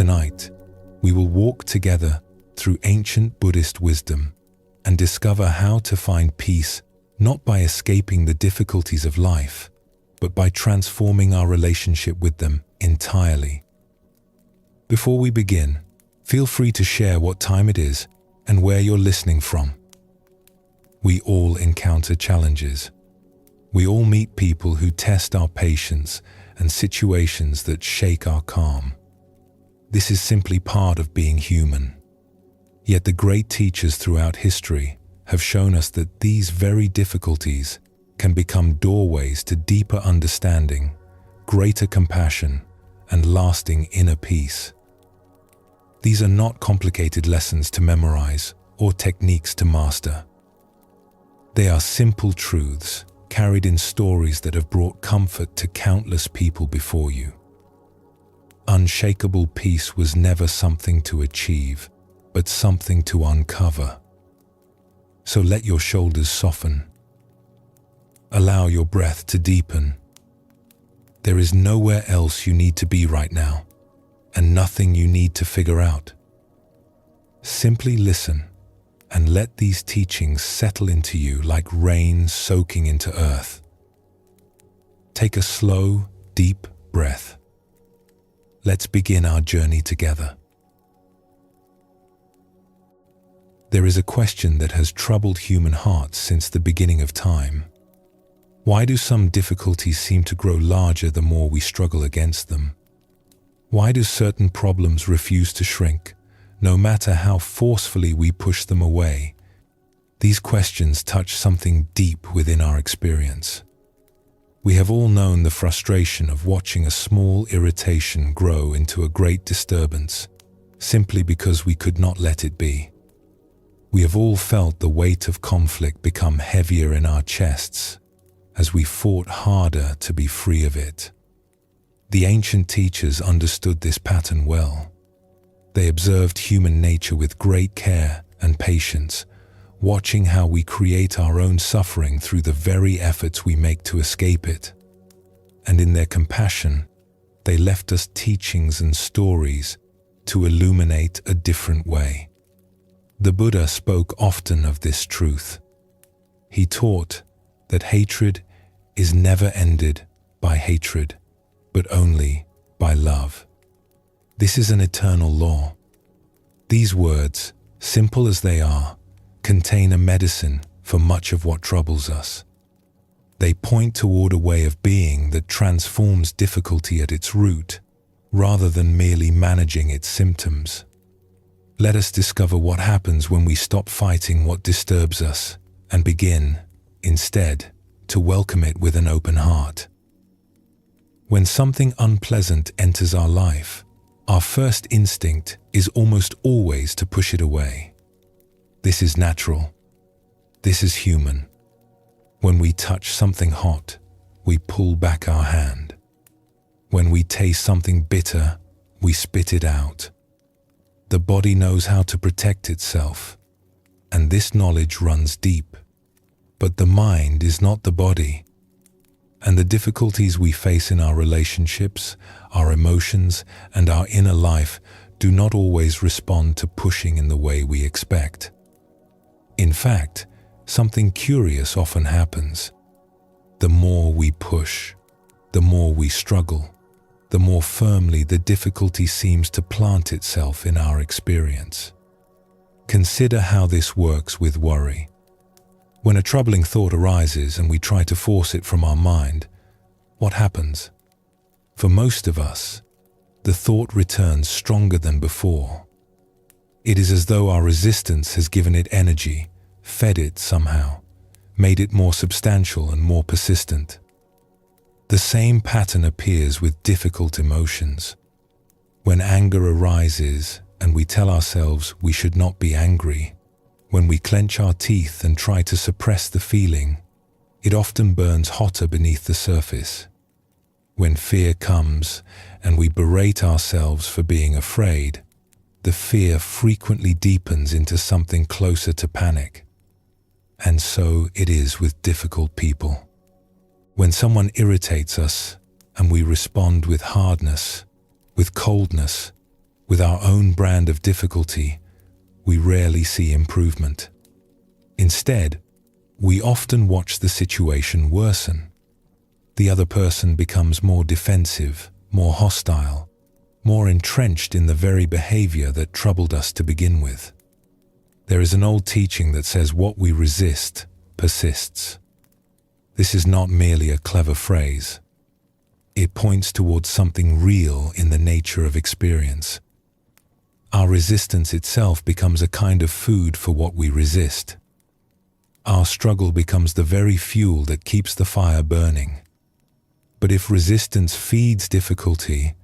Tonight, we will walk together through ancient Buddhist wisdom and discover how to find peace not by escaping the difficulties of life, but by transforming our relationship with them entirely. Before we begin, feel free to share what time it is and where you're listening from. We all encounter challenges. We all meet people who test our patience and situations that shake our calm. This is simply part of being human. Yet the great teachers throughout history have shown us that these very difficulties can become doorways to deeper understanding, greater compassion, and lasting inner peace. These are not complicated lessons to memorize or techniques to master. They are simple truths carried in stories that have brought comfort to countless people before you. Unshakable peace was never something to achieve, but something to uncover. So let your shoulders soften. Allow your breath to deepen. There is nowhere else you need to be right now, and nothing you need to figure out. Simply listen and let these teachings settle into you like rain soaking into earth. Take a slow, deep breath. Let's begin our journey together. There is a question that has troubled human hearts since the beginning of time. Why do some difficulties seem to grow larger the more we struggle against them? Why do certain problems refuse to shrink, no matter how forcefully we push them away? These questions touch something deep within our experience. We have all known the frustration of watching a small irritation grow into a great disturbance, simply because we could not let it be. We have all felt the weight of conflict become heavier in our chests as we fought harder to be free of it. The ancient teachers understood this pattern well. They observed human nature with great care and patience, watching how we create our own suffering through the very efforts we make to escape it. And in their compassion, they left us teachings and stories to illuminate a different way. The Buddha spoke often of this truth. He taught that hatred is never ended by hatred, but only by love. This is an eternal law. These words, simple as they are, contain a medicine for much of what troubles us. They point toward a way of being that transforms difficulty at its root, rather than merely managing its symptoms. Let us discover what happens when we stop fighting what disturbs us and begin, instead, to welcome it with an open heart. When something unpleasant enters our life, our first instinct is almost always to push it away. This is natural. This is human. When we touch something hot, we pull back our hand. When we taste something bitter, we spit it out. The body knows how to protect itself, and this knowledge runs deep. But the mind is not the body, and the difficulties we face in our relationships, our emotions, and our inner life do not always respond to pushing in the way we expect. In fact, something curious often happens. The more we push, the more we struggle, the more firmly the difficulty seems to plant itself in our experience. Consider how this works with worry. When a troubling thought arises and we try to force it from our mind, what happens? For most of us, the thought returns stronger than before. It is as though our resistance has given it energy, fed it somehow, made it more substantial and more persistent. The same pattern appears with difficult emotions. When anger arises and we tell ourselves we should not be angry, when we clench our teeth and try to suppress the feeling, it often burns hotter beneath the surface. When fear comes and we berate ourselves for being afraid, the fear frequently deepens into something closer to panic. And so it is with difficult people. When someone irritates us and we respond with hardness, with coldness, With our own brand of difficulty, we rarely see improvement. Instead, we often watch the situation worsen. The other person becomes more defensive, more hostile, more entrenched in the very behavior that troubled us to begin with. There is an old teaching that says what we resist persists. This is not merely a clever phrase. It points towards something real in the nature of experience. Our resistance itself becomes a kind of food for what we resist. Our struggle becomes the very fuel that keeps the fire burning. But if resistance feeds difficulty,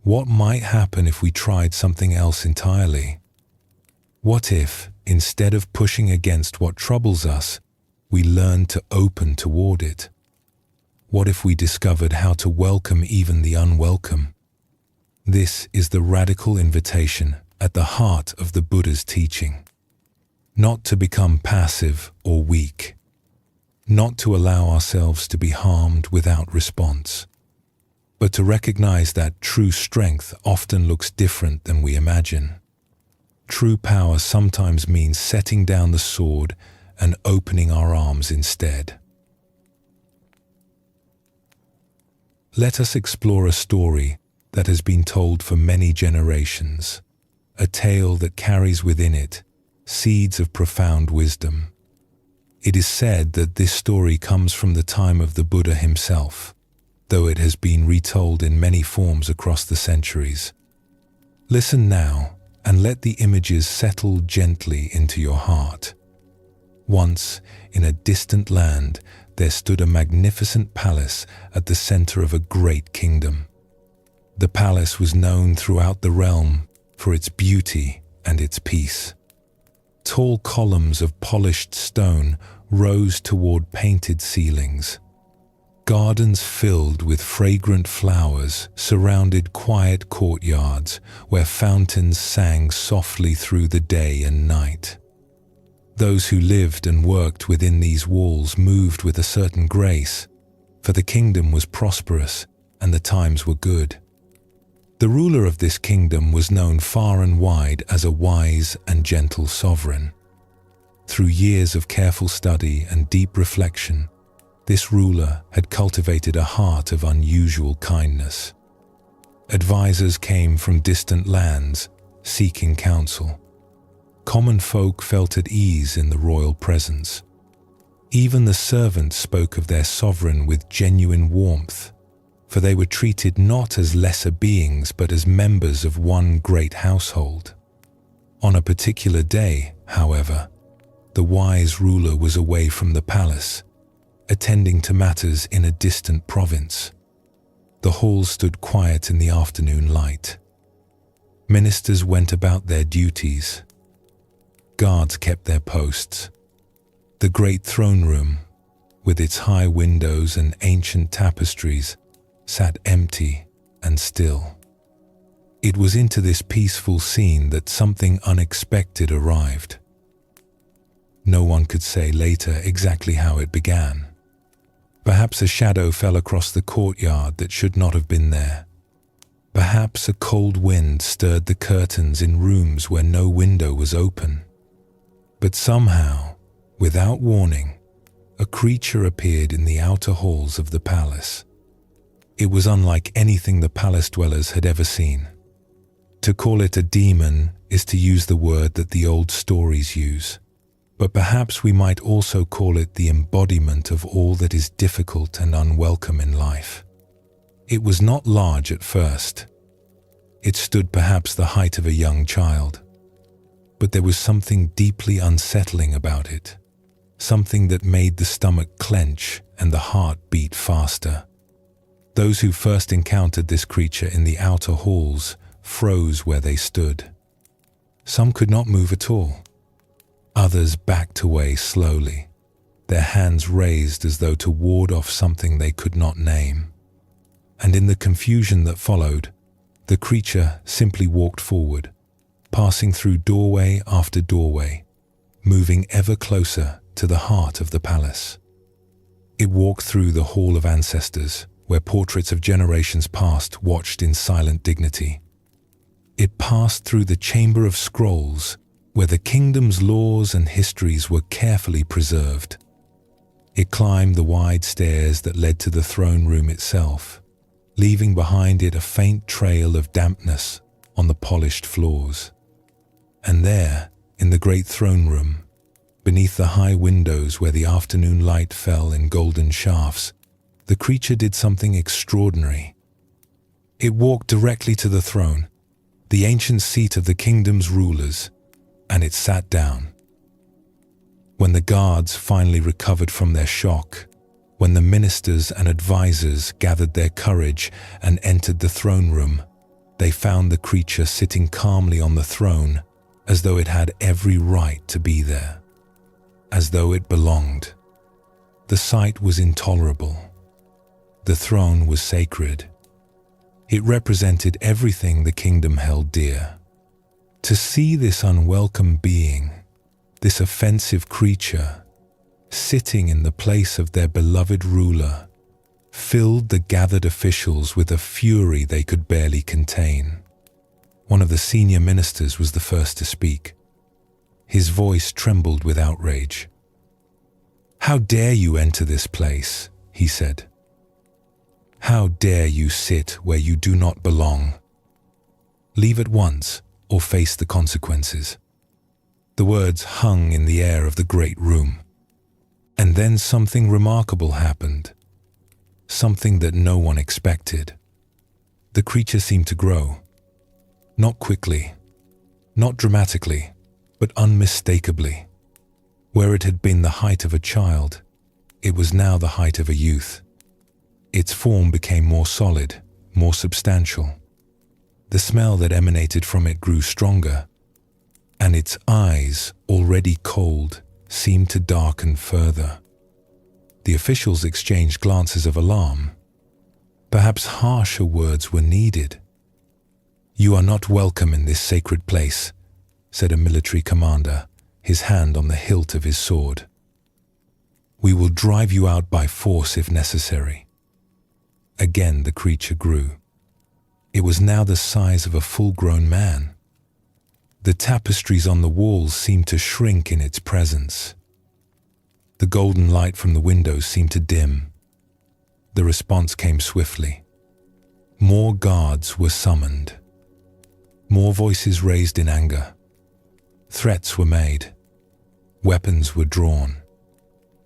what might happen if we tried something else entirely? What if, instead of pushing against what troubles us, we learned to open toward it? What if we discovered how to welcome even the unwelcome? This is the radical invitation at the heart of the Buddha's teaching. Not to become passive or weak. Not to allow ourselves to be harmed without response. But to recognize that true strength often looks different than we imagine. True power sometimes means setting down the sword and opening our arms instead. Let us explore a story that has been told for many generations, a tale that carries within it seeds of profound wisdom. It is said that this story comes from the time of the Buddha himself, though it has been retold in many forms across the centuries. Listen now and let the images settle gently into your heart. Once, in a distant land, there stood a magnificent palace at the center of a great kingdom. The palace was known throughout the realm for its beauty and its peace. Tall columns of polished stone rose toward painted ceilings. Gardens filled with fragrant flowers surrounded quiet courtyards where fountains sang softly through the day and night. Those who lived and worked within these walls moved with a certain grace, for the kingdom was prosperous and the times were good. The ruler of this kingdom was known far and wide as a wise and gentle sovereign. Through years of careful study and deep reflection, this ruler had cultivated a heart of unusual kindness. Advisors came from distant lands, seeking counsel. Common folk felt at ease in the royal presence. Even the servants spoke of their sovereign with genuine warmth, for they were treated not as lesser beings but as members of one great household. On a particular day, however, the wise ruler was away from the palace, attending to matters in a distant province. The hall stood quiet in the afternoon light. Ministers went about their duties. Guards kept their posts. The great throne room, with its high windows and ancient tapestries, sat empty and still. It was into this peaceful scene that something unexpected arrived. No one could say later exactly how it began. Perhaps a shadow fell across the courtyard that should not have been there. Perhaps a cold wind stirred the curtains in rooms where no window was open. But somehow, without warning, a creature appeared in the outer halls of the palace. It was unlike anything the palace dwellers had ever seen. To call it a demon is to use the word that the old stories use, but perhaps we might also call it the embodiment of all that is difficult and unwelcome in life. It was not large at first. It stood perhaps the height of a young child. But there was something deeply unsettling about it, something that made the stomach clench and the heart beat faster. Those who first encountered this creature in the outer halls froze where they stood. Some could not move at all. Others backed away slowly, their hands raised as though to ward off something they could not name. And in the confusion that followed, the creature simply walked forward, passing through doorway after doorway, moving ever closer to the heart of the palace. It walked through the Hall of Ancestors, where portraits of generations past watched in silent dignity. It passed through the Chamber of Scrolls, where the kingdom's laws and histories were carefully preserved. It climbed the wide stairs that led to the throne room itself, leaving behind it a faint trail of dampness on the polished floors. And there, in the great throne room, beneath the high windows where the afternoon light fell in golden shafts, the creature did something extraordinary. It walked directly to the throne, the ancient seat of the kingdom's rulers, and it sat down. When the guards finally recovered from their shock, when the ministers and advisors gathered their courage and entered the throne room, they found the creature sitting calmly on the throne, as though it had every right to be there, as though it belonged. The sight was intolerable. The throne was sacred. It represented everything the kingdom held dear. To see this unwelcome being, this offensive creature, sitting in the place of their beloved ruler, filled the gathered officials with a fury they could barely contain. One of the senior ministers was the first to speak. His voice trembled with outrage. "How dare you enter this place?" he said. "How dare you sit where you do not belong? Leave at once or face the consequences." The words hung in the air of the great room. And then something remarkable happened. Something that no one expected. The creature seemed to grow. Not quickly, not dramatically, but unmistakably. Where it had been the height of a child, it was now the height of a youth. Its form became more solid, more substantial. The smell that emanated from it grew stronger, and its eyes, already cold, seemed to darken further. The officials exchanged glances of alarm. Perhaps harsher words were needed. "You are not welcome in this sacred place," said a military commander, his hand on the hilt of his sword. "We will drive you out by force if necessary." Again the creature grew. It was now the size of a full-grown man. The tapestries on the walls seemed to shrink in its presence. The golden light from the windows seemed to dim. The response came swiftly. More guards were summoned. More voices raised in anger. Threats were made. Weapons were drawn.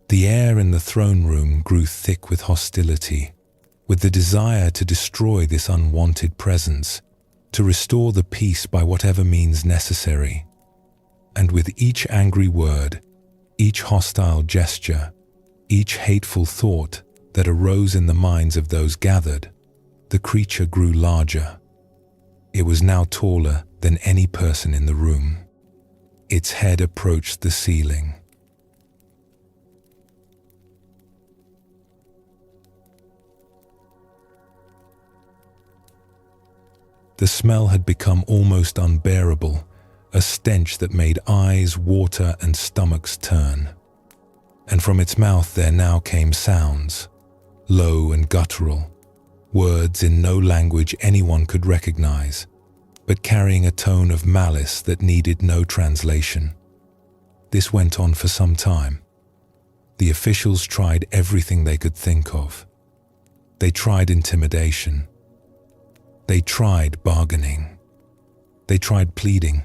The air in the throne room grew thick with hostility, with the desire to destroy this unwanted presence, to restore the peace by whatever means necessary. And with each angry word, each hostile gesture, each hateful thought that arose in the minds of those gathered, the creature grew larger. It was now taller than any person in the room. Its head approached the ceiling. The smell had become almost unbearable, a stench that made eyes water and stomachs turn. And from its mouth there now came sounds, low and guttural, words in no language anyone could recognize, but carrying a tone of malice that needed no translation. This went on for some time. The officials tried everything they could think of. They tried intimidation. They tried bargaining. They tried pleading.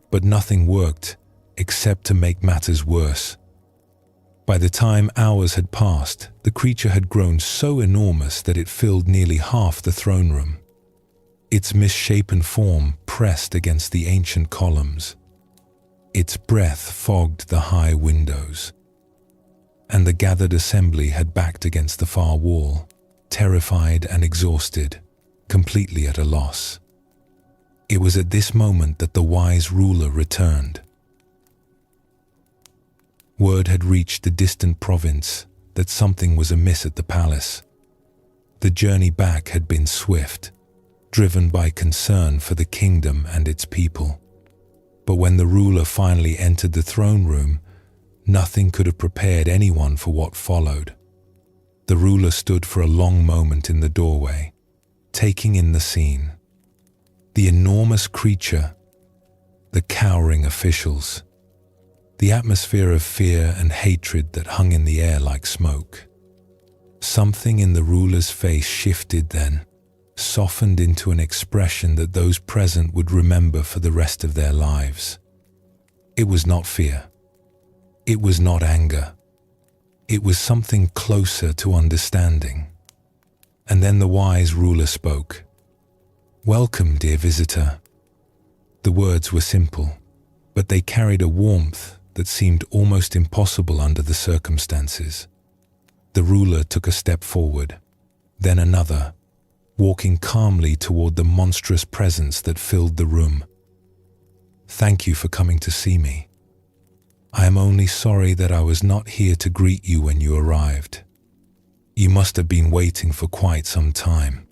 But nothing worked except to make matters worse. By the time hours had passed, the creature had grown so enormous that it filled nearly half the throne room. Its misshapen form pressed against the ancient columns. Its breath fogged the high windows. And the gathered assembly had backed against the far wall, terrified and exhausted, completely at a loss. It was at this moment that the wise ruler returned. Word had reached the distant province that something was amiss at the palace. The journey back had been swift, driven by concern for the kingdom and its people. But when the ruler finally entered the throne room, nothing could have prepared anyone for what followed. The ruler stood for a long moment in the doorway, taking in the scene. The enormous creature, the cowering officials, the atmosphere of fear and hatred that hung in the air like smoke. Something in the ruler's face shifted then, softened into an expression that those present would remember for the rest of their lives. It was not fear. It was not anger. It was something closer to understanding. And then the wise ruler spoke. "Welcome, dear visitor." The words were simple, but they carried a warmth that seemed almost impossible under the circumstances. The ruler took a step forward, then another, walking calmly toward the monstrous presence that filled the room. "Thank you for coming to see me. I am only sorry that I was not here to greet you when you arrived. You must have been waiting for quite some time."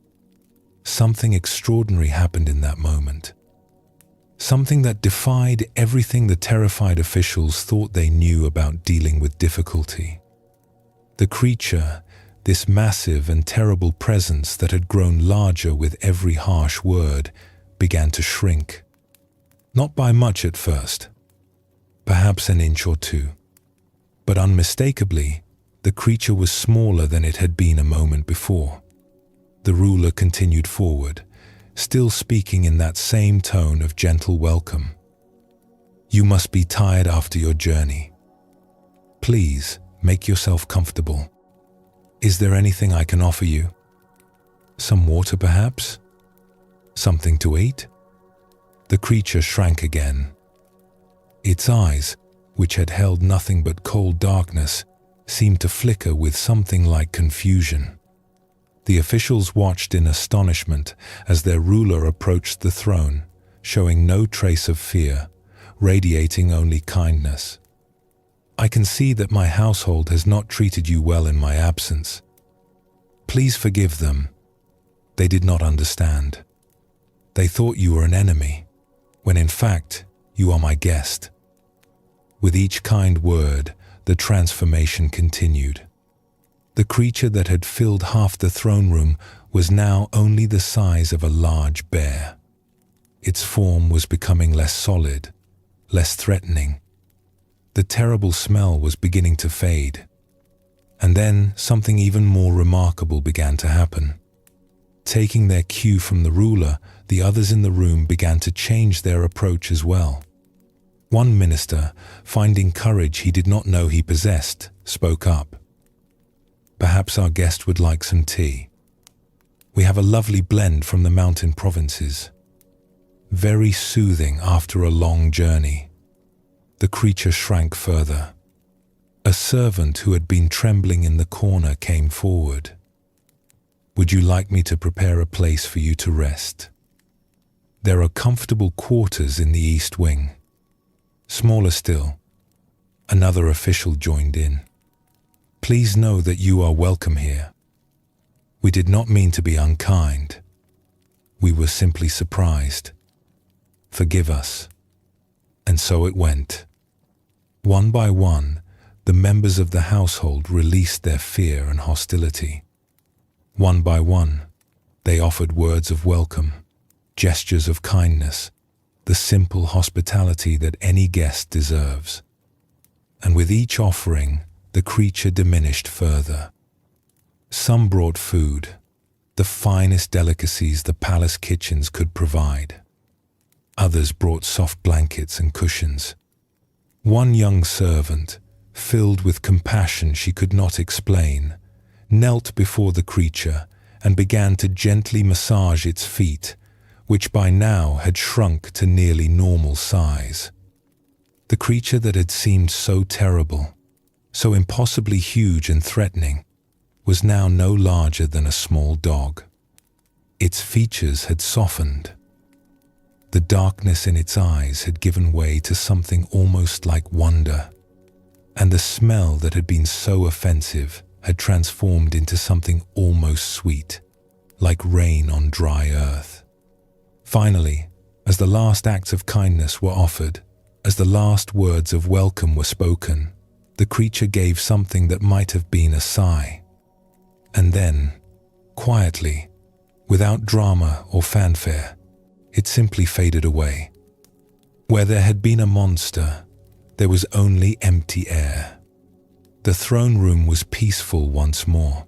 Something extraordinary happened in that moment. Something that defied everything the terrified officials thought they knew about dealing with difficulty. The creature, this massive and terrible presence that had grown larger with every harsh word, began to shrink. Not by much at first, perhaps an inch or two, but unmistakably, the creature was smaller than it had been a moment before. The ruler continued forward, still speaking in that same tone of gentle welcome. "You must be tired after your journey. Please, make yourself comfortable. Is there anything I can offer you? Some water, perhaps? Something to eat?" The creature shrank again. Its eyes, which had held nothing but cold darkness, seemed to flicker with something like confusion. The officials watched in astonishment as their ruler approached the throne, showing no trace of fear, radiating only kindness. "I can see that my household has not treated you well in my absence. Please forgive them. They did not understand. They thought you were an enemy, when in fact you are my guest." With each kind word, the transformation continued. The creature that had filled half the throne room was now only the size of a large bear. Its form was becoming less solid, less threatening. The terrible smell was beginning to fade. And then something even more remarkable began to happen. Taking their cue from the ruler, the others in the room began to change their approach as well. One minister, finding courage he did not know he possessed, spoke up. "Perhaps our guest would like some tea. We have a lovely blend from the mountain provinces. Very soothing after a long journey." The creature shrank further. A servant who had been trembling in the corner came forward. "Would you like me to prepare a place for you to rest? There are comfortable quarters in the east wing." Smaller still, another official joined in. "Please know that you are welcome here. We did not mean to be unkind. We were simply surprised. Forgive us." And so it went. One by one, the members of the household released their fear and hostility. One by one, they offered words of welcome, gestures of kindness, the simple hospitality that any guest deserves. And with each offering, the creature diminished further. Some brought food, the finest delicacies the palace kitchens could provide. Others brought soft blankets and cushions. One young servant, filled with compassion she could not explain, knelt before the creature and began to gently massage its feet, which by now had shrunk to nearly normal size. The creature that had seemed so terrible, so impossibly huge and threatening, was now no larger than a small dog. Its features had softened. The darkness in its eyes had given way to something almost like wonder, and the smell that had been so offensive had transformed into something almost sweet, like rain on dry earth. Finally, as the last acts of kindness were offered, as the last words of welcome were spoken, the creature gave something that might have been a sigh. And then, quietly, without drama or fanfare, It simply faded away. Where there had been a monster, there was only empty air. The throne room was peaceful once more.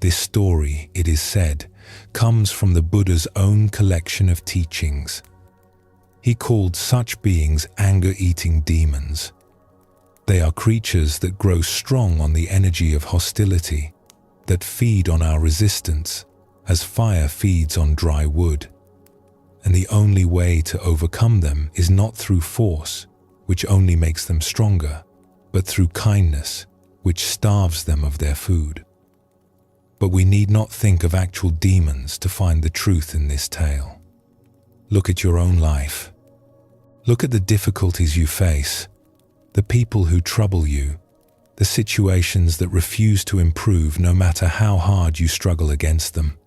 This story, it is said, comes from the Buddha's own collection of teachings. He called such beings anger-eating demons. They are creatures that grow strong on the energy of hostility, that feed on our resistance, as fire feeds on dry wood. And the only way to overcome them is not through force, which only makes them stronger, but through kindness, which starves them of their food. But we need not think of actual demons to find the truth in this tale. Look at your own life. Look at the difficulties you face, the people who trouble you, the situations that refuse to improve no matter how hard you struggle against them.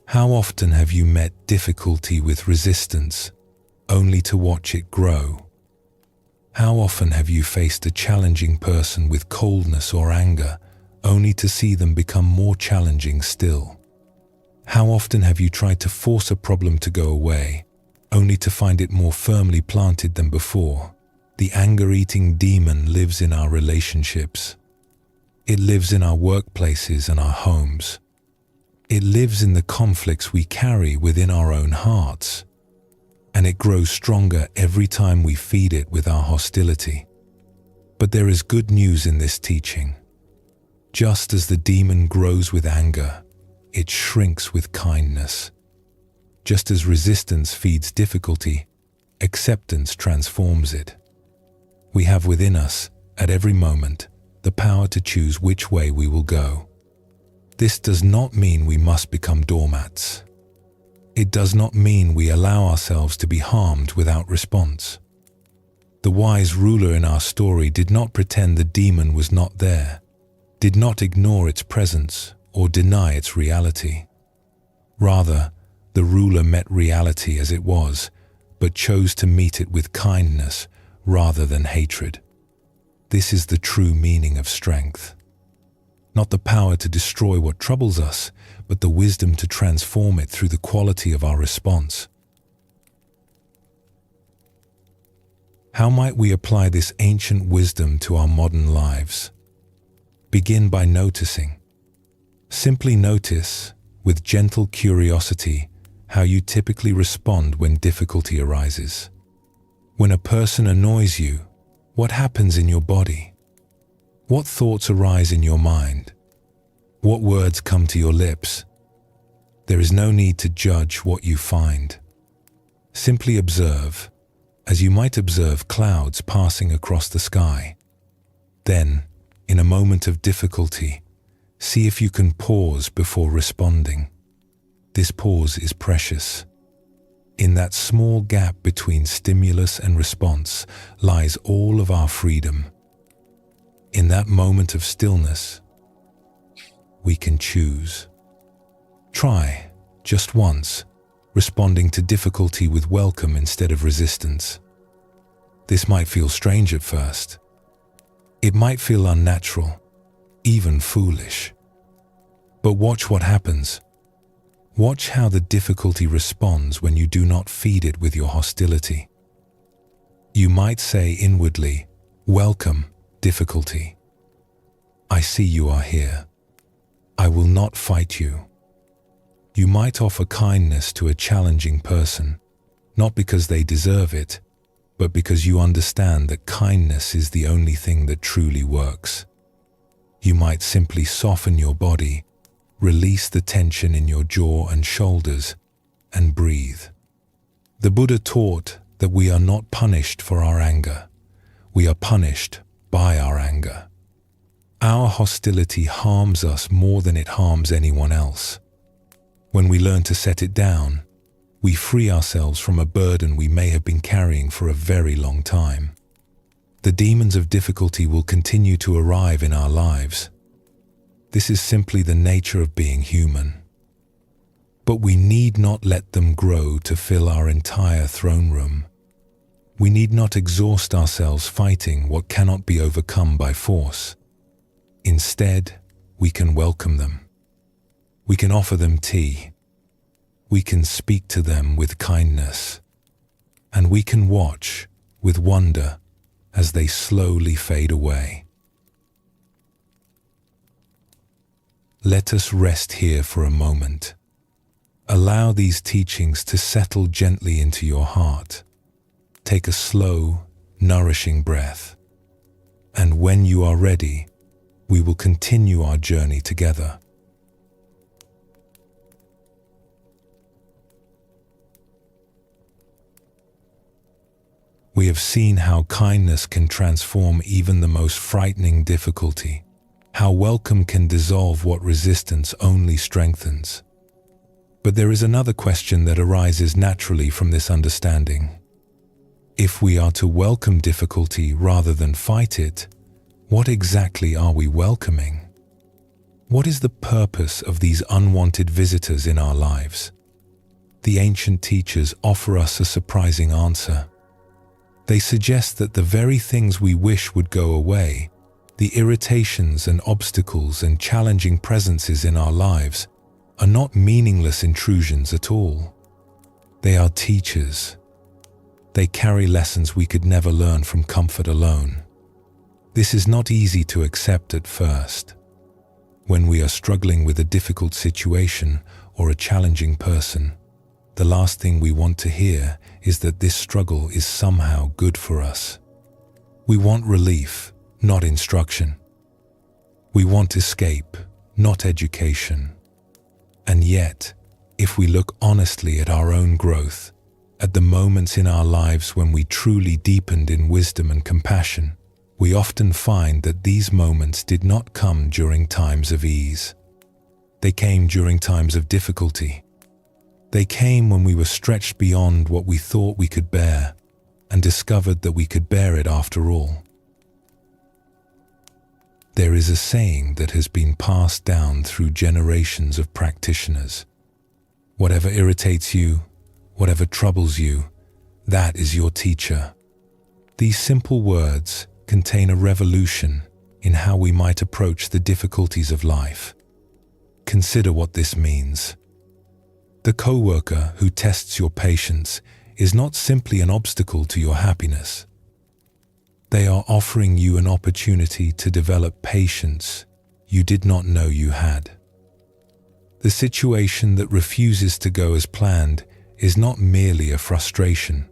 How often have you met difficulty with resistance, only to watch it grow? How often have you faced a challenging person with coldness or anger, only to see them become more challenging still? How often have you tried to force a problem to go away, only to find it more firmly planted than before? The anger-eating demon lives in our relationships. It lives in our workplaces and our homes. It lives in the conflicts we carry within our own hearts. And it grows stronger every time we feed it with our hostility. But there is good news in this teaching. Just as the demon grows with anger, it shrinks with kindness. Just as resistance feeds difficulty, acceptance transforms it. We have within us, at every moment, the power to choose which way we will go. This does not mean we must become doormats. It does not mean we allow ourselves to be harmed without response. The wise ruler in our story did not pretend the demon was not there, did not ignore its presence or deny its reality. Rather, the ruler met reality as it was, but chose to meet it with kindness rather than hatred. This is the true meaning of strength. Not the power to destroy what troubles us, but the wisdom to transform it through the quality of our response. How might we apply this ancient wisdom to our modern lives? Begin by noticing. Simply notice, with gentle curiosity, how you typically respond when difficulty arises. When a person annoys you, what happens in your body? What thoughts arise in your mind? What words come to your lips? There is no need to judge what you find. Simply observe, as you might observe clouds passing across the sky. Then, in a moment of difficulty, see if you can pause before responding. This pause is precious. In that small gap between stimulus and response lies all of our freedom. In that moment of stillness, we can choose. Try, just once, responding to difficulty with welcome instead of resistance. This might feel strange at first. It might feel unnatural, even foolish. But watch what happens. Watch how the difficulty responds when you do not feed it with your hostility. You might say inwardly, "Welcome, difficulty. I see you are here. I will not fight you." You might offer kindness to a challenging person, not because they deserve it, but because you understand that kindness is the only thing that truly works. You might simply soften your body, release the tension in your jaw and shoulders, and breathe. The Buddha taught that we are not punished for our anger. We are punished by our anger. Our hostility harms us more than it harms anyone else. When we learn to set it down, we free ourselves from a burden we may have been carrying for a very long time. The demons of difficulty will continue to arrive in our lives. This is simply the nature of being human. But we need not let them grow to fill our entire throne room. We need not exhaust ourselves fighting what cannot be overcome by force. Instead, we can welcome them. We can offer them tea. We can speak to them with kindness. And we can watch with wonder as they slowly fade away. Let us rest here for a moment. Allow these teachings to settle gently into your heart. Take a slow, nourishing breath. And when you are ready, we will continue our journey together. We have seen how kindness can transform even the most frightening difficulty, how welcome can dissolve what resistance only strengthens. But there is another question that arises naturally from this understanding. If we are to welcome difficulty rather than fight it, what exactly are we welcoming? What is the purpose of these unwanted visitors in our lives? The ancient teachers offer us a surprising answer. They suggest that the very things we wish would go away, the irritations and obstacles and challenging presences in our lives, are not meaningless intrusions at all. They are teachers. They carry lessons we could never learn from comfort alone. This is not easy to accept at first. When we are struggling with a difficult situation or a challenging person, the last thing we want to hear is that this struggle is somehow good for us. We want relief, not instruction. We want escape, not education. And yet, if we look honestly at our own growth, at the moments in our lives when we truly deepened in wisdom and compassion, we often find that these moments did not come during times of ease. They came during times of difficulty. They came when we were stretched beyond what we thought we could bear and discovered that we could bear it after all. There is a saying that has been passed down through generations of practitioners. Whatever irritates you, whatever troubles you, that is your teacher. These simple words contain a revolution in how we might approach the difficulties of life. Consider what this means. The coworker who tests your patience is not simply an obstacle to your happiness. They are offering you an opportunity to develop patience you did not know you had. The situation that refuses to go as planned is not merely a frustration.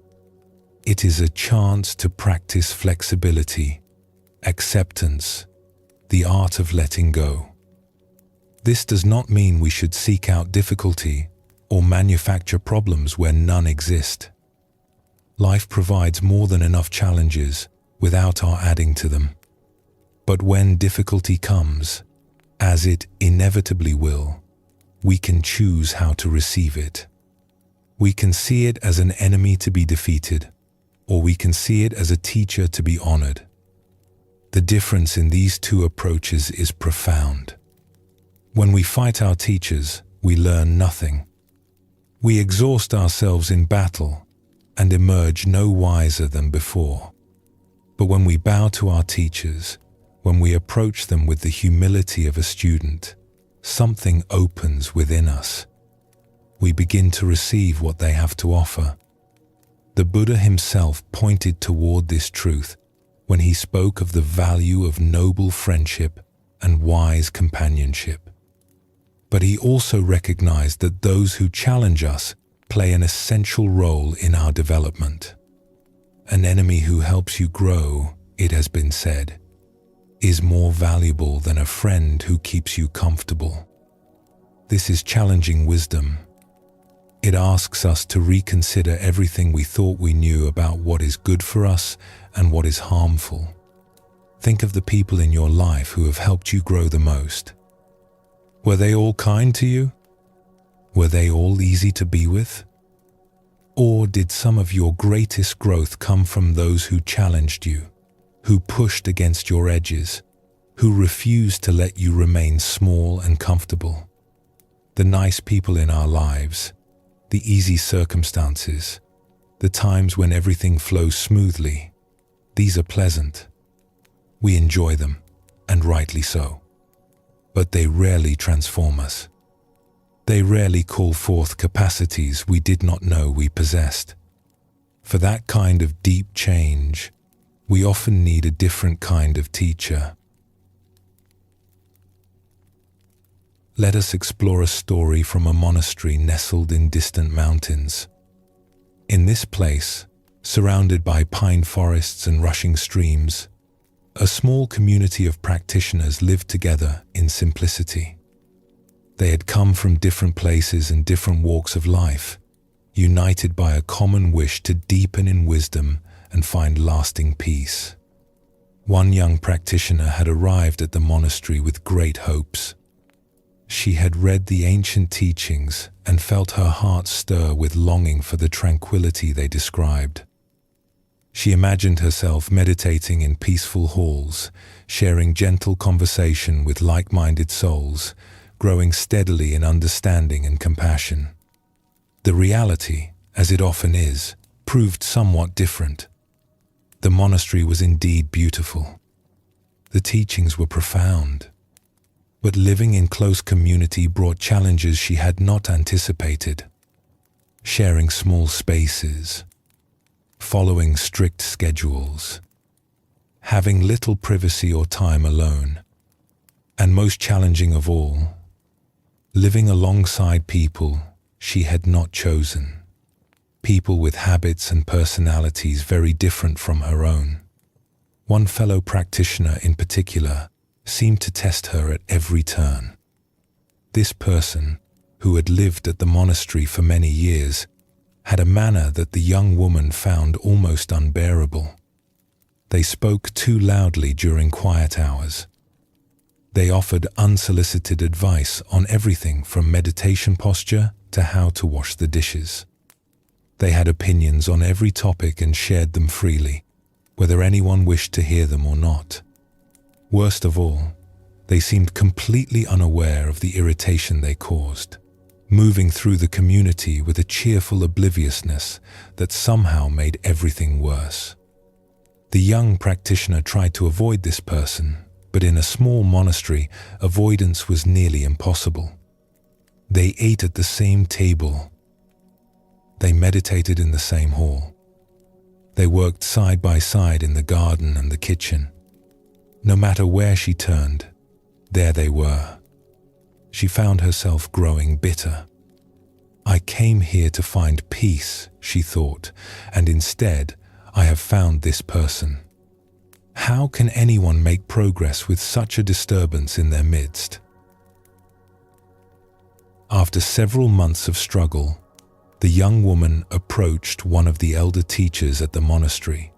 It is a chance to practice flexibility, acceptance, the art of letting go. This does not mean we should seek out difficulty or manufacture problems where none exist. Life provides more than enough challenges without our adding to them. But when difficulty comes, as it inevitably will, we can choose how to receive it. We can see it as an enemy to be defeated, or we can see it as a teacher to be honored. The difference in these two approaches is profound. When we fight our teachers, we learn nothing. We exhaust ourselves in battle and emerge no wiser than before. But when we bow to our teachers, when we approach them with the humility of a student, something opens within us. We begin to receive what they have to offer. The Buddha himself pointed toward this truth when he spoke of the value of noble friendship and wise companionship. But he also recognized that those who challenge us play an essential role in our development. An enemy who helps you grow, it has been said, is more valuable than a friend who keeps you comfortable. This is challenging wisdom. It asks us to reconsider everything we thought we knew about what is good for us and what is harmful. Think of the people in your life who have helped you grow the most. Were they all kind to you? Were they all easy to be with? Or did some of your greatest growth come from those who challenged you, who pushed against your edges, who refused to let you remain small and comfortable? The nice people in our lives, the easy circumstances, the times when everything flows smoothly, these are pleasant. We enjoy them, and rightly so. But they rarely transform us. They rarely call forth capacities we did not know we possessed. For that kind of deep change, we often need a different kind of teacher. Let us explore a story from a monastery nestled in distant mountains. In this place, surrounded by pine forests and rushing streams, a small community of practitioners lived together in simplicity. They had come from different places and different walks of life, united by a common wish to deepen in wisdom and find lasting peace. One young practitioner had arrived at the monastery with great hopes. She had read the ancient teachings and felt her heart stir with longing for the tranquility they described. She imagined herself meditating in peaceful halls, sharing gentle conversation with like-minded souls, growing steadily in understanding and compassion. The reality, as it often is, proved somewhat different. The monastery was indeed beautiful. The teachings were profound. But living in close community brought challenges she had not anticipated. Sharing small spaces, following strict schedules, having little privacy or time alone, and most challenging of all, living alongside people she had not chosen, people with habits and personalities very different from her own. One fellow practitioner in particular seemed to test her at every turn. This person, who had lived at the monastery for many years, had a manner that the young woman found almost unbearable. They spoke too loudly during quiet hours. They offered unsolicited advice on everything from meditation posture to how to wash the dishes. They had opinions on every topic and shared them freely, whether anyone wished to hear them or not. Worst of all, they seemed completely unaware of the irritation they caused, moving through the community with a cheerful obliviousness that somehow made everything worse. The young practitioner tried to avoid this person, but in a small monastery, avoidance was nearly impossible. They ate at the same table. They meditated in the same hall. They worked side by side in the garden and the kitchen. No matter where she turned, there they were. She found herself growing bitter. I came here to find peace, she thought, and instead I have found this person. How can anyone make progress with such a disturbance in their midst? After several months of struggle, the young woman approached one of the elder teachers at the monastery.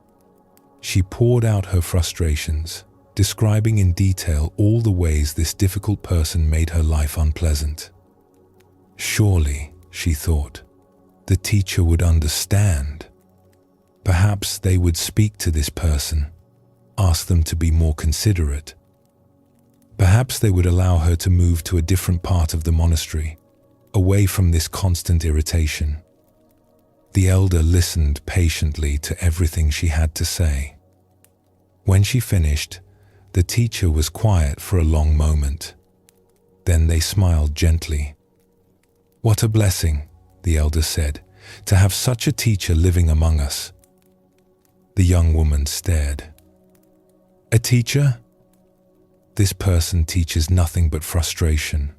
She poured out her frustrations, describing in detail all the ways this difficult person made her life unpleasant. Surely, she thought, the teacher would understand. Perhaps they would speak to this person, ask them to be more considerate. Perhaps they would allow her to move to a different part of the monastery, away from this constant irritation. The elder listened patiently to everything she had to say. When she finished, the teacher was quiet for a long moment. Then they smiled gently. "What a blessing," the elder said, "to have such a teacher living among us." The young woman stared. "A teacher? This person teaches nothing but frustration.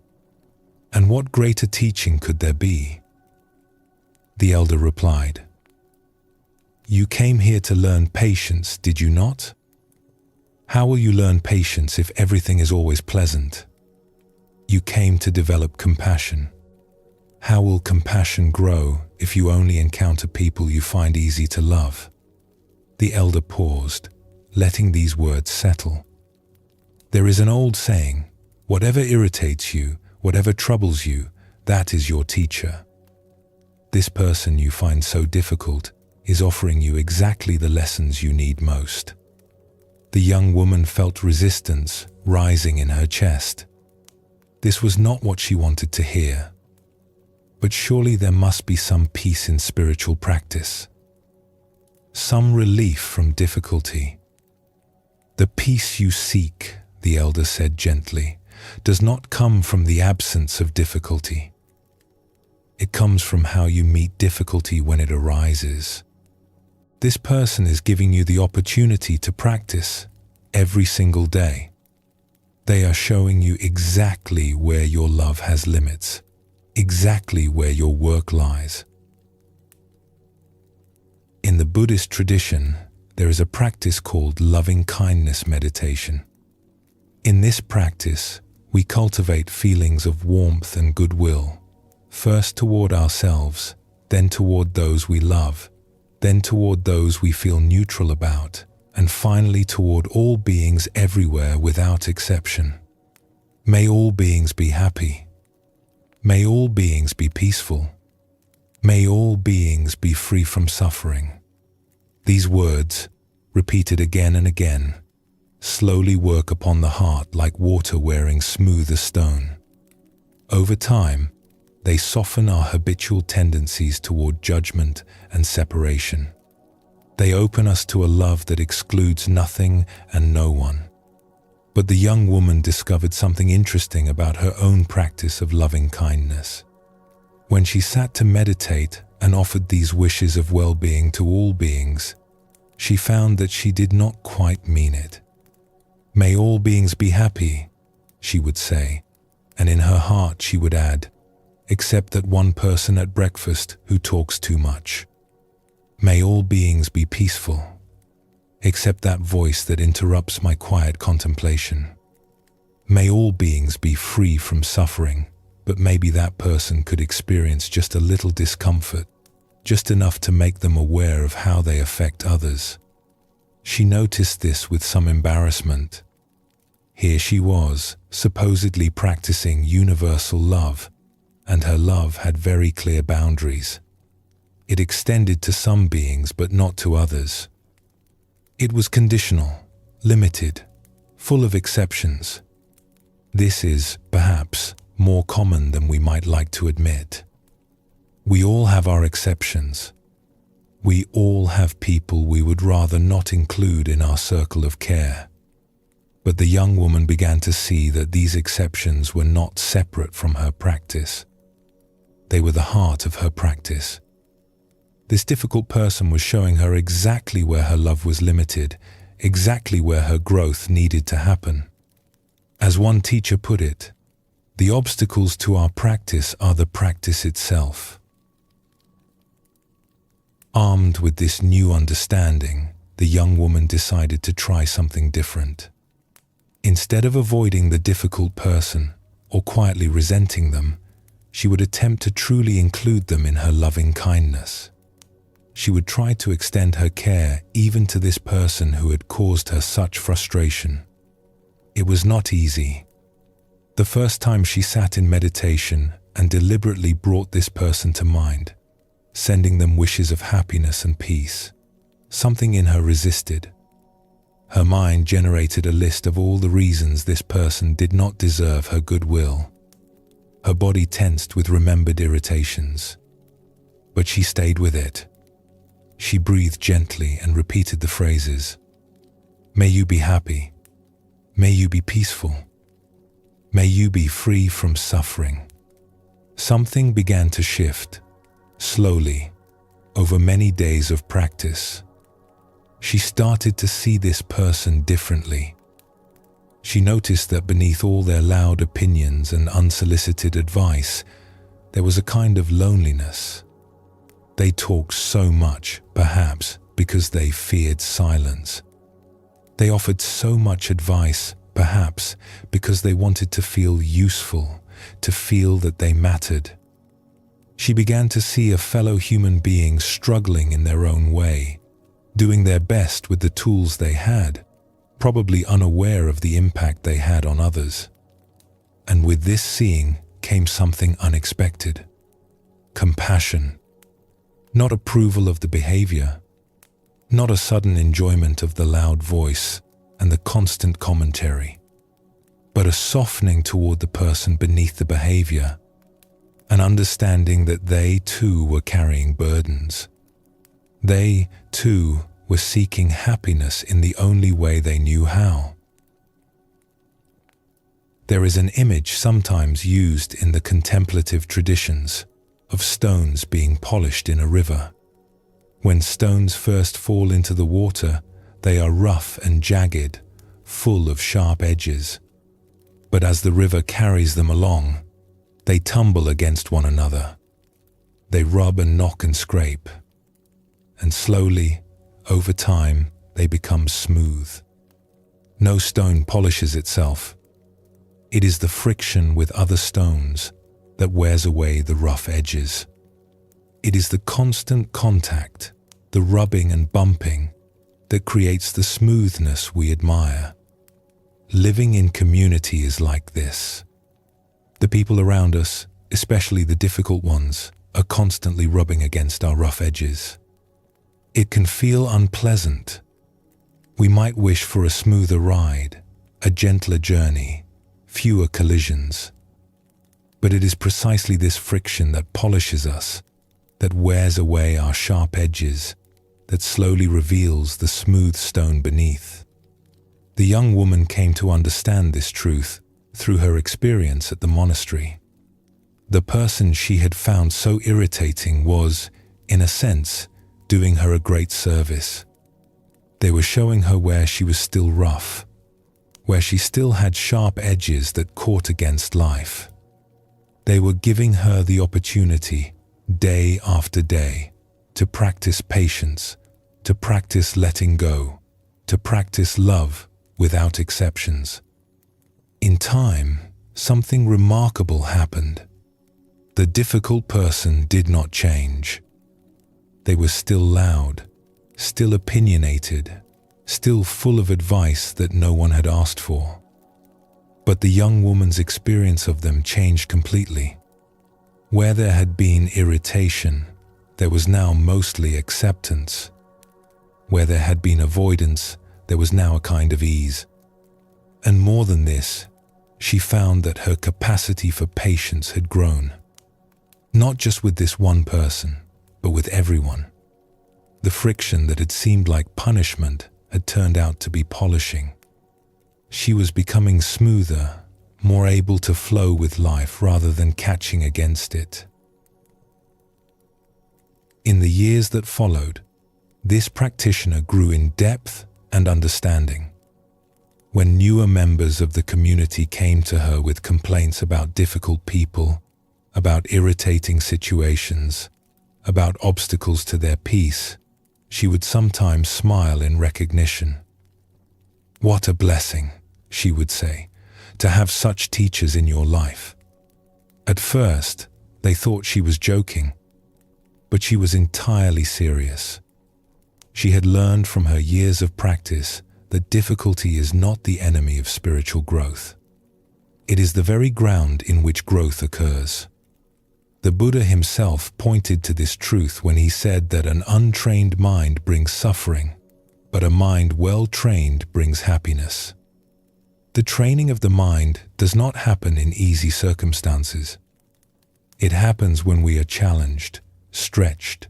And what greater teaching could there be?" The elder replied, "You came here to learn patience, did you not? How will you learn patience if everything is always pleasant? You came to develop compassion. How will compassion grow if you only encounter people you find easy to love?" The elder paused, letting these words settle. There is an old saying, whatever irritates you, whatever troubles you, that is your teacher. This person you find so difficult is offering you exactly the lessons you need most. The young woman felt resistance rising in her chest. This was not what she wanted to hear. But surely there must be some peace in spiritual practice, some relief from difficulty. "The peace you seek," the elder said gently, "does not come from the absence of difficulty. It comes from how you meet difficulty when it arises. This person is giving you the opportunity to practice every single day. They are showing you exactly where your love has limits, exactly where your work lies. In the Buddhist tradition, there is a practice called loving-kindness meditation. In this practice, we cultivate feelings of warmth and goodwill, first toward ourselves, then toward those we love, then toward those we feel neutral about, and finally toward all beings everywhere without exception. May all beings be happy. May all beings be peaceful. May all beings be free from suffering. These words, repeated again and again, slowly work upon the heart like water wearing smooth as stone. Over time, they soften our habitual tendencies toward judgment and separation. They open us to a love that excludes nothing and no one. But the young woman discovered something interesting about her own practice of loving kindness. When she sat to meditate and offered these wishes of well-being to all beings, she found that she did not quite mean it. May all beings be happy, she would say, and in her heart she would add, except that one person at breakfast who talks too much. May all beings be peaceful, except that voice that interrupts my quiet contemplation. May all beings be free from suffering, but maybe that person could experience just a little discomfort, just enough to make them aware of how they affect others. She noticed this with some embarrassment. Here she was, supposedly practicing universal love, and her love had very clear boundaries. It extended to some beings but not to others. It was conditional, limited, full of exceptions. This is, perhaps, more common than we might like to admit. We all have our exceptions. We all have people we would rather not include in our circle of care. But the young woman began to see that these exceptions were not separate from her practice. They were the heart of her practice. This difficult person was showing her exactly where her love was limited, exactly where her growth needed to happen. As one teacher put it, the obstacles to our practice are the practice itself. Armed with this new understanding, the young woman decided to try something different. Instead of avoiding the difficult person or quietly resenting them, she would attempt to truly include them in her loving kindness. She would try to extend her care even to this person who had caused her such frustration. It was not easy. The first time she sat in meditation and deliberately brought this person to mind, sending them wishes of happiness and peace, something in her resisted. Her mind generated a list of all the reasons this person did not deserve her goodwill. Her body tensed with remembered irritations. But she stayed with it. She breathed gently and repeated the phrases, "May you be happy. May you be peaceful. May you be free from suffering." Something began to shift, slowly, over many days of practice. She started to see this person differently. She noticed that beneath all their loud opinions and unsolicited advice, there was a kind of loneliness. They talked so much, perhaps, because they feared silence. They offered so much advice, perhaps, because they wanted to feel useful, to feel that they mattered. She began to see a fellow human being struggling in their own way, doing their best with the tools they had, probably unaware of the impact they had on others. And with this seeing came something unexpected. Compassion. Not approval of the behavior, not a sudden enjoyment of the loud voice and the constant commentary, but a softening toward the person beneath the behavior, an understanding that they too were carrying burdens. They too were seeking happiness in the only way they knew how. There is an image sometimes used in the contemplative traditions, of stones being polished in a river. When stones first fall into the water, they are rough and jagged, full of sharp edges. But as the river carries them along, they tumble against one another. They rub and knock and scrape. And slowly, over time, they become smooth. No stone polishes itself. It is the friction with other stones that wears away the rough edges. It is the constant contact, the rubbing and bumping, that creates the smoothness we admire. Living in community is like this. The people around us, especially the difficult ones, are constantly rubbing against our rough edges. It can feel unpleasant. We might wish for a smoother ride, a gentler journey, fewer collisions. But it is precisely this friction that polishes us, that wears away our sharp edges, that slowly reveals the smooth stone beneath. The young woman came to understand this truth through her experience at the monastery. The person she had found so irritating was, in a sense, doing her a great service. They were showing her where she was still rough, where she still had sharp edges that caught against life. They were giving her the opportunity, day after day, to practice patience, to practice letting go, to practice love without exceptions. In time, something remarkable happened. The difficult person did not change. They were still loud, still opinionated, still full of advice that no one had asked for. But the young woman's experience of them changed completely. Where there had been irritation, there was now mostly acceptance. Where there had been avoidance, there was now a kind of ease. And more than this, she found that her capacity for patience had grown. Not just with this one person, but with everyone. The friction that had seemed like punishment had turned out to be polishing. She was becoming smoother, more able to flow with life rather than catching against it. In the years that followed, this practitioner grew in depth and understanding. When newer members of the community came to her with complaints about difficult people, about irritating situations, about obstacles to their peace, she would sometimes smile in recognition. "What a blessing," she would say, "to have such teachers in your life." At first, they thought she was joking, but she was entirely serious. She had learned from her years of practice that difficulty is not the enemy of spiritual growth. It is the very ground in which growth occurs. The Buddha himself pointed to this truth when he said that an untrained mind brings suffering, but a mind well trained brings happiness. The training of the mind does not happen in easy circumstances. It happens when we are challenged, stretched,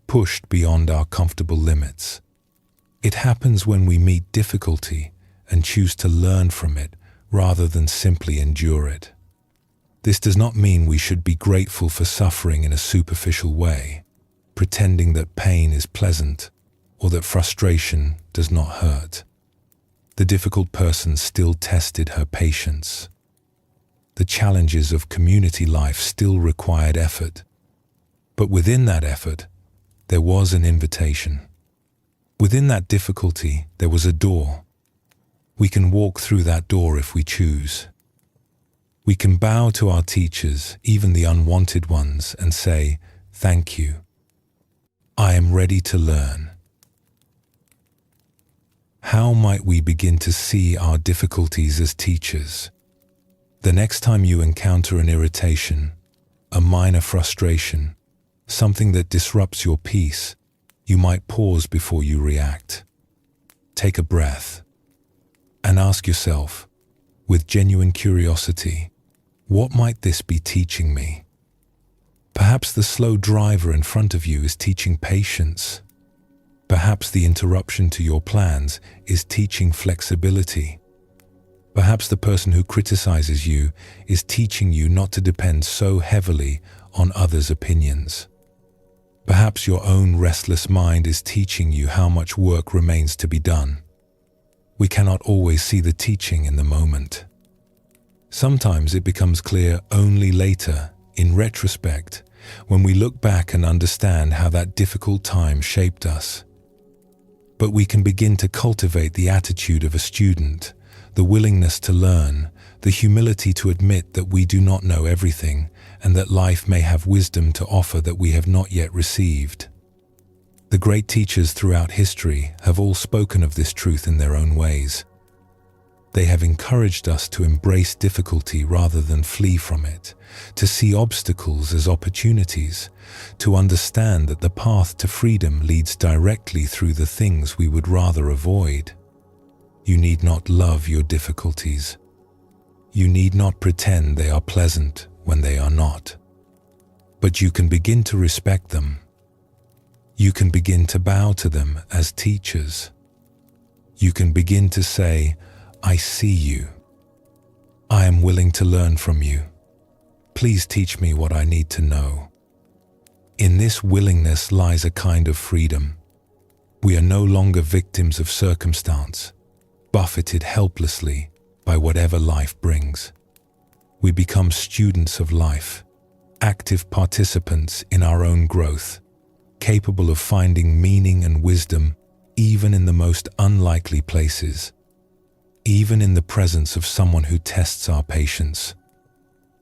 pushed beyond our comfortable limits. It happens when we meet difficulty and choose to learn from it rather than simply endure it. This does not mean we should be grateful for suffering in a superficial way, pretending that pain is pleasant or that frustration does not hurt. The difficult person still tested her patience. The challenges of community life still required effort. But within that effort, there was an invitation. Within that difficulty, there was a door. We can walk through that door if we choose. We can bow to our teachers, even the unwanted ones, and say, "Thank you. I am ready to learn." How might we begin to see our difficulties as teachers? The next time you encounter an irritation, a minor frustration, something that disrupts your peace, you might pause before you react. Take a breath and ask yourself, with genuine curiosity, what might this be teaching me? Perhaps the slow driver in front of you is teaching patience. Perhaps the interruption to your plans is teaching flexibility. Perhaps the person who criticizes you is teaching you not to depend so heavily on others' opinions. Perhaps your own restless mind is teaching you how much work remains to be done. We cannot always see the teaching in the moment. Sometimes it becomes clear only later, in retrospect, when we look back and understand how that difficult time shaped us. But we can begin to cultivate the attitude of a student, the willingness to learn, the humility to admit that we do not know everything and that life may have wisdom to offer that we have not yet received. The great teachers throughout history have all spoken of this truth in their own ways. They have encouraged us to embrace difficulty rather than flee from it, to see obstacles as opportunities, to understand that the path to freedom leads directly through the things we would rather avoid. You need not love your difficulties. You need not pretend they are pleasant when they are not. But you can begin to respect them. You can begin to bow to them as teachers. You can begin to say, I see you. I am willing to learn from you. Please teach me what I need to know. In this willingness lies a kind of freedom. We are no longer victims of circumstance, buffeted helplessly by whatever life brings. We become students of life, active participants in our own growth, capable of finding meaning and wisdom even in the most unlikely places, even in the presence of someone who tests our patience.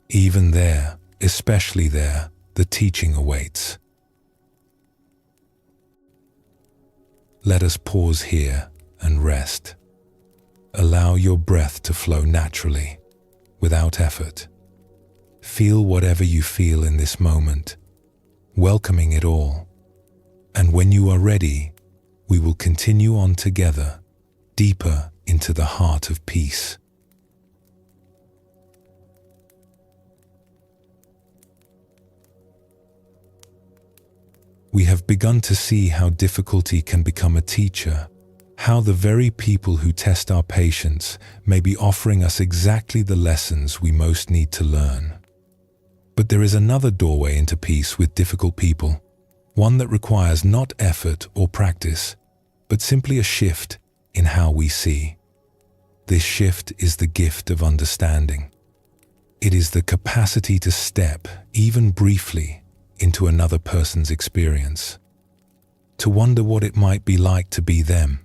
Even there, especially there, the teaching awaits. Let us pause here and rest. Allow your breath to flow naturally, without effort. Feel whatever you feel in this moment, welcoming it all. And when you are ready, we will continue on together, deeper into the heart of peace. We have begun to see how difficulty can become a teacher, how the very people who test our patience may be offering us exactly the lessons we most need to learn. But there is another doorway into peace with difficult people, one that requires not effort or practice, but simply a shift in how we see. This shift is the gift of understanding. It is the capacity to step, even briefly, into another person's experience, to wonder what it might be like to be them,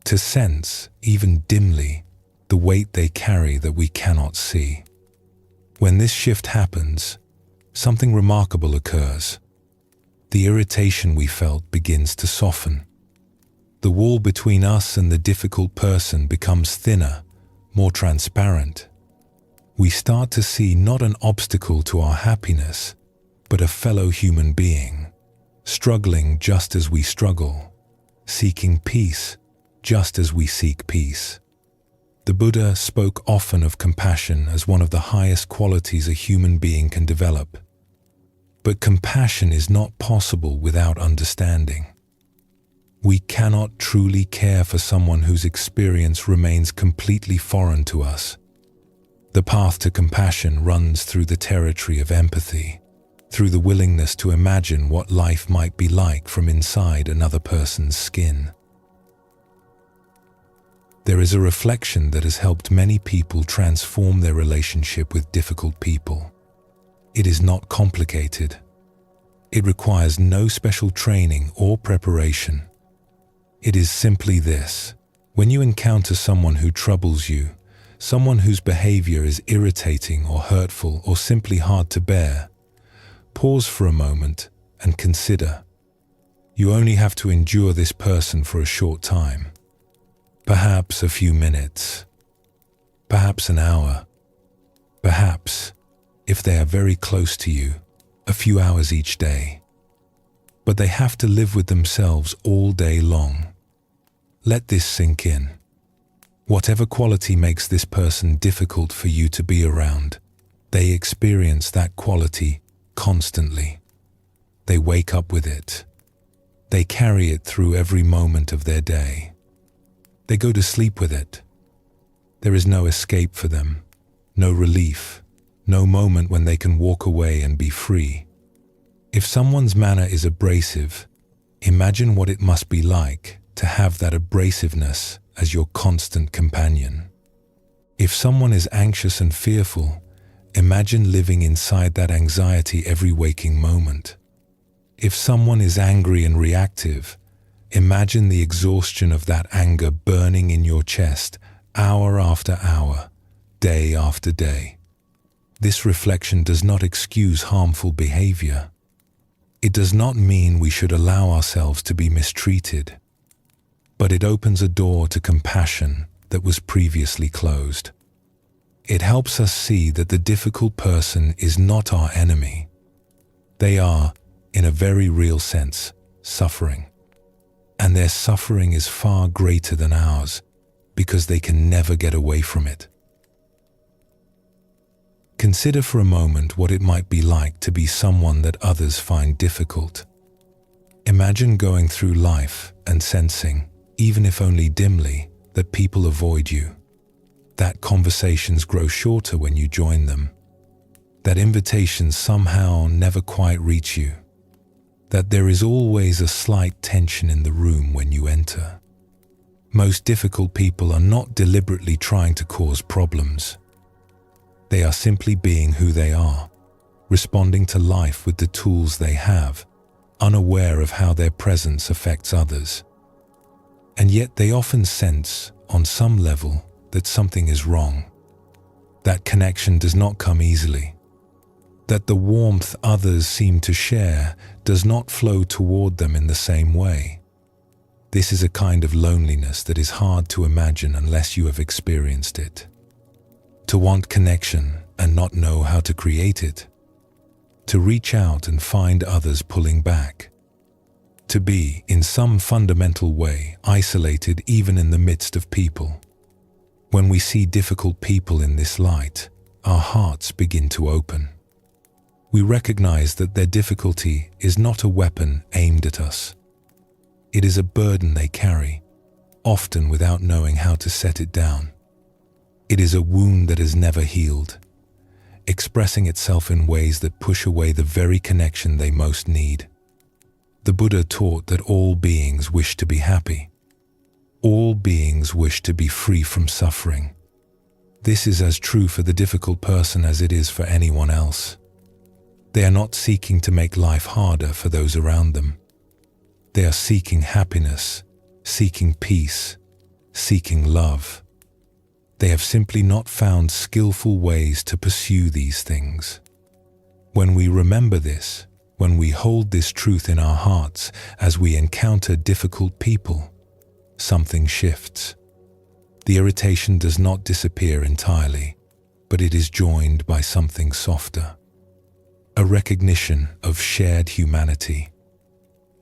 to sense, even dimly, the weight they carry that we cannot see. When this shift happens, something remarkable occurs. The irritation we felt begins to soften. The wall between us and the difficult person becomes thinner, more transparent. We start to see not an obstacle to our happiness, but a fellow human being, struggling just as we struggle, seeking peace just as we seek peace. The Buddha spoke often of compassion as one of the highest qualities a human being can develop. But compassion is not possible without understanding. We cannot truly care for someone whose experience remains completely foreign to us. The path to compassion runs through the territory of empathy, through the willingness to imagine what life might be like from inside another person's skin. There is a reflection that has helped many people transform their relationship with difficult people. It is not complicated. It requires no special training or preparation. It is simply this: when you encounter someone who troubles you, someone whose behavior is irritating or hurtful or simply hard to bear, pause for a moment and consider. You only have to endure this person for a short time. Perhaps a few minutes. Perhaps an hour. Perhaps, if they are very close to you, a few hours each day. But they have to live with themselves all day long. Let this sink in. Whatever quality makes this person difficult for you to be around, they experience that quality constantly. They wake up with it. They carry it through every moment of their day. They go to sleep with it. There is no escape for them, no relief, no moment when they can walk away and be free. If someone's manner is abrasive, imagine what it must be like to have that abrasiveness as your constant companion. If someone is anxious and fearful, imagine living inside that anxiety every waking moment. If someone is angry and reactive, imagine the exhaustion of that anger burning in your chest hour after hour, day after day. This reflection does not excuse harmful behavior. It does not mean we should allow ourselves to be mistreated, but it opens a door to compassion that was previously closed. It helps us see that the difficult person is not our enemy. They are, in a very real sense, suffering. And their suffering is far greater than ours because they can never get away from it. Consider for a moment what it might be like to be someone that others find difficult. Imagine going through life and sensing, even if only dimly, that people avoid you. That conversations grow shorter when you join them. That invitations somehow never quite reach you. That there is always a slight tension in the room when you enter. Most difficult people are not deliberately trying to cause problems. They are simply being who they are, responding to life with the tools they have, unaware of how their presence affects others. And yet they often sense, on some level, that something is wrong. That connection does not come easily. That the warmth others seem to share does not flow toward them in the same way. This is a kind of loneliness that is hard to imagine unless you have experienced it. To want connection and not know how to create it. To reach out and find others pulling back. To be, in some fundamental way, isolated even in the midst of people. When we see difficult people in this light, our hearts begin to open. We recognize that their difficulty is not a weapon aimed at us. It is a burden they carry, often without knowing how to set it down. It is a wound that has never healed, expressing itself in ways that push away the very connection they most need. The Buddha taught that all beings wish to be happy. All beings wish to be free from suffering. This is as true for the difficult person as it is for anyone else. They are not seeking to make life harder for those around them. They are seeking happiness, seeking peace, seeking love. They have simply not found skillful ways to pursue these things. When we remember this, when we hold this truth in our hearts as we encounter difficult people, something shifts. The irritation does not disappear entirely, but it is joined by something softer. A recognition of shared humanity.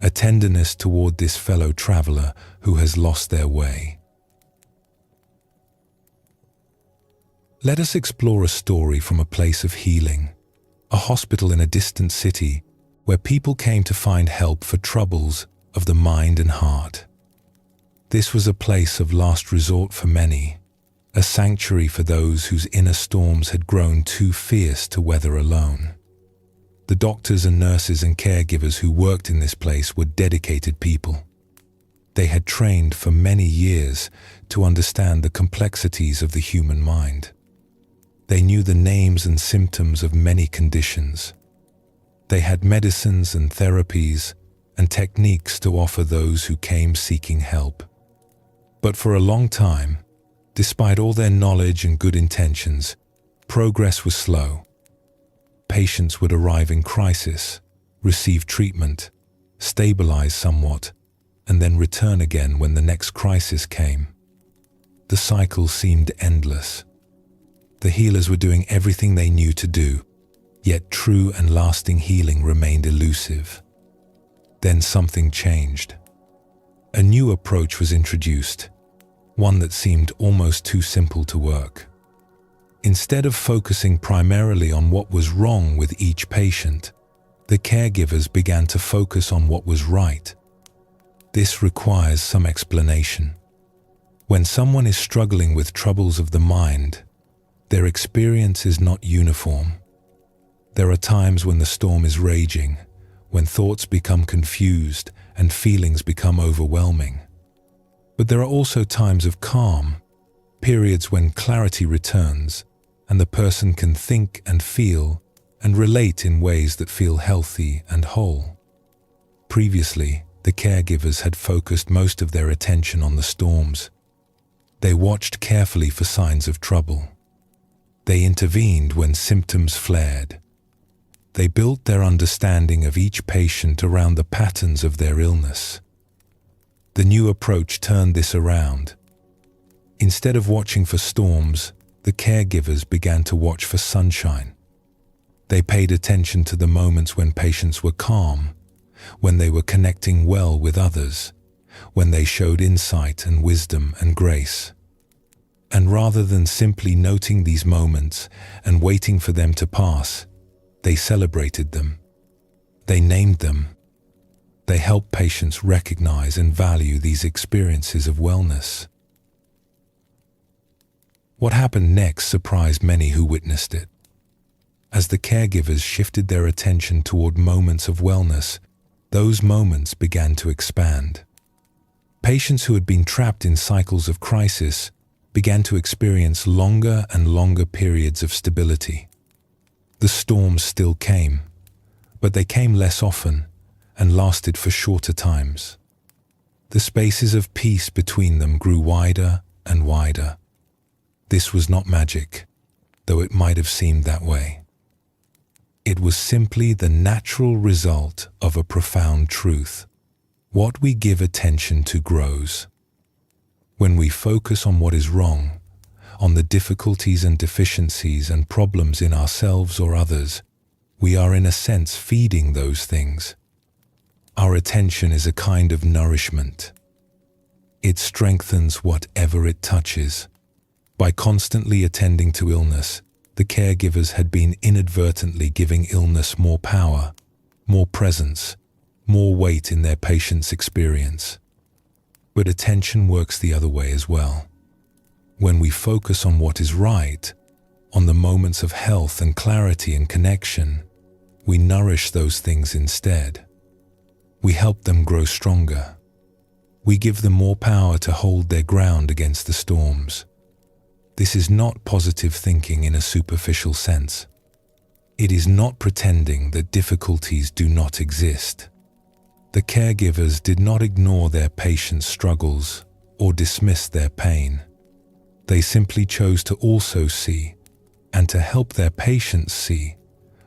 A tenderness toward this fellow traveler who has lost their way. Let us explore a story from a place of healing, a hospital in a distant city where people came to find help for troubles of the mind and heart. This was a place of last resort for many, a sanctuary for those whose inner storms had grown too fierce to weather alone. The doctors and nurses and caregivers who worked in this place were dedicated people. They had trained for many years to understand the complexities of the human mind. They knew the names and symptoms of many conditions. They had medicines and therapies and techniques to offer those who came seeking help. But for a long time, despite all their knowledge and good intentions, progress was slow. Patients would arrive in crisis, receive treatment, stabilize somewhat, and then return again when the next crisis came. The cycle seemed endless. The healers were doing everything they knew to do, yet true and lasting healing remained elusive. Then something changed. A new approach was introduced, one that seemed almost too simple to work. Instead of focusing primarily on what was wrong with each patient, the caregivers began to focus on what was right. This requires some explanation. When someone is struggling with troubles of the mind, Their experience is not uniform. There are times when the storm is raging, when thoughts become confused and feelings become overwhelming. But there are also times of calm, periods when clarity returns and the person can think and feel and relate in ways that feel healthy and whole. Previously, the caregivers had focused most of their attention on the storms. They watched carefully for signs of trouble. They intervened when symptoms flared. They built their understanding of each patient around the patterns of their illness. The new approach turned this around. Instead of watching for storms, the caregivers began to watch for sunshine. They paid attention to the moments when patients were calm, when they were connecting well with others, when they showed insight and wisdom and grace. And rather than simply noting these moments and waiting for them to pass, they celebrated them. They named them. They helped patients recognize and value these experiences of wellness. What happened next surprised many who witnessed it. As the caregivers shifted their attention toward moments of wellness, those moments began to expand. Patients who had been trapped in cycles of crisis began to experience longer and longer periods of stability. The storms still came, but they came less often and lasted for shorter times. The spaces of peace between them grew wider and wider. This was not magic, though it might have seemed that way. It was simply the natural result of a profound truth. What we give attention to grows. When we focus on what is wrong, on the difficulties and deficiencies and problems in ourselves or others, we are in a sense feeding those things. Our attention is a kind of nourishment. It strengthens whatever it touches. By constantly attending to illness, the caregivers had been inadvertently giving illness more power, more presence, more weight in their patient's experience. But attention works the other way as well. When we focus on what is right, on the moments of health and clarity and connection, we nourish those things instead. We help them grow stronger. We give them more power to hold their ground against the storms. This is not positive thinking in a superficial sense. It is not pretending that difficulties do not exist. The caregivers did not ignore their patients' struggles or dismiss their pain. They simply chose to also see, and to help their patients see,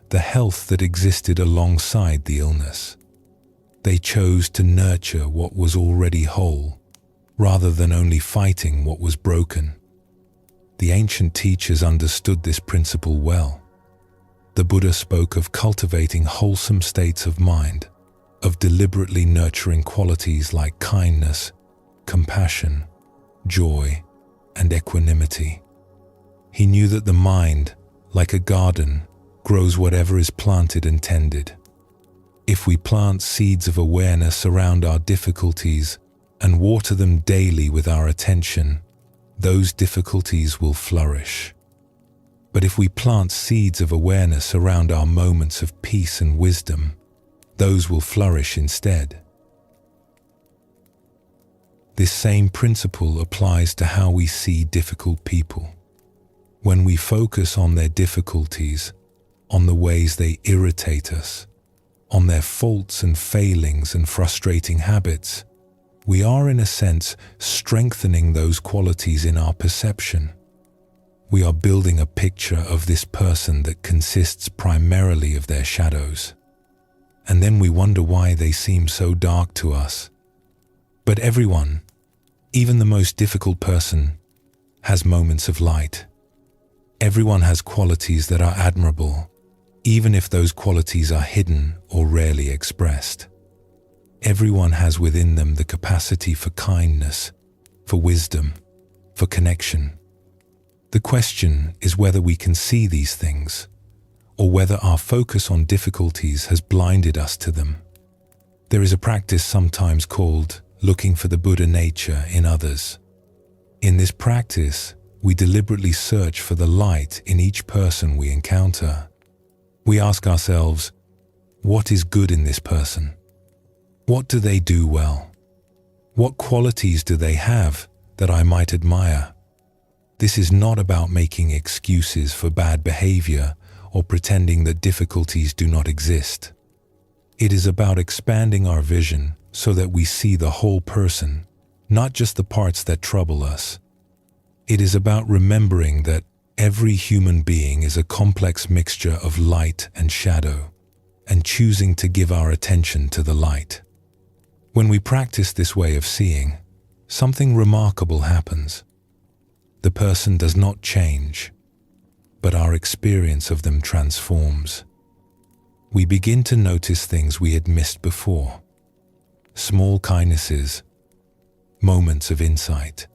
the health that existed alongside the illness. They chose to nurture what was already whole, rather than only fighting what was broken. The ancient teachers understood this principle well. The Buddha spoke of cultivating wholesome states of mind, of deliberately nurturing qualities like kindness, compassion, joy, and equanimity. He knew that the mind, like a garden, grows whatever is planted and tended. If we plant seeds of awareness around our difficulties and water them daily with our attention, those difficulties will flourish. But if we plant seeds of awareness around our moments of peace and wisdom, those will flourish instead. This same principle applies to how we see difficult people. When we focus on their difficulties, on the ways they irritate us, on their faults and failings and frustrating habits, we are in a sense strengthening those qualities in our perception. We are building a picture of this person that consists primarily of their shadows. And then we wonder why they seem so dark to us. But everyone, even the most difficult person, has moments of light. Everyone has qualities that are admirable, even if those qualities are hidden or rarely expressed. Everyone has within them the capacity for kindness, for wisdom, for connection. The question is whether we can see these things, or whether our focus on difficulties has blinded us to them. There is a practice sometimes called looking for the Buddha nature in others. In this practice, we deliberately search for the light in each person we encounter. We ask ourselves, what is good in this person? What do they do well? What qualities do they have that I might admire? This is not about making excuses for bad behavior or pretending that difficulties do not exist. It is about expanding our vision so that we see the whole person, not just the parts that trouble us. It is about remembering that every human being is a complex mixture of light and shadow, and choosing to give our attention to the light. When we practice this way of seeing, something remarkable happens. The person does not change, but our experience of them transforms. We begin to notice things we had missed before. Small kindnesses, moments of insight,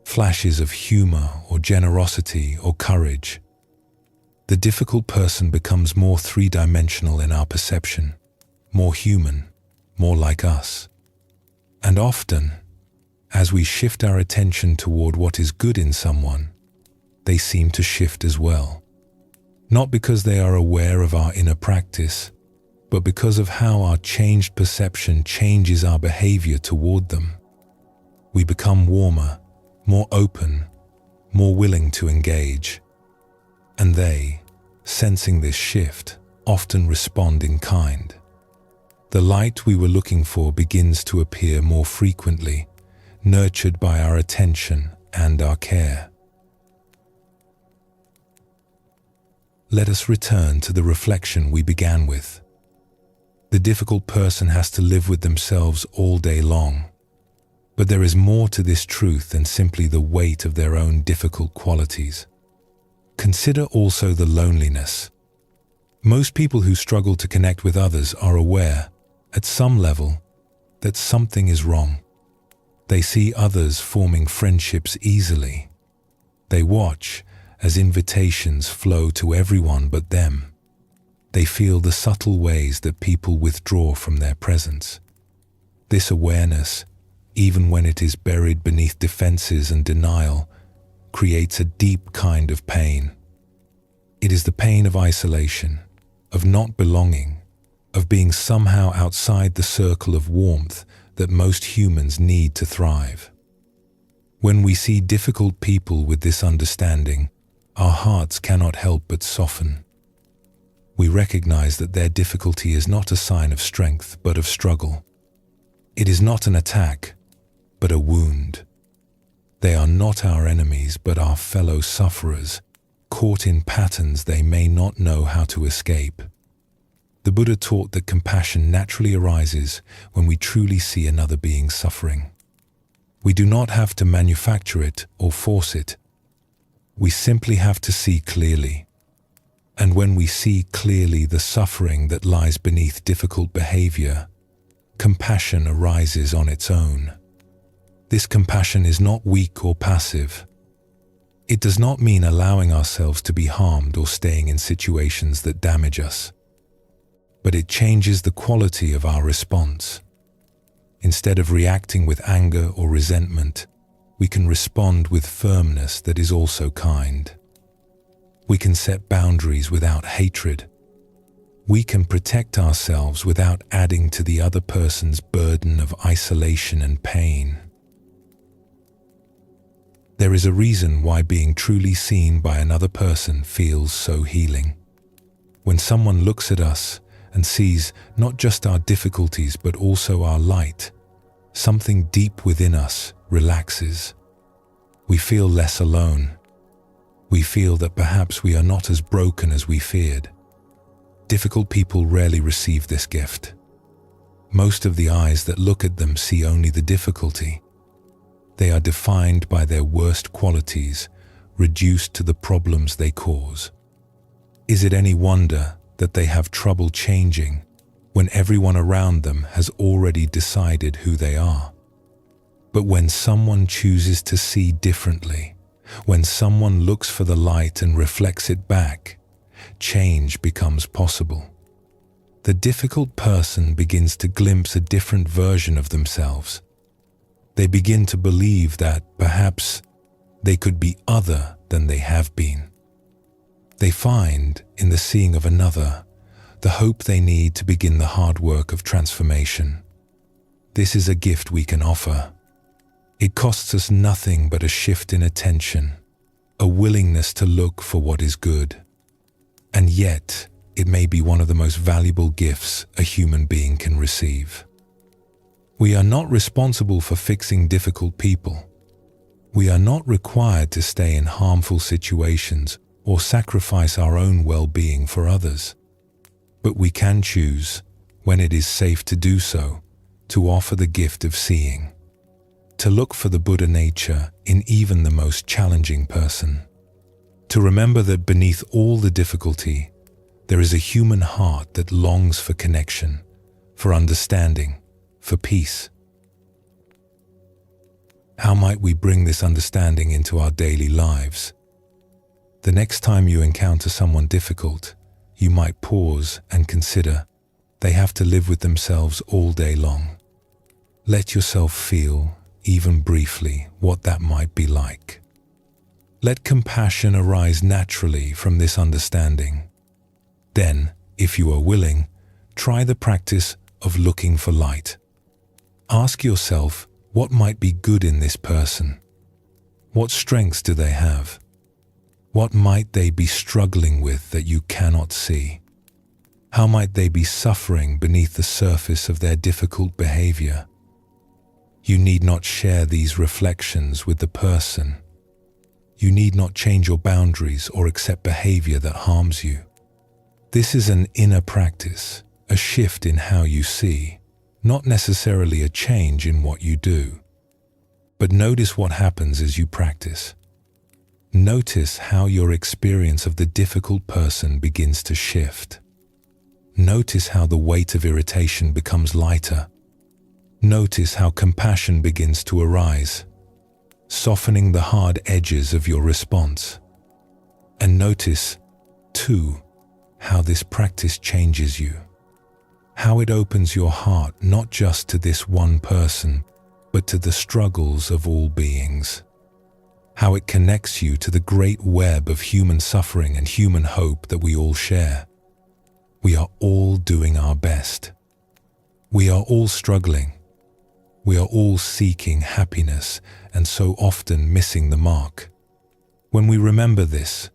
flashes of humor or generosity or courage. The difficult person becomes more three-dimensional in our perception, more human, more like us. And often, as we shift our attention toward what is good in someone, they seem to shift as well. Not because they are aware of our inner practice, but because of how our changed perception changes our behavior toward them. We become warmer, more open, more willing to engage. And they, sensing this shift, often respond in kind. The light we were looking for begins to appear more frequently, nurtured by our attention and our care. Let us return to the reflection we began with. The difficult person has to live with themselves all day long. But there is more to this truth than simply the weight of their own difficult qualities. Consider also the loneliness. Most people who struggle to connect with others are aware, at some level, that something is wrong. They see others forming friendships easily. They watch as invitations flow to everyone but them. They feel the subtle ways that people withdraw from their presence. This awareness, even when it is buried beneath defenses and denial, creates a deep kind of pain. It is the pain of isolation, of not belonging, of being somehow outside the circle of warmth that most humans need to thrive. When we see difficult people with this understanding, our hearts cannot help but soften. We recognize that their difficulty is not a sign of strength, but of struggle. It is not an attack, but a wound. They are not our enemies, but our fellow sufferers, caught in patterns they may not know how to escape. The Buddha taught that compassion naturally arises when we truly see another being suffering. We do not have to manufacture it or force it. We simply have to see clearly. And when we see clearly the suffering that lies beneath difficult behavior, compassion arises on its own. This compassion is not weak or passive. It does not mean allowing ourselves to be harmed or staying in situations that damage us. But it changes the quality of our response. Instead of reacting with anger or resentment, we can respond with firmness that is also kind. We can set boundaries without hatred. We can protect ourselves without adding to the other person's burden of isolation and pain. There is a reason why being truly seen by another person feels so healing. When someone looks at us and sees not just our difficulties but also our light, something deep within us relaxes. We feel less alone. We feel that perhaps we are not as broken as we feared. Difficult people rarely receive this gift. Most of the eyes that look at them see only the difficulty. They are defined by their worst qualities, reduced to the problems they cause. Is it any wonder that they have trouble changing when everyone around them has already decided who they are? But when someone chooses to see differently, when someone looks for the light and reflects it back, change becomes possible. The difficult person begins to glimpse a different version of themselves. They begin to believe that perhaps they could be other than they have been. They find, in the seeing of another, the hope they need to begin the hard work of transformation. This is a gift we can offer. It costs us nothing but a shift in attention, a willingness to look for what is good. And yet, it may be one of the most valuable gifts a human being can receive. We are not responsible for fixing difficult people. We are not required to stay in harmful situations or sacrifice our own well-being for others. But we can choose, when it is safe to do so, to offer the gift of seeing, to look for the Buddha nature in even the most challenging person, to remember that beneath all the difficulty, there is a human heart that longs for connection, for understanding, for peace. How might we bring this understanding into our daily lives? The next time you encounter someone difficult, you might pause and consider, they have to live with themselves all day long. Let yourself feel, even briefly, what that might be like. Let compassion arise naturally from this understanding. Then, if you are willing, try the practice of looking for light. Ask yourself, what might be good in this person? What strengths do they have? What might they be struggling with that you cannot see? How might they be suffering beneath the surface of their difficult behavior? You need not share these reflections with the person. You need not change your boundaries or accept behavior that harms you. This is an inner practice, a shift in how you see, not necessarily a change in what you do. But notice what happens as you practice. Notice how your experience of the difficult person begins to shift. Notice how the weight of irritation becomes lighter. Notice how compassion begins to arise, softening the hard edges of your response. And notice, too, how this practice changes you. How it opens your heart not just to this one person, but to the struggles of all beings. How it connects you to the great web of human suffering and human hope that we all share. We are all doing our best. We are all struggling. We are all seeking happiness and so often missing the mark. When we remember this,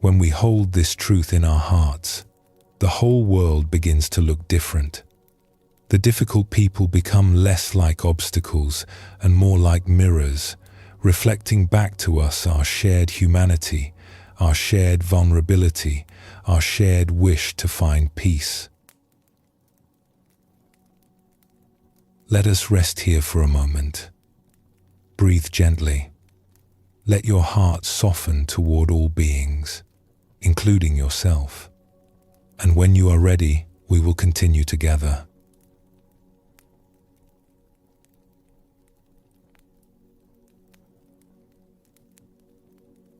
when we hold this truth in our hearts, the whole world begins to look different. The difficult people become less like obstacles and more like mirrors, reflecting back to us our shared humanity, our shared vulnerability, our shared wish to find peace. Let us rest here for a moment. Breathe gently. Let your heart soften toward all beings, including yourself. And when you are ready, we will continue together.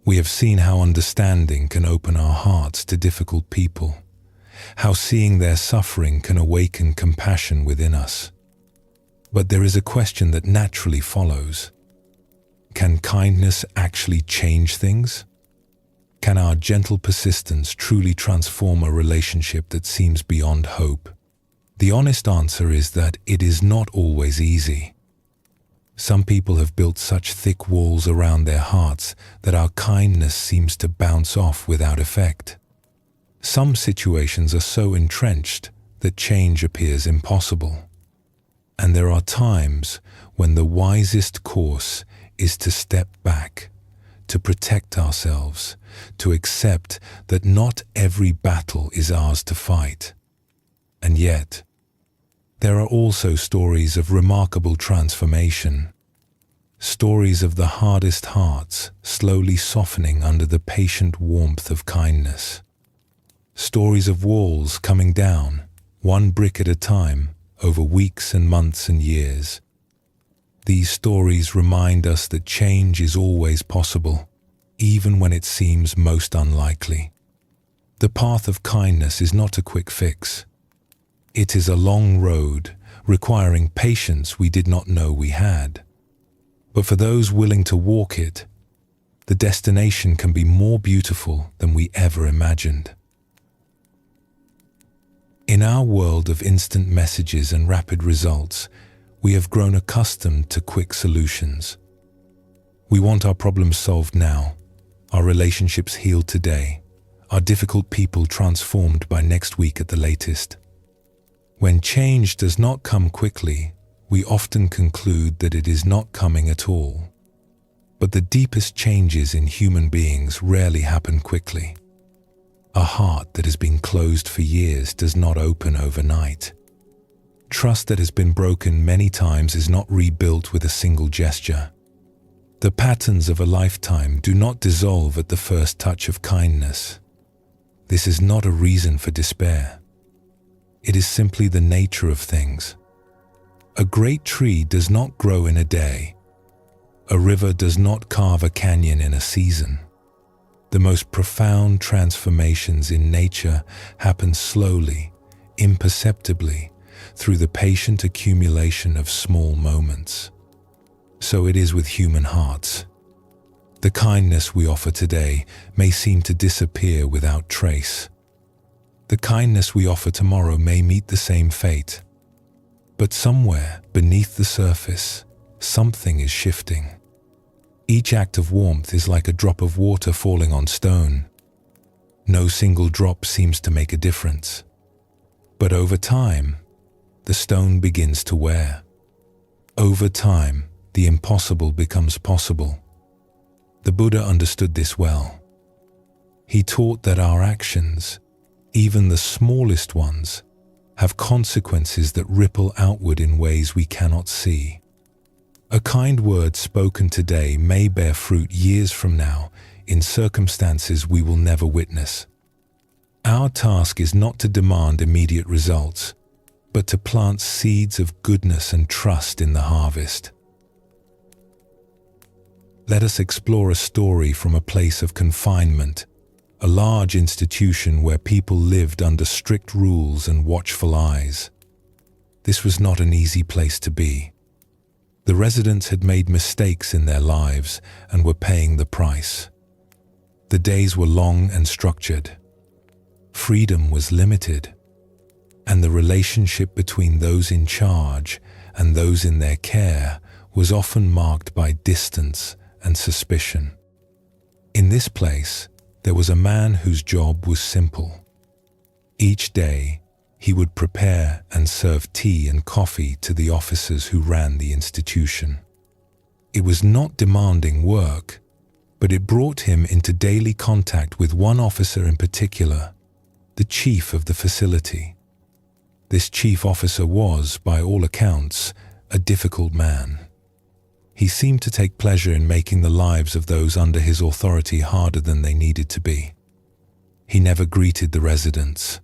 We have seen how understanding can open our hearts to difficult people, how seeing their suffering can awaken compassion within us. But there is a question that naturally follows. Can kindness actually change things? Can our gentle persistence truly transform a relationship that seems beyond hope? The honest answer is that it is not always easy. Some people have built such thick walls around their hearts that our kindness seems to bounce off without effect. Some situations are so entrenched that change appears impossible. And there are times when the wisest course is to step back, to protect ourselves, to accept that not every battle is ours to fight. And yet, there are also stories of remarkable transformation, stories of the hardest hearts slowly softening under the patient warmth of kindness, stories of walls coming down, one brick at a time, over weeks and months and years. These stories remind us that change is always possible, even when it seems most unlikely. The path of kindness is not a quick fix. It is a long road, requiring patience we did not know we had. But for those willing to walk it, the destination can be more beautiful than we ever imagined. In our world of instant messages and rapid results, we have grown accustomed to quick solutions. We want our problems solved now, our relationships healed today, our difficult people transformed by next week at the latest. When change does not come quickly, we often conclude that it is not coming at all. But the deepest changes in human beings rarely happen quickly. A heart that has been closed for years does not open overnight. Trust that has been broken many times is not rebuilt with a single gesture. The patterns of a lifetime do not dissolve at the first touch of kindness. This is not a reason for despair. It is simply the nature of things. A great tree does not grow in a day. A river does not carve a canyon in a season. The most profound transformations in nature happen slowly, imperceptibly, through the patient accumulation of small moments. So it is with human hearts. The kindness we offer today may seem to disappear without trace. The kindness we offer tomorrow may meet the same fate. But somewhere beneath the surface, something is shifting. Each act of warmth is like a drop of water falling on stone. No single drop seems to make a difference. But over time, the stone begins to wear. Over time, the impossible becomes possible. The Buddha understood this well. He taught that our actions, even the smallest ones, have consequences that ripple outward in ways we cannot see. A kind word spoken today may bear fruit years from now in circumstances we will never witness. Our task is not to demand immediate results, but to plant seeds of goodness and trust in the harvest. Let us explore a story from a place of confinement, a large institution where people lived under strict rules and watchful eyes. This was not an easy place to be. The residents had made mistakes in their lives and were paying the price. The days were long and structured. Freedom was limited, and the relationship between those in charge and those in their care was often marked by distance and suspicion. In this place, there was a man whose job was simple. Each day, he would prepare and serve tea and coffee to the officers who ran the institution. It was not demanding work, but it brought him into daily contact with one officer in particular, the chief of the facility. This chief officer was, by all accounts, a difficult man. He seemed to take pleasure in making the lives of those under his authority harder than they needed to be. He never greeted the residents.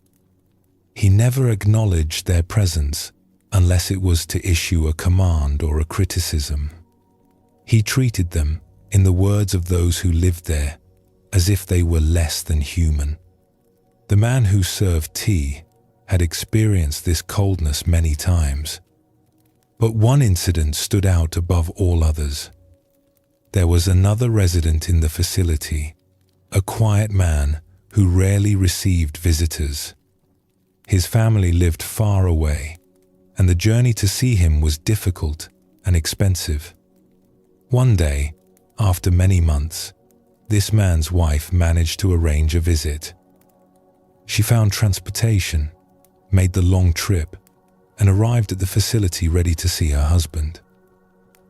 He never acknowledged their presence unless it was to issue a command or a criticism. He treated them, in the words of those who lived there, as if they were less than human. The man who served tea had experienced this coldness many times. But one incident stood out above all others. There was another resident in the facility, a quiet man who rarely received visitors. His family lived far away, and the journey to see him was difficult and expensive. One day, after many months, this man's wife managed to arrange a visit. She found transportation, made the long trip, and arrived at the facility ready to see her husband.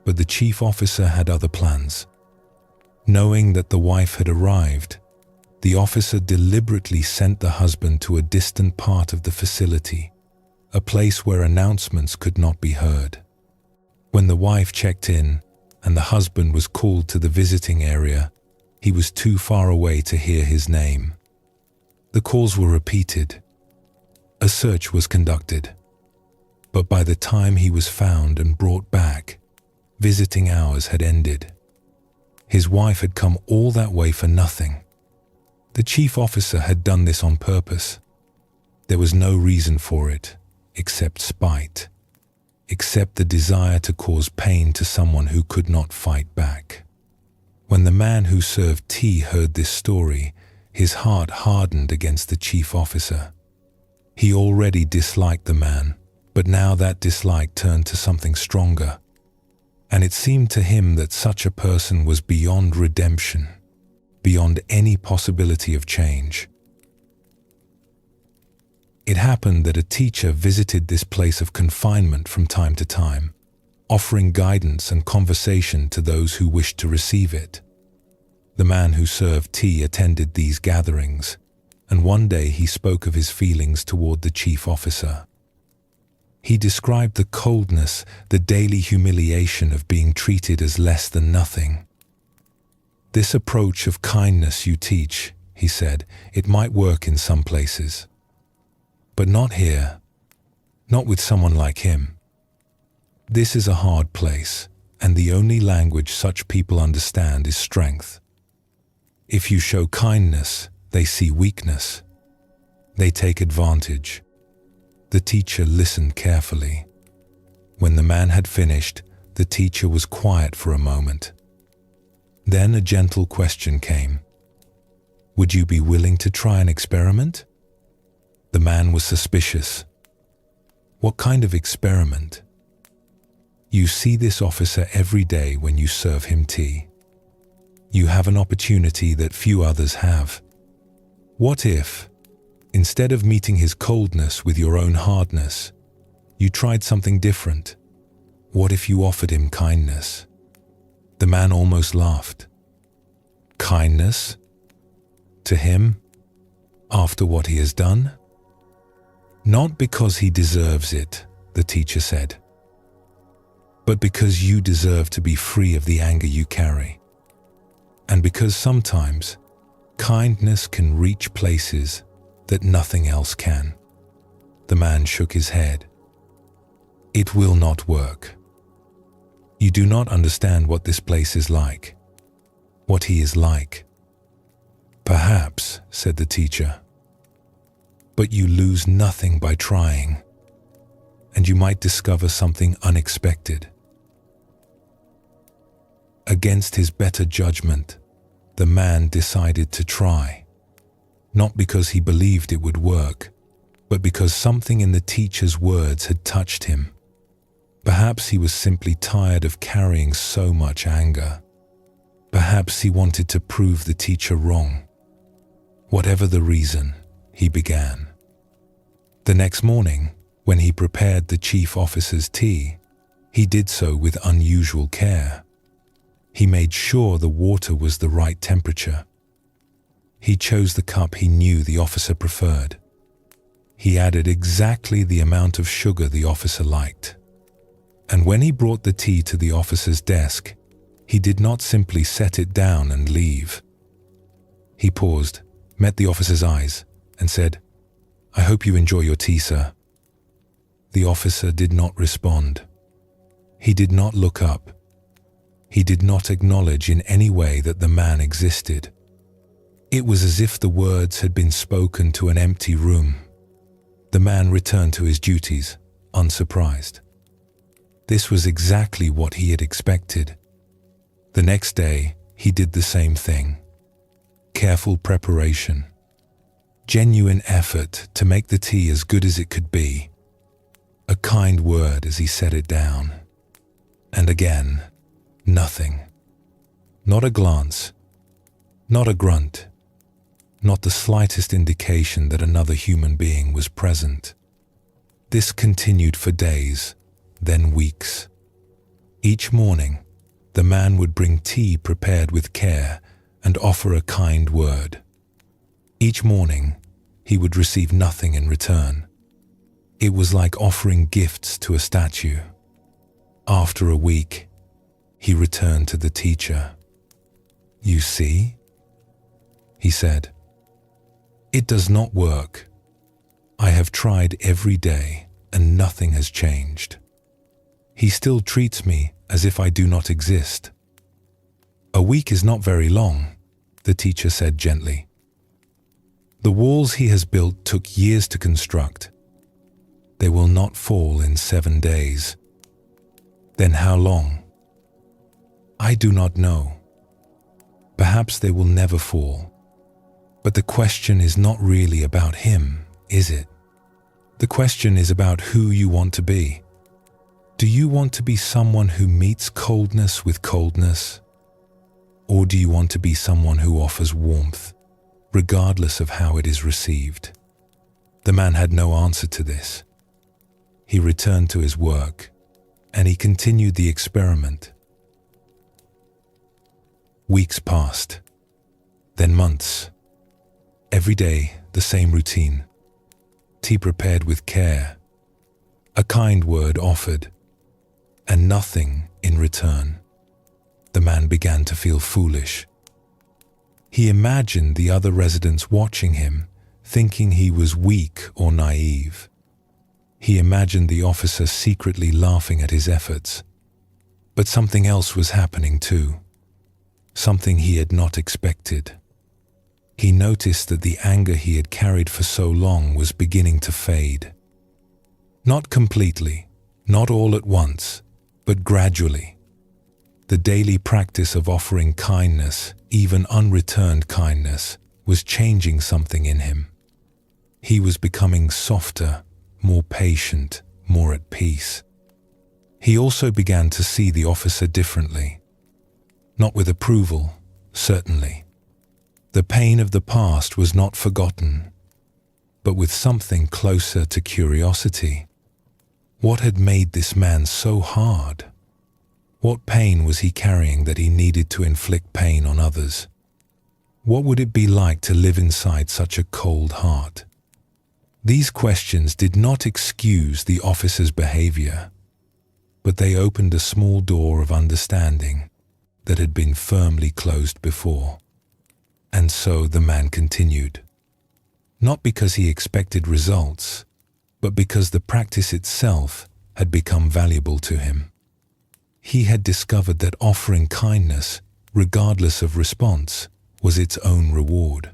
But the chief officer had other plans. Knowing that the wife had arrived, the officer deliberately sent the husband to a distant part of the facility, a place where announcements could not be heard. When the wife checked in and the husband was called to the visiting area, he was too far away to hear his name. The calls were repeated. A search was conducted. But by the time he was found and brought back, visiting hours had ended. His wife had come all that way for nothing. The chief officer had done this on purpose. There was no reason for it, except spite, except the desire to cause pain to someone who could not fight back. When the man who served tea heard this story, his heart hardened against the chief officer. He already disliked the man, but now that dislike turned to something stronger. And it seemed to him that such a person was beyond redemption, beyond any possibility of change. It happened that a teacher visited this place of confinement from time to time, offering guidance and conversation to those who wished to receive it. The man who served tea attended these gatherings, and one day he spoke of his feelings toward the chief officer. He described the coldness, the daily humiliation of being treated as less than nothing. "This approach of kindness you teach," he said, "it might work in some places. But not here, not with someone like him. This is a hard place, and the only language such people understand is strength. If you show kindness, they see weakness. They take advantage." The teacher listened carefully. When the man had finished, the teacher was quiet for a moment. Then a gentle question came. "Would you be willing to try an experiment?" The man was suspicious. "What kind of experiment?" "You see this officer every day when you serve him tea. You have an opportunity that few others have. What if, instead of meeting his coldness with your own hardness, you tried something different? What if you offered him kindness?" The man almost laughed. "Kindness? To him? After what he has done?" "Not because he deserves it," the teacher said, "but because you deserve to be free of the anger you carry. And because sometimes kindness can reach places that nothing else can." The man shook his head. "It will not work. You do not understand what this place is like, what he is like." "Perhaps," said the teacher, "but you lose nothing by trying, and you might discover something unexpected." Against his better judgment, the man decided to try, not because he believed it would work, but because something in the teacher's words had touched him. Perhaps he was simply tired of carrying so much anger. Perhaps he wanted to prove the teacher wrong. Whatever the reason, he began. The next morning, when he prepared the chief officer's tea, he did so with unusual care. He made sure the water was the right temperature. He chose the cup he knew the officer preferred. He added exactly the amount of sugar the officer liked. And when he brought the tea to the officer's desk, he did not simply set it down and leave. He paused, met the officer's eyes, and said, "I hope you enjoy your tea, sir." The officer did not respond. He did not look up. He did not acknowledge in any way that the man existed. It was as if the words had been spoken to an empty room. The man returned to his duties, unsurprised. This was exactly what he had expected. The next day, he did the same thing. Careful preparation. Genuine effort to make the tea as good as it could be. A kind word as he set it down. And again, nothing. Not a glance. Not a grunt. Not the slightest indication that another human being was present. This continued for days, then weeks. Each morning, the man would bring tea prepared with care and offer a kind word. Each morning, he would receive nothing in return. It was like offering gifts to a statue. After a week, he returned to the teacher. "You see?" he said. "It does not work. I have tried every day and nothing has changed. He still treats me as if I do not exist." "A week is not very long," the teacher said gently. "The walls he has built took years to construct. They will not fall in 7 days. Then how long?" "I do not know. Perhaps they will never fall. But the question is not really about him, is it? The question is about who you want to be. Do you want to be someone who meets coldness with coldness? Or do you want to be someone who offers warmth, regardless of how it is received? The man had no answer to this. He returned to his work, and he continued the experiment. Weeks passed, then months. Every day, the same routine. Tea prepared with care, a kind word offered, and nothing in return. The man began to feel foolish. He imagined the other residents watching him, thinking he was weak or naive. He imagined the officer secretly laughing at his efforts. But something else was happening too. Something he had not expected. He noticed that the anger he had carried for so long was beginning to fade. Not completely, not all at once, but gradually. The daily practice of offering kindness, even unreturned kindness, was changing something in him. He was becoming softer, more patient, more at peace. He also began to see the officer differently. Not with approval, certainly. The pain of the past was not forgotten, but with something closer to curiosity. What had made this man so hard? What pain was he carrying that he needed to inflict pain on others? What would it be like to live inside such a cold heart? These questions did not excuse the officer's behavior, but they opened a small door of understanding that had been firmly closed before. And so the man continued, not because he expected results, but because the practice itself had become valuable to him. He had discovered that offering kindness, regardless of response, was its own reward.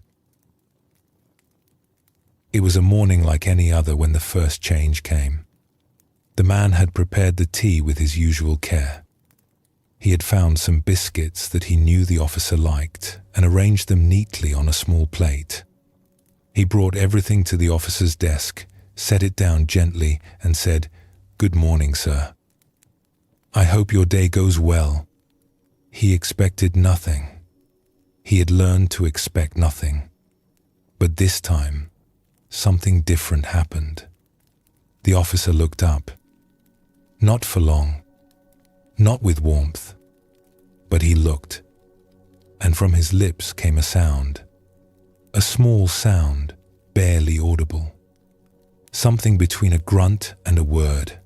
It was a morning like any other when the first change came. The man had prepared the tea with his usual care. He had found some biscuits that he knew the officer liked and arranged them neatly on a small plate. He brought everything to the officer's desk, set it down gently, and said, "Good morning, sir. I hope your day goes well." He expected nothing. He had learned to expect nothing. But this time, something different happened. The officer looked up. Not for long. Not with warmth. But he looked. And from his lips came a sound. A small sound, barely audible. Something between a grunt and a word.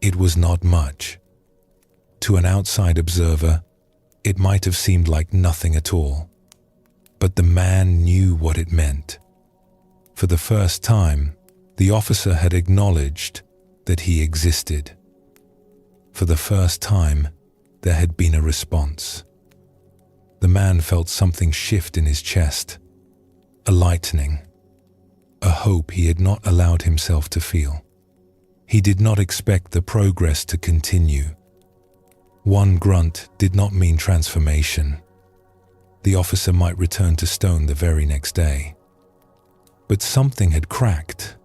It was not much. To an outside observer, it might have seemed like nothing at all. But the man knew what it meant. For the first time, the officer had acknowledged that he existed. For the first time, there had been a response. The man felt something shift in his chest, a lightening, a hope he had not allowed himself to feel. He did not expect the progress to continue. One grunt did not mean transformation. The officer might return to stone the very next day. But something had cracked,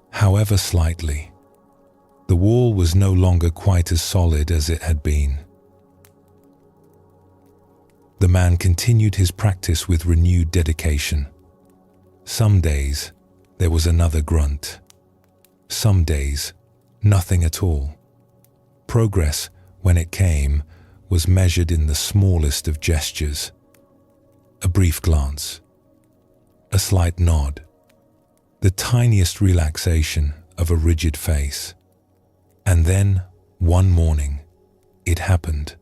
however slightly. The wall was no longer quite as solid as it had been. The man continued his practice with renewed dedication. Some days, there was another grunt. Some days, nothing at all. Progress, when it came, was measured in the smallest of gestures. A brief glance, a slight nod, the tiniest relaxation of a rigid face. And then, one morning, it happened.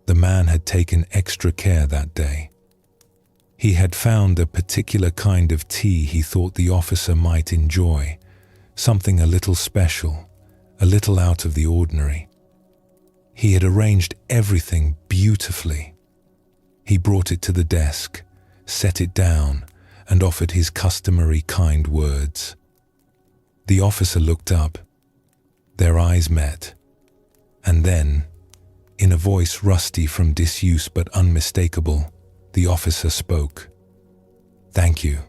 The man had taken extra care that day. He had found a particular kind of tea he thought the officer might enjoy, something a little special, a little out of the ordinary. He had arranged everything beautifully. He brought it to the desk, set it down, and offered his customary kind words. The officer looked up. Their eyes met, and then, in a voice rusty from disuse but unmistakable, the officer spoke. "Thank you."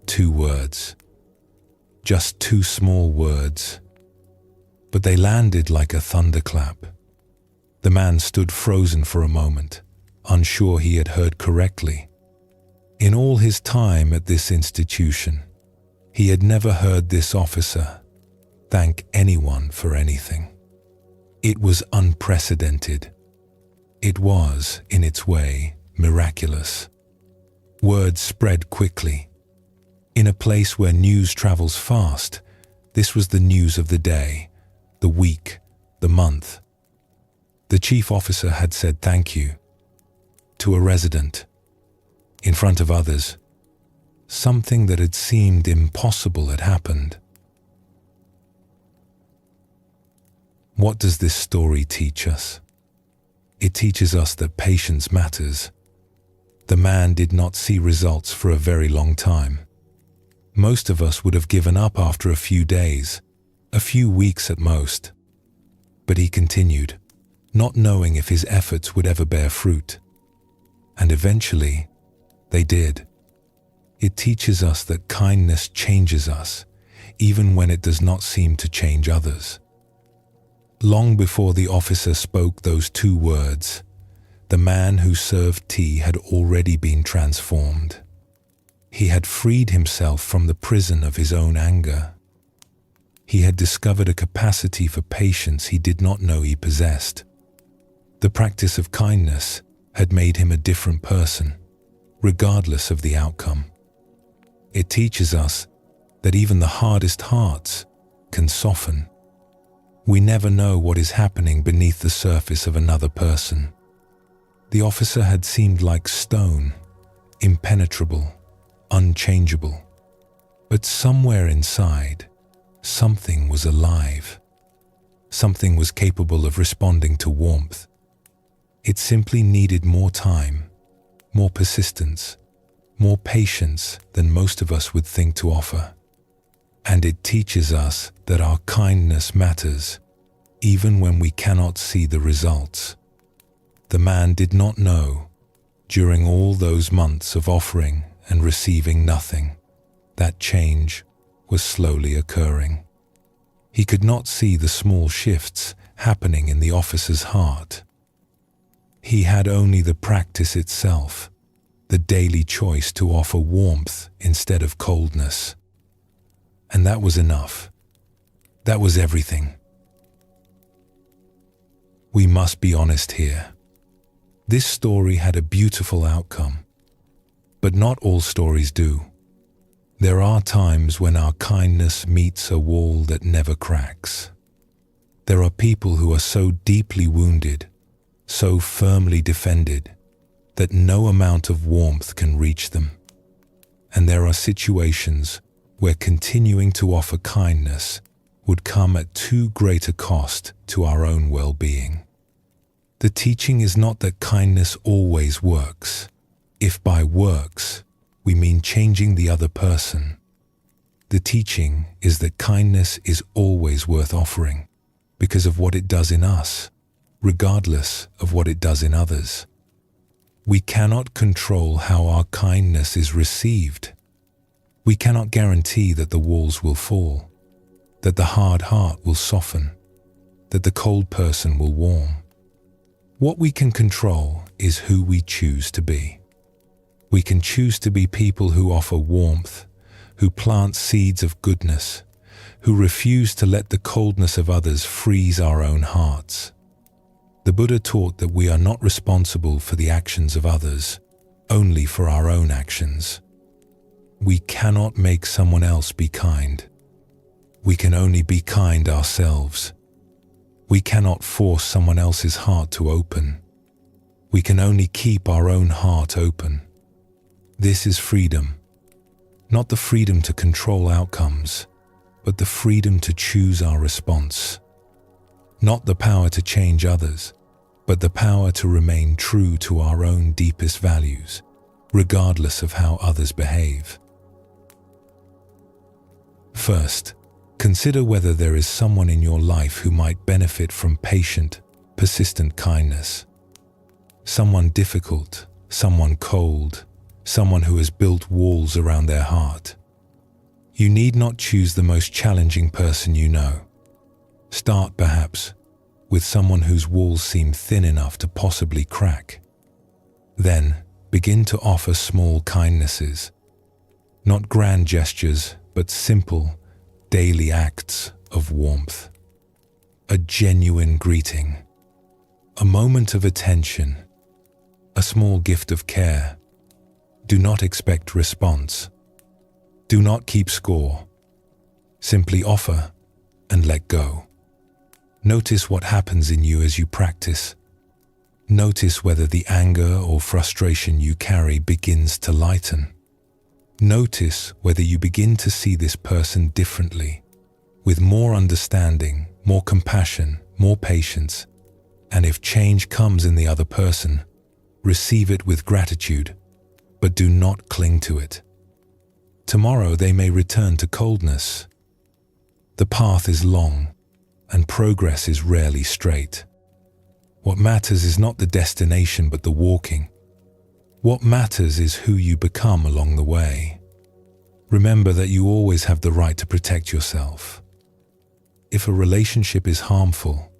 2 words. Just 2 small words. But they landed like a thunderclap. The man stood frozen for a moment, unsure he had heard correctly. In all his time at this institution, he had never heard this officer thank anyone for anything. It was unprecedented. It was, in its way, miraculous. Words spread quickly. In a place where news travels fast, this was the news of the day, the week, the month. The chief officer had said thank you to a resident, in front of others. Something that had seemed impossible had happened. What does this story teach us? It teaches us that patience matters. The man did not see results for a very long time. Most of us would have given up after a few days, a few weeks at most. But he continued, not knowing if his efforts would ever bear fruit. And eventually, they did. It teaches us that kindness changes us, even when it does not seem to change others. Long before the officer spoke those 2 words, the man who served tea had already been transformed. He had freed himself from the prison of his own anger. He had discovered a capacity for patience he did not know he possessed. The practice of kindness had made him a different person, regardless of the outcome. It teaches us that even the hardest hearts can soften. We never know what is happening beneath the surface of another person. The officer had seemed like stone, impenetrable, unchangeable. But somewhere inside, something was alive. Something was capable of responding to warmth. It simply needed more time, more persistence, more patience than most of us would think to offer. And it teaches us that our kindness matters, even when we cannot see the results. The man did not know, during all those months of offering and receiving nothing, that change was slowly occurring. He could not see the small shifts happening in the officer's heart. He had only the practice itself, the daily choice to offer warmth instead of coldness. And that was enough. That was everything. We must be honest here. This story had a beautiful outcome, but not all stories do. There are times when our kindness meets a wall that never cracks. There are people who are so deeply wounded, so firmly defended, that no amount of warmth can reach them. And there are situations where continuing to offer kindness would come at too great a cost to our own well-being. The teaching is not that kindness always works, if by works we mean changing the other person. The teaching is that kindness is always worth offering because of what it does in us, regardless of what it does in others. We cannot control how our kindness is received. We cannot guarantee that the walls will fall, that the hard heart will soften, that the cold person will warm. What we can control is who we choose to be. We can choose to be people who offer warmth, who plant seeds of goodness, who refuse to let the coldness of others freeze our own hearts. The Buddha taught that we are not responsible for the actions of others, only for our own actions. We cannot make someone else be kind. We can only be kind ourselves. We cannot force someone else's heart to open. We can only keep our own heart open. This is freedom. Not the freedom to control outcomes, but the freedom to choose our response. Not the power to change others, but the power to remain true to our own deepest values, regardless of how others behave. First, consider whether there is someone in your life who might benefit from patient, persistent kindness. Someone difficult, someone cold, someone who has built walls around their heart. You need not choose the most challenging person you know. Start, perhaps, with someone whose walls seem thin enough to possibly crack. Then, begin to offer small kindnesses. Not grand gestures, but simple, daily acts of warmth. A genuine greeting. A moment of attention. A small gift of care. Do not expect response. Do not keep score. Simply offer and let go. Notice what happens in you as you practice. Notice whether the anger or frustration you carry begins to lighten. Notice whether you begin to see this person differently, with more understanding, more compassion, more patience. And if change comes in the other person, receive it with gratitude, but do not cling to it. Tomorrow they may return to coldness. The path is long, and progress is rarely straight. What matters is not the destination but the walking. What matters is who you become along the way. Remember that you always have the right to protect yourself. If a relationship is harmful,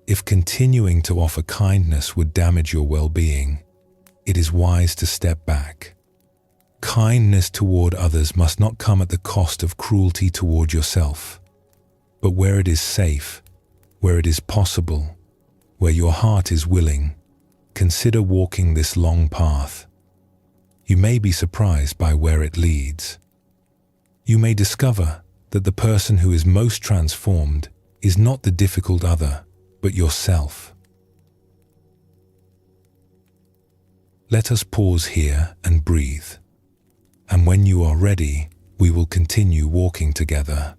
if continuing to offer kindness would damage your well-being, it is wise to step back. Kindness toward others must not come at the cost of cruelty toward yourself. But where it is safe, where it is possible, where your heart is willing, consider walking this long path. You may be surprised by where it leads. You may discover that the person who is most transformed is not the difficult other, but yourself. Let us pause here and breathe. And when you are ready, we will continue walking together.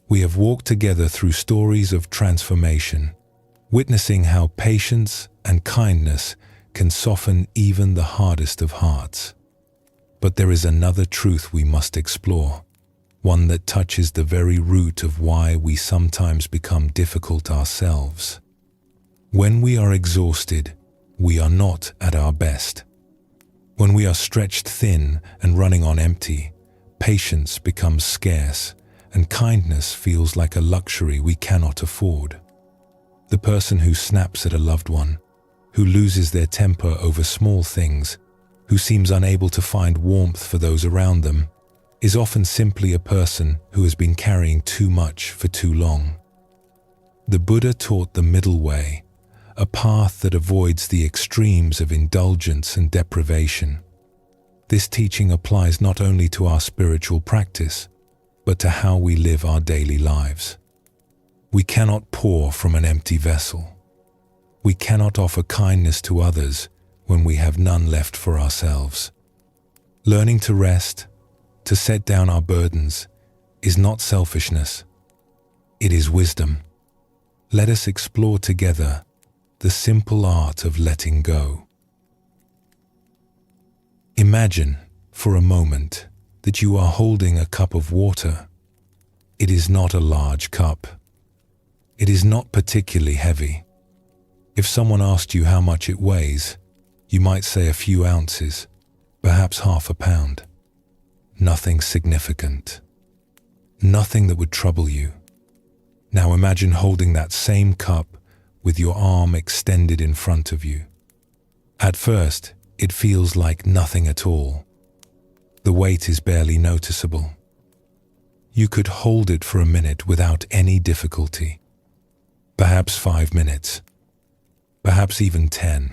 We have walked together through stories of transformation, witnessing how patience and kindness can soften even the hardest of hearts. But there is another truth we must explore, one that touches the very root of why we sometimes become difficult ourselves. When we are exhausted, we are not at our best. When we are stretched thin and running on empty, patience becomes scarce, and kindness feels like a luxury we cannot afford. The person who snaps at a loved one, who loses their temper over small things, who seems unable to find warmth for those around them, is often simply a person who has been carrying too much for too long. The Buddha taught the middle way, a path that avoids the extremes of indulgence and deprivation. This teaching applies not only to our spiritual practice, but to how we live our daily lives. We cannot pour from an empty vessel. We cannot offer kindness to others when we have none left for ourselves. Learning to rest, to set down our burdens, is not selfishness. It is wisdom. Let us explore together the simple art of letting go. Imagine, for a moment, that you are holding a cup of water. It is not a large cup. It is not particularly heavy. If someone asked you how much it weighs, you might say a few ounces, perhaps half a pound. Nothing significant. Nothing that would trouble you. Now imagine holding that same cup with your arm extended in front of you. At first, it feels like nothing at all. The weight is barely noticeable. You could hold it for a minute without any difficulty. Perhaps 5 minutes. Perhaps even 10.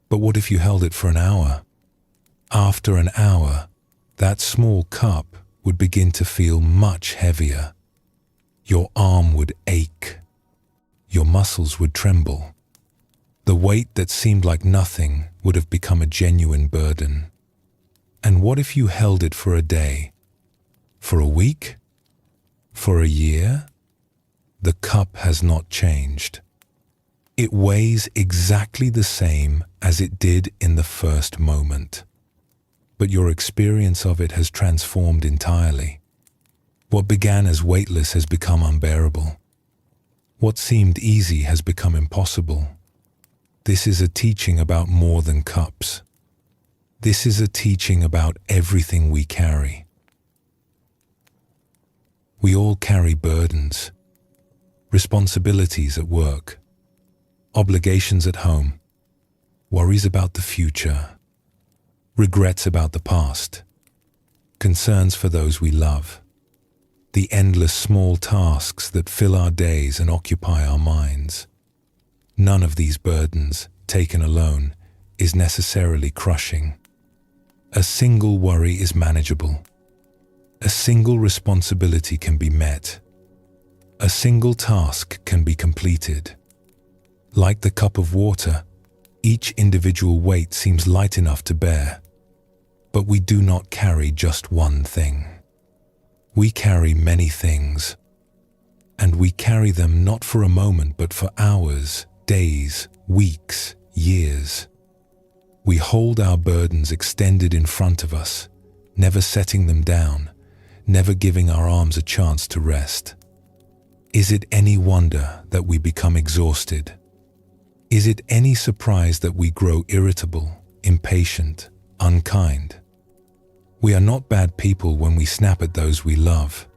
But what if you held it for an hour? After an hour, that small cup would begin to feel much heavier. Your arm would ache. Your muscles would tremble. The weight that seemed like nothing would have become a genuine burden. And what if you held it for a day? For a week? For a year? The cup has not changed. It weighs exactly the same as it did in the first moment. But your experience of it has transformed entirely. What began as weightless has become unbearable. What seemed easy has become impossible. This is a teaching about more than cups. This is a teaching about everything we carry. We all carry burdens, responsibilities at work, obligations at home, worries about the future, regrets about the past, concerns for those we love, the endless small tasks that fill our days and occupy our minds. None of these burdens, taken alone, is necessarily crushing. A single worry is manageable. A single responsibility can be met. A single task can be completed. Like the cup of water, each individual weight seems light enough to bear. But we do not carry just one thing. We carry many things. And we carry them not for a moment but for hours, days, weeks, years. We hold our burdens extended in front of us, never setting them down, never giving our arms a chance to rest. Is it any wonder that we become exhausted? Is it any surprise that we grow irritable, impatient, unkind? We are not bad people when we snap at those we love.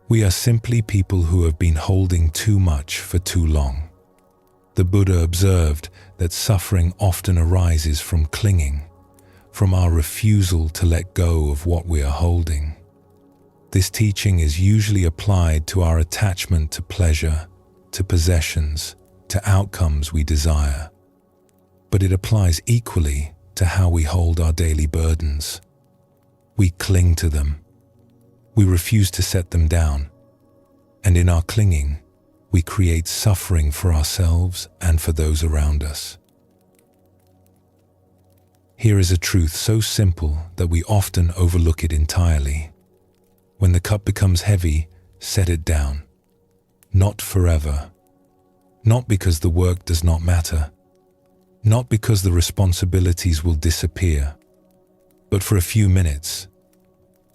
We are simply people who have been holding too much for too long. The Buddha observed that suffering often arises from clinging, from our refusal to let go of what we are holding. This teaching is usually applied to our attachment to pleasure, to possessions, to outcomes we desire. But it applies equally to how we hold our daily burdens. We cling to them. We refuse to set them down. And in our clinging, we create suffering for ourselves and for those around us. Here is a truth so simple that we often overlook it entirely. When the cup becomes heavy, set it down. Not forever. Not because the work does not matter. Not because the responsibilities will disappear. But for a few minutes.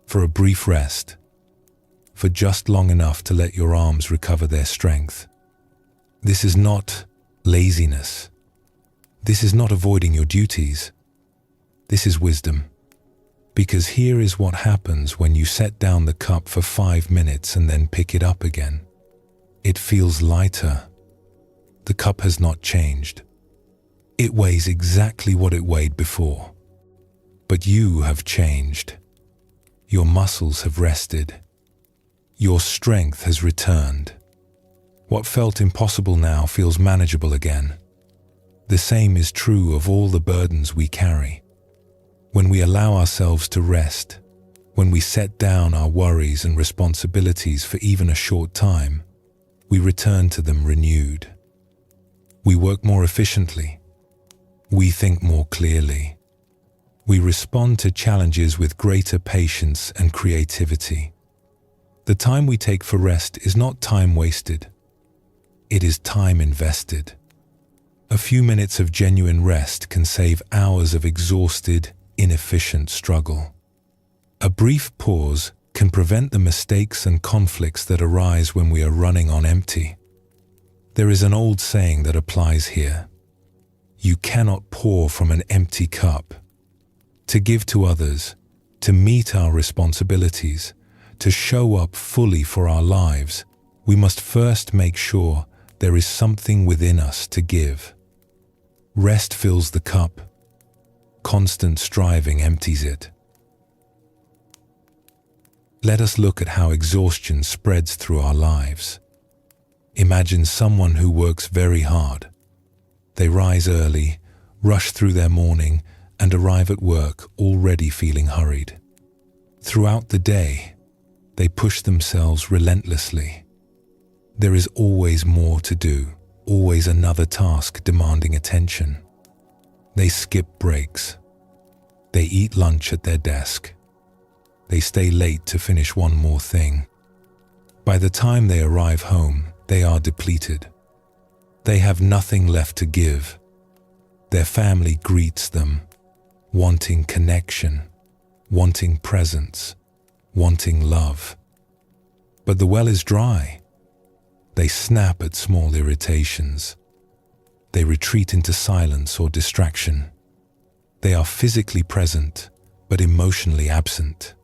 For a brief rest. For just long enough to let your arms recover their strength. This is not laziness. This is not avoiding your duties. This is wisdom. Because here is what happens when you set down the cup for 5 minutes and then pick it up again. It feels lighter. The cup has not changed. It weighs exactly what it weighed before. But you have changed. Your muscles have rested. Your strength has returned. What felt impossible now feels manageable again. The same is true of all the burdens we carry. When we allow ourselves to rest, when we set down our worries and responsibilities for even a short time, we return to them renewed. We work more efficiently. We think more clearly. We respond to challenges with greater patience and creativity. The time we take for rest is not time wasted. It is time invested. A few minutes of genuine rest can save hours of exhausted, inefficient struggle. A brief pause can prevent the mistakes and conflicts that arise when we are running on empty. There is an old saying that applies here. You cannot pour from an empty cup. To give to others, to meet our responsibilities, to show up fully for our lives, we must first make sure there is something within us to give. Rest fills the cup. Constant striving empties it. Let us look at how exhaustion spreads through our lives. Imagine someone who works very hard. They rise early, rush through their morning, and arrive at work already feeling hurried. Throughout the day, they push themselves relentlessly. There is always more to do, always another task demanding attention. They skip breaks. They eat lunch at their desk. They stay late to finish one more thing. By the time they arrive home, they are depleted. They have nothing left to give. Their family greets them, wanting connection, wanting presence, wanting love. But the well is dry. They snap at small irritations. They retreat into silence or distraction. They are physically present, but emotionally absent.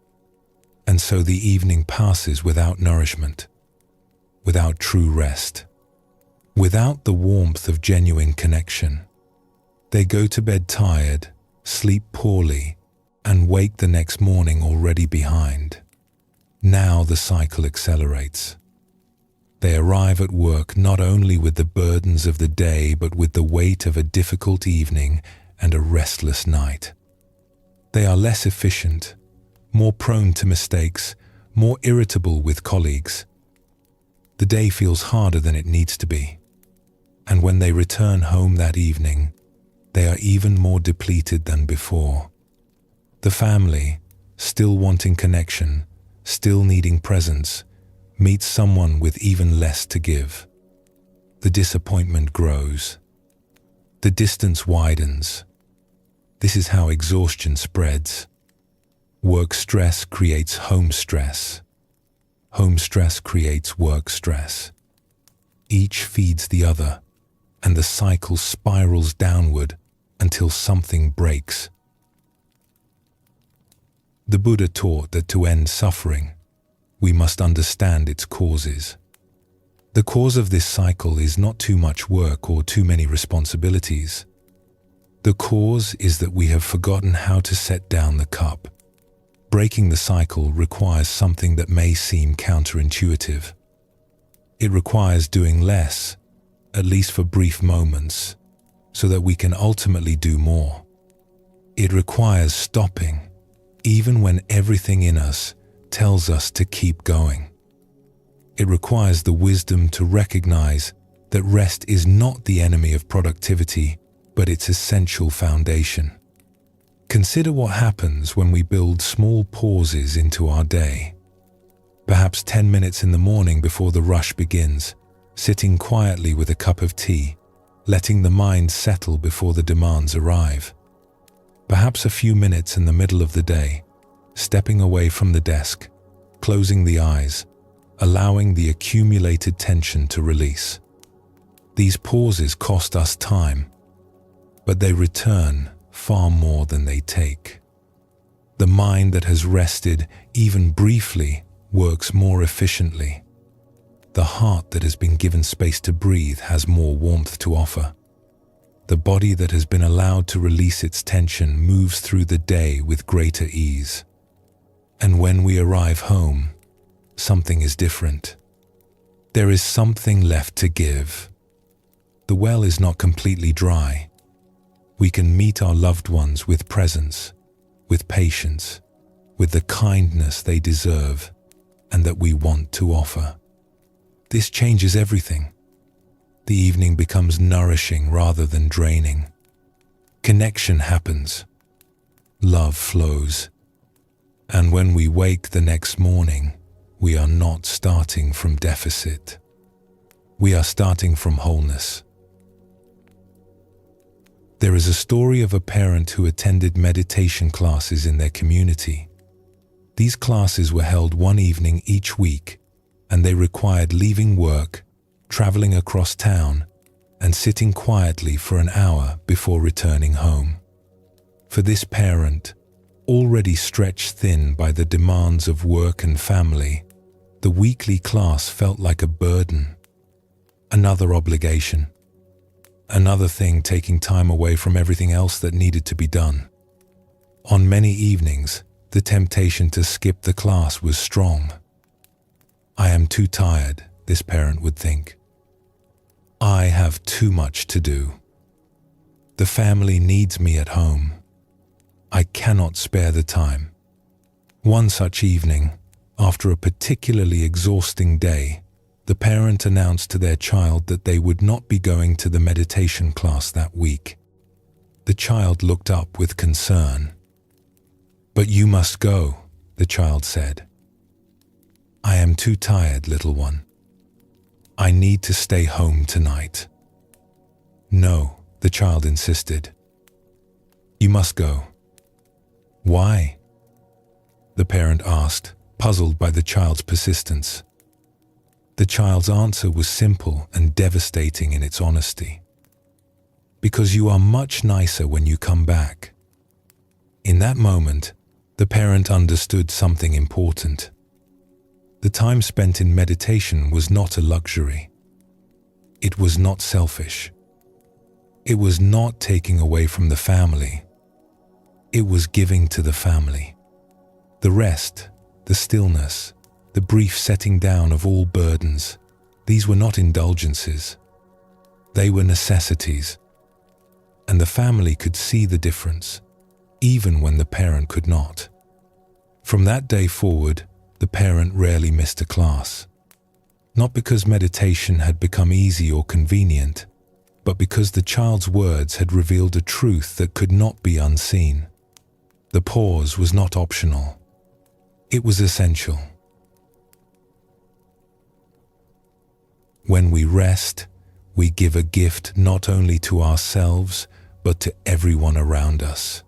And so the evening passes without nourishment, without true rest, without the warmth of genuine connection. They go to bed tired, sleep poorly, and wake the next morning already behind. Now the cycle accelerates. They arrive at work not only with the burdens of the day, but with the weight of a difficult evening and a restless night. They are less efficient, more prone to mistakes, more irritable with colleagues. The day feels harder than it needs to be. And when they return home that evening, they are even more depleted than before. The family, still wanting connection, still needing presence, meets someone with even less to give. The disappointment grows. The distance widens. This is how exhaustion spreads. Work stress creates home stress. Home stress creates work stress. Each feeds the other, and the cycle spirals downward until something breaks. The Buddha taught that to end suffering, we must understand its causes. The cause of this cycle is not too much work or too many responsibilities. The cause is that we have forgotten how to set down the cup. Breaking the cycle requires something that may seem counterintuitive. It requires doing less, at least for brief moments, so that we can ultimately do more. It requires stopping, even when everything in us tells us to keep going. It requires the wisdom to recognize that rest is not the enemy of productivity, but its essential foundation. Consider what happens when we build small pauses into our day. Perhaps 10 minutes in the morning before the rush begins, sitting quietly with a cup of tea, letting the mind settle before the demands arrive. Perhaps a few minutes in the middle of the day, stepping away from the desk, closing the eyes, allowing the accumulated tension to release. These pauses cost us time, but they return far more than they take. The mind that has rested, even briefly, works more efficiently. The heart that has been given space to breathe has more warmth to offer. The body that has been allowed to release its tension moves through the day with greater ease. And when we arrive home, something is different. There is something left to give. The well is not completely dry. We can meet our loved ones with presence, with patience, with the kindness they deserve and that we want to offer. This changes everything. The evening becomes nourishing rather than draining. Connection happens. Love flows. And when we wake the next morning, we are not starting from deficit. We are starting from wholeness. There is a story of a parent who attended meditation classes in their community. These classes were held one evening each week, and they required leaving work, traveling across town, and sitting quietly for an hour before returning home. For this parent, already stretched thin by the demands of work and family, the weekly class felt like a burden, another obligation, another thing taking time away from everything else that needed to be done. On many evenings, the temptation to skip the class was strong. I am too tired, this parent would think. I have too much to do. The family needs me at home. I cannot spare the time. One such evening, after a particularly exhausting day, the parent announced to their child that they would not be going to the meditation class that week. The child looked up with concern. "But you must go," the child said. "I am too tired, little one. I need to stay home tonight." "No," the child insisted. "You must go." "Why?" the parent asked, puzzled by the child's persistence. The child's answer was simple and devastating in its honesty. Because you are much nicer when you come back. In that moment, the parent understood something important. The time spent in meditation was not a luxury. It was not selfish. It was not taking away from the family. It was giving to the family. The rest, the stillness, the brief setting down of all burdens, these were not indulgences. They were necessities. And the family could see the difference, even when the parent could not. From that day forward, the parent rarely missed a class. Not because meditation had become easy or convenient, but because the child's words had revealed a truth that could not be unseen. The pause was not optional. It was essential. When we rest, we give a gift not only to ourselves, but to everyone around us.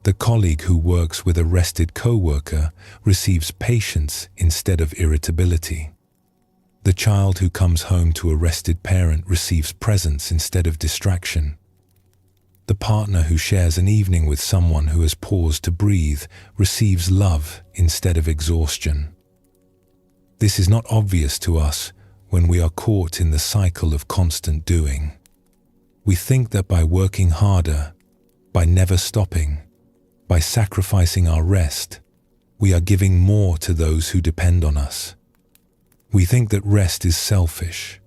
The colleague who works with a rested co-worker receives patience instead of irritability. The child who comes home to a rested parent receives presence instead of distraction. The partner who shares an evening with someone who has paused to breathe receives love instead of exhaustion. This is not obvious to us when we are caught in the cycle of constant doing. We think that by working harder, by never stopping, by sacrificing our rest, we are giving more to those who depend on us. We think that rest is selfish,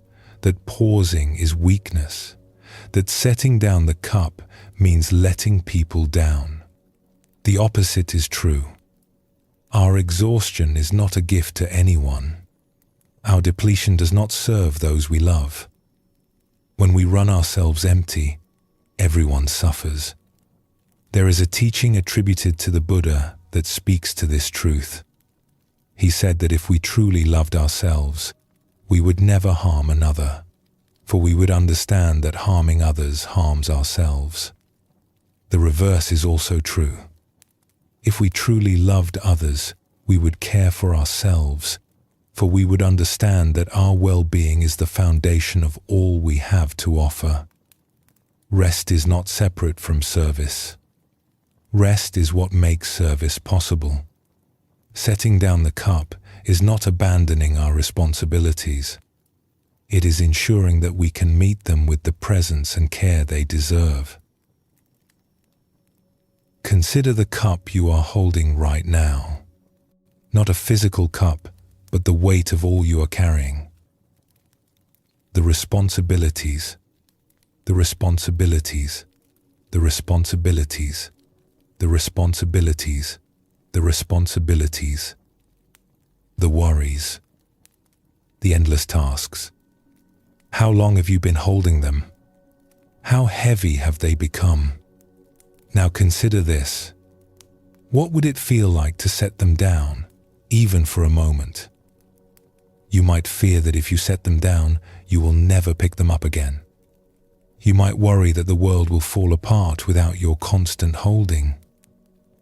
that pausing is weakness, that setting down the cup means letting people down. The opposite is true. Our exhaustion is not a gift to anyone. Our depletion does not serve those we love. When we run ourselves empty, everyone suffers. There is a teaching attributed to the Buddha that speaks to this truth. He said that if we truly loved ourselves, we would never harm another, for we would understand that harming others harms ourselves. The reverse is also true. If we truly loved others, we would care for ourselves, for we would understand that our well-being is the foundation of all we have to offer. Rest is not separate from service. Rest is what makes service possible. Setting down the cup is not abandoning our responsibilities. It is ensuring that we can meet them with the presence and care they deserve. Consider the cup you are holding right now. Not a physical cup, but the weight of all you are carrying. The responsibilities, the responsibilities, the responsibilities, the responsibilities, the responsibilities, the worries, the endless tasks. How long have you been holding them? How heavy have they become? Now consider this. What would it feel like to set them down, even for a moment? You might fear that if you set them down, you will never pick them up again. You might worry that the world will fall apart without your constant holding.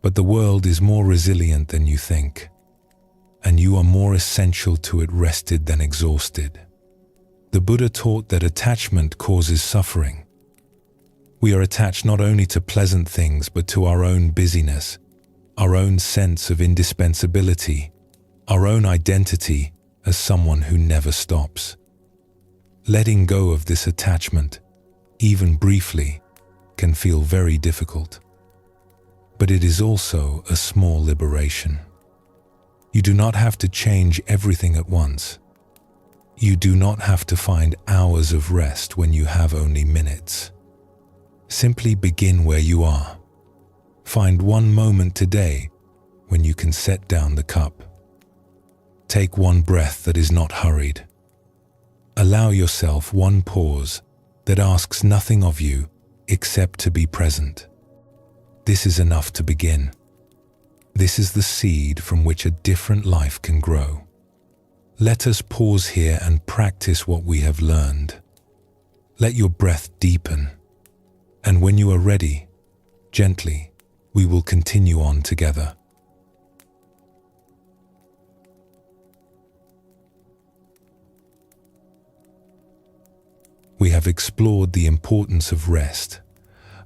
But the world is more resilient than you think, and you are more essential to it rested than exhausted. The Buddha taught that attachment causes suffering. We are attached not only to pleasant things but to our own busyness, our own sense of indispensability, our own identity as someone who never stops. Letting go of this attachment, even briefly, can feel very difficult. But it is also a small liberation. You do not have to change everything at once. You do not have to find hours of rest when you have only minutes. Simply begin where you are. Find one moment today when you can set down the cup. Take one breath that is not hurried. Allow yourself one pause that asks nothing of you except to be present. This is enough to begin. This is the seed from which a different life can grow. Let us pause here and practice what we have learned. Let your breath deepen, and when you are ready, gently, we will continue on together. We have explored the importance of rest,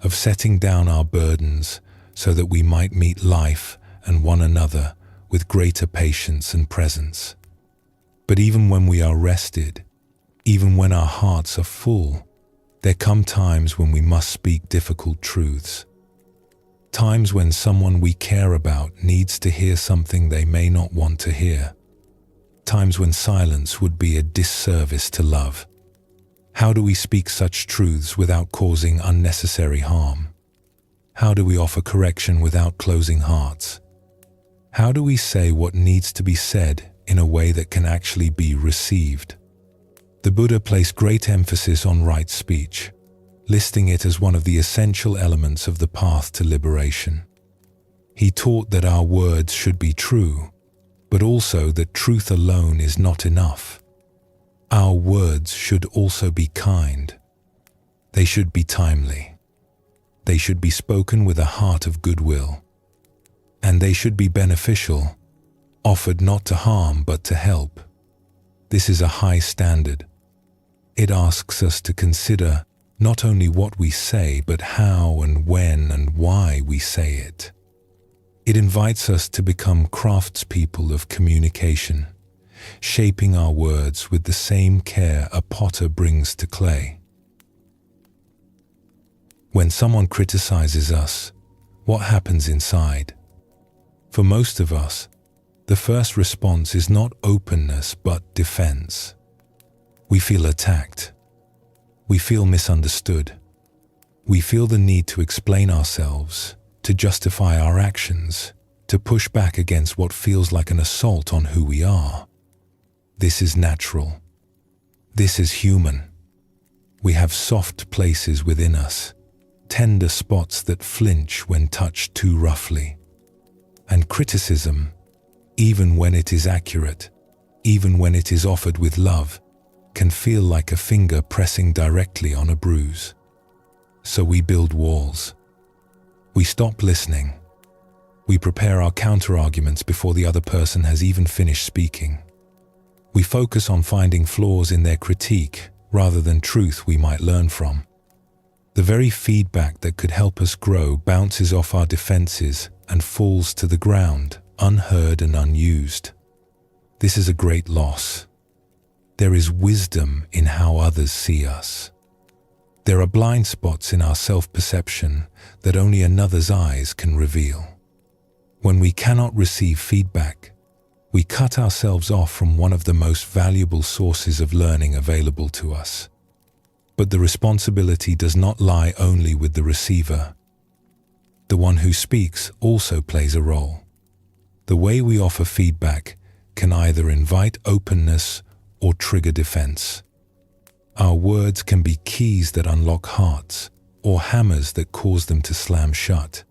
of setting down our burdens so that we might meet life and one another with greater patience and presence. But even when we are rested, even when our hearts are full, there come times when we must speak difficult truths. Times when someone we care about needs to hear something they may not want to hear. Times when silence would be a disservice to love. How do we speak such truths without causing unnecessary harm? How do we offer correction without closing hearts? How do we say what needs to be said in a way that can actually be received? The Buddha placed great emphasis on right speech, listing it as one of the essential elements of the path to liberation. He taught that our words should be true, but also that truth alone is not enough. Our words should also be kind. They should be timely. They should be spoken with a heart of goodwill. And they should be beneficial, offered not to harm but to help. This is a high standard. It asks us to consider not only what we say, but how and when and why we say it. It invites us to become craftspeople of communication, shaping our words with the same care a potter brings to clay. When someone criticizes us, what happens inside? For most of us, the first response is not openness but defense. We feel attacked. We feel misunderstood. We feel the need to explain ourselves, to justify our actions, to push back against what feels like an assault on who we are. This is natural. This is human. We have soft places within us, tender spots that flinch when touched too roughly. And criticism, even when it is accurate, even when it is offered with love, can feel like a finger pressing directly on a bruise. So we build walls. We stop listening. We prepare our counter-arguments before the other person has even finished speaking. We focus on finding flaws in their critique rather than truth we might learn from. The very feedback that could help us grow bounces off our defenses and falls to the ground, unheard and unused. This is a great loss. There is wisdom in how others see us. There are blind spots in our self-perception that only another's eyes can reveal. When we cannot receive feedback, we cut ourselves off from one of the most valuable sources of learning available to us. But the responsibility does not lie only with the receiver. The one who speaks also plays a role. The way we offer feedback can either invite openness or trigger defense. Our words can be keys that unlock hearts or hammers that cause them to slam shut.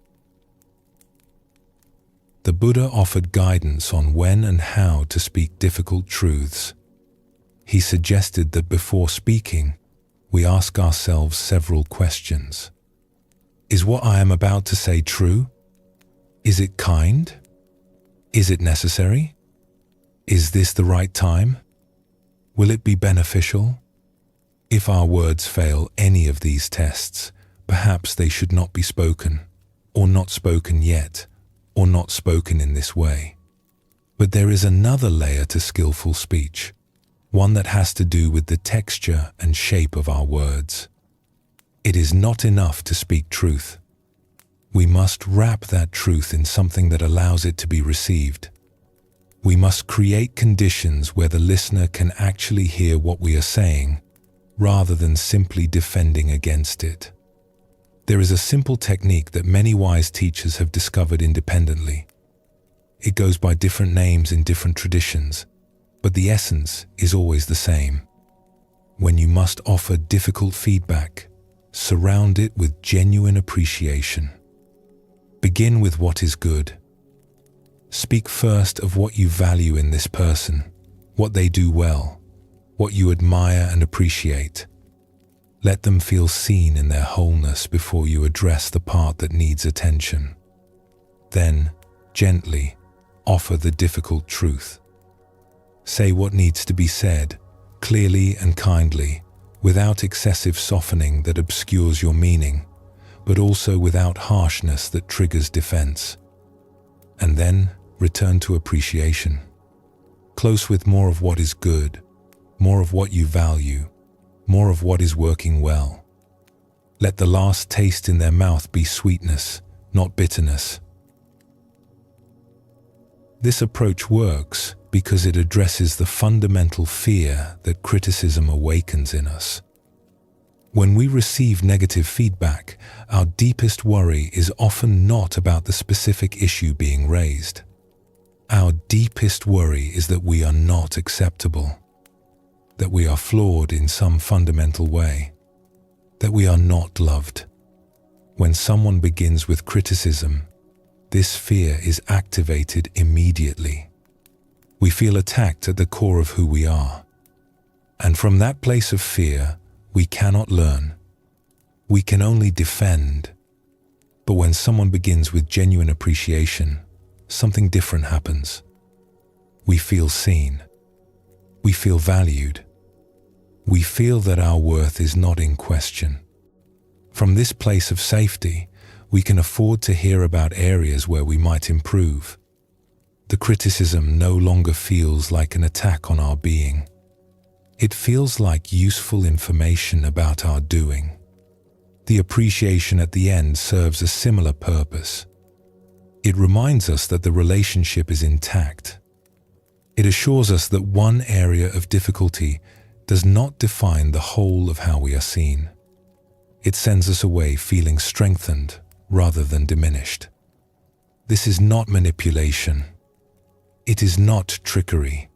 The Buddha offered guidance on when and how to speak difficult truths. He suggested that before speaking, we ask ourselves several questions. Is what I am about to say true? Is it kind? Is it necessary? Is this the right time? Will it be beneficial? If our words fail any of these tests, perhaps they should not be spoken, or not spoken yet, or not spoken in this way. But there is another layer to skillful speech, one that has to do with the texture and shape of our words. It is not enough to speak truth. We must wrap that truth in something that allows it to be received. We must create conditions where the listener can actually hear what we are saying, rather than simply defending against it. There is a simple technique that many wise teachers have discovered independently. It goes by different names in different traditions, but the essence is always the same. When you must offer difficult feedback, surround it with genuine appreciation. Begin with what is good. Speak first of what you value in this person, what they do well, what you admire and appreciate. Let them feel seen in their wholeness before you address the part that needs attention. Then, gently, offer the difficult truth. Say what needs to be said, clearly and kindly, without excessive softening that obscures your meaning, but also without harshness that triggers defense. And then return to appreciation. Close with more of what is good, more of what you value, more of what is working well. Let the last taste in their mouth be sweetness, not bitterness. This approach works because it addresses the fundamental fear that criticism awakens in us. When we receive negative feedback, our deepest worry is often not about the specific issue being raised. Our deepest worry is that we are not acceptable, that we are flawed in some fundamental way, that we are not loved. When someone begins with criticism, this fear is activated immediately. We feel attacked at the core of who we are. And from that place of fear, we cannot learn. We can only defend. But when someone begins with genuine appreciation, something different happens. We feel seen. We feel valued. We feel that our worth is not in question. From this place of safety, we can afford to hear about areas where we might improve. The criticism no longer feels like an attack on our being. It feels like useful information about our doing. The appreciation at the end serves a similar purpose. It reminds us that the relationship is intact. It assures us that one area of difficulty does not define the whole of how we are seen. It sends us away feeling strengthened rather than diminished. This is not manipulation. It is not trickery.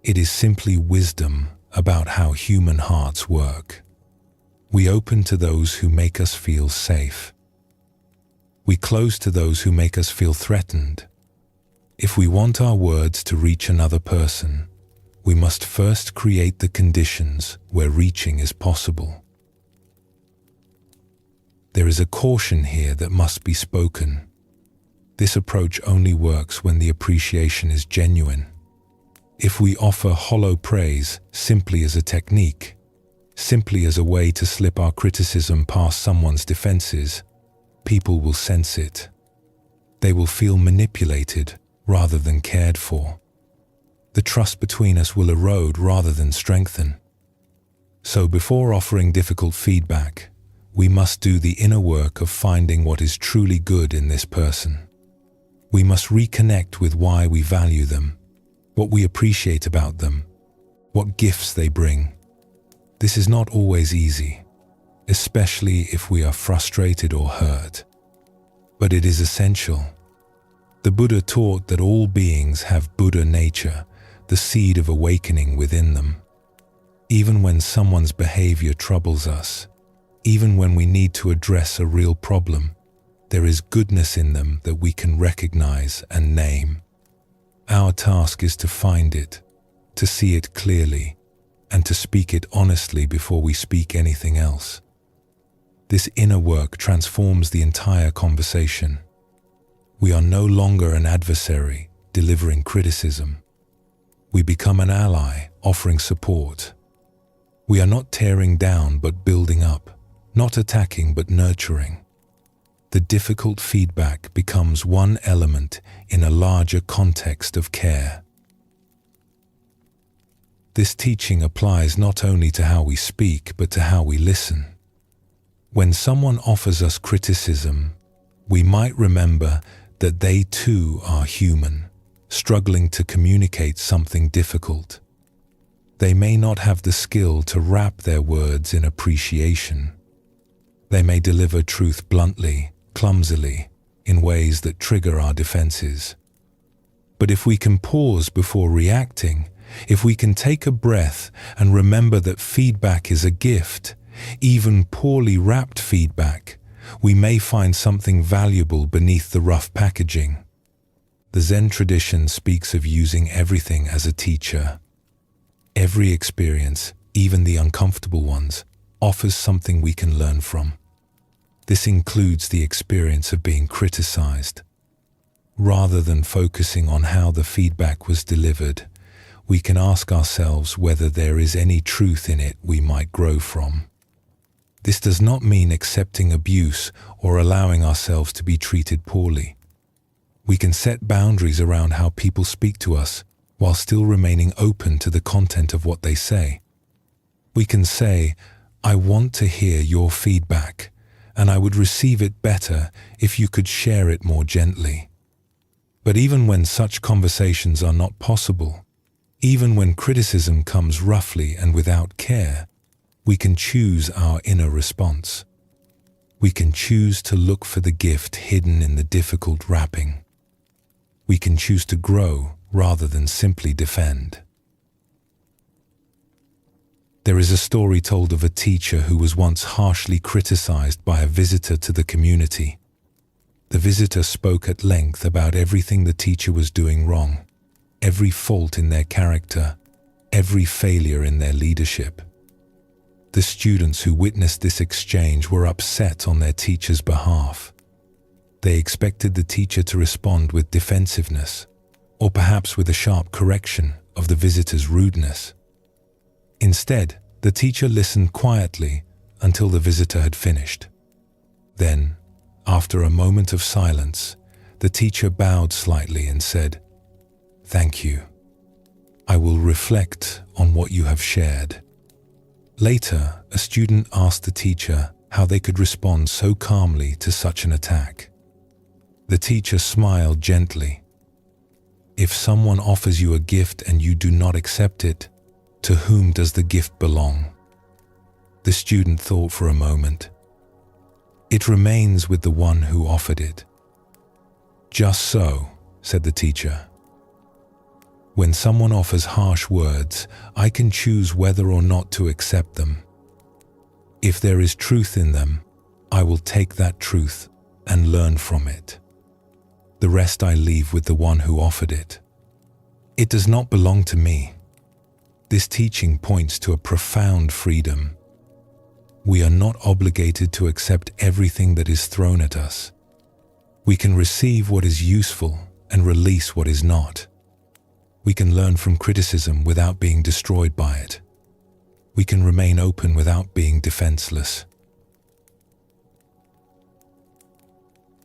It is simply wisdom about how human hearts work. We open to those who make us feel safe. We close to those who make us feel threatened. If we want our words to reach another person, we must first create the conditions where reaching is possible. There is a caution here that must be spoken. This approach only works when the appreciation is genuine. If we offer hollow praise simply as a technique, simply as a way to slip our criticism past someone's defenses, people will sense it. They will feel manipulated rather than cared for. The trust between us will erode rather than strengthen. So before offering difficult feedback, we must do the inner work of finding what is truly good in this person. We must reconnect with why we value them, what we appreciate about them, what gifts they bring. This is not always easy, especially if we are frustrated or hurt. But it is essential. The Buddha taught that all beings have Buddha nature, the seed of awakening within them. Even when someone's behavior troubles us, even when we need to address a real problem, there is goodness in them that we can recognize and name. Our task is to find it, to see it clearly, and to speak it honestly before we speak anything else. This inner work transforms the entire conversation. We are no longer an adversary delivering criticism. We become an ally offering support. We are not tearing down but building up, not attacking but nurturing. The difficult feedback becomes one element in a larger context of care. This teaching applies not only to how we speak but to how we listen. When someone offers us criticism, we might remember that they too are human, struggling to communicate something difficult. They may not have the skill to wrap their words in appreciation. They may deliver truth bluntly, clumsily, in ways that trigger our defenses. But if we can pause before reacting, if we can take a breath and remember that feedback is a gift, even poorly wrapped feedback, we may find something valuable beneath the rough packaging. The Zen tradition speaks of using everything as a teacher. Every experience, even the uncomfortable ones, offers something we can learn from. This includes the experience of being criticized. Rather than focusing on how the feedback was delivered, we can ask ourselves whether there is any truth in it we might grow from. This does not mean accepting abuse or allowing ourselves to be treated poorly. We can set boundaries around how people speak to us while still remaining open to the content of what they say. We can say, "I want to hear your feedback, and I would receive it better if you could share it more gently." But even when such conversations are not possible, even when criticism comes roughly and without care, we can choose our inner response. We can choose to look for the gift hidden in the difficult wrapping. We can choose to grow rather than simply defend. There is a story told of a teacher who was once harshly criticized by a visitor to the community. The visitor spoke at length about everything the teacher was doing wrong, every fault in their character, every failure in their leadership. The students who witnessed this exchange were upset on their teacher's behalf. They expected the teacher to respond with defensiveness, or perhaps with a sharp correction of the visitor's rudeness. Instead, the teacher listened quietly until the visitor had finished. Then, after a moment of silence, the teacher bowed slightly and said, "Thank you. I will reflect on what you have shared." Later, a student asked the teacher how they could respond so calmly to such an attack. The teacher smiled gently. "If someone offers you a gift and you do not accept it, to whom does the gift belong?" The student thought for a moment. "It remains with the one who offered it." "Just so," said the teacher. "When someone offers harsh words, I can choose whether or not to accept them. If there is truth in them, I will take that truth and learn from it. The rest I leave with the one who offered it. It does not belong to me." This teaching points to a profound freedom. We are not obligated to accept everything that is thrown at us. We can receive what is useful and release what is not. We can learn from criticism without being destroyed by it. We can remain open without being defenseless.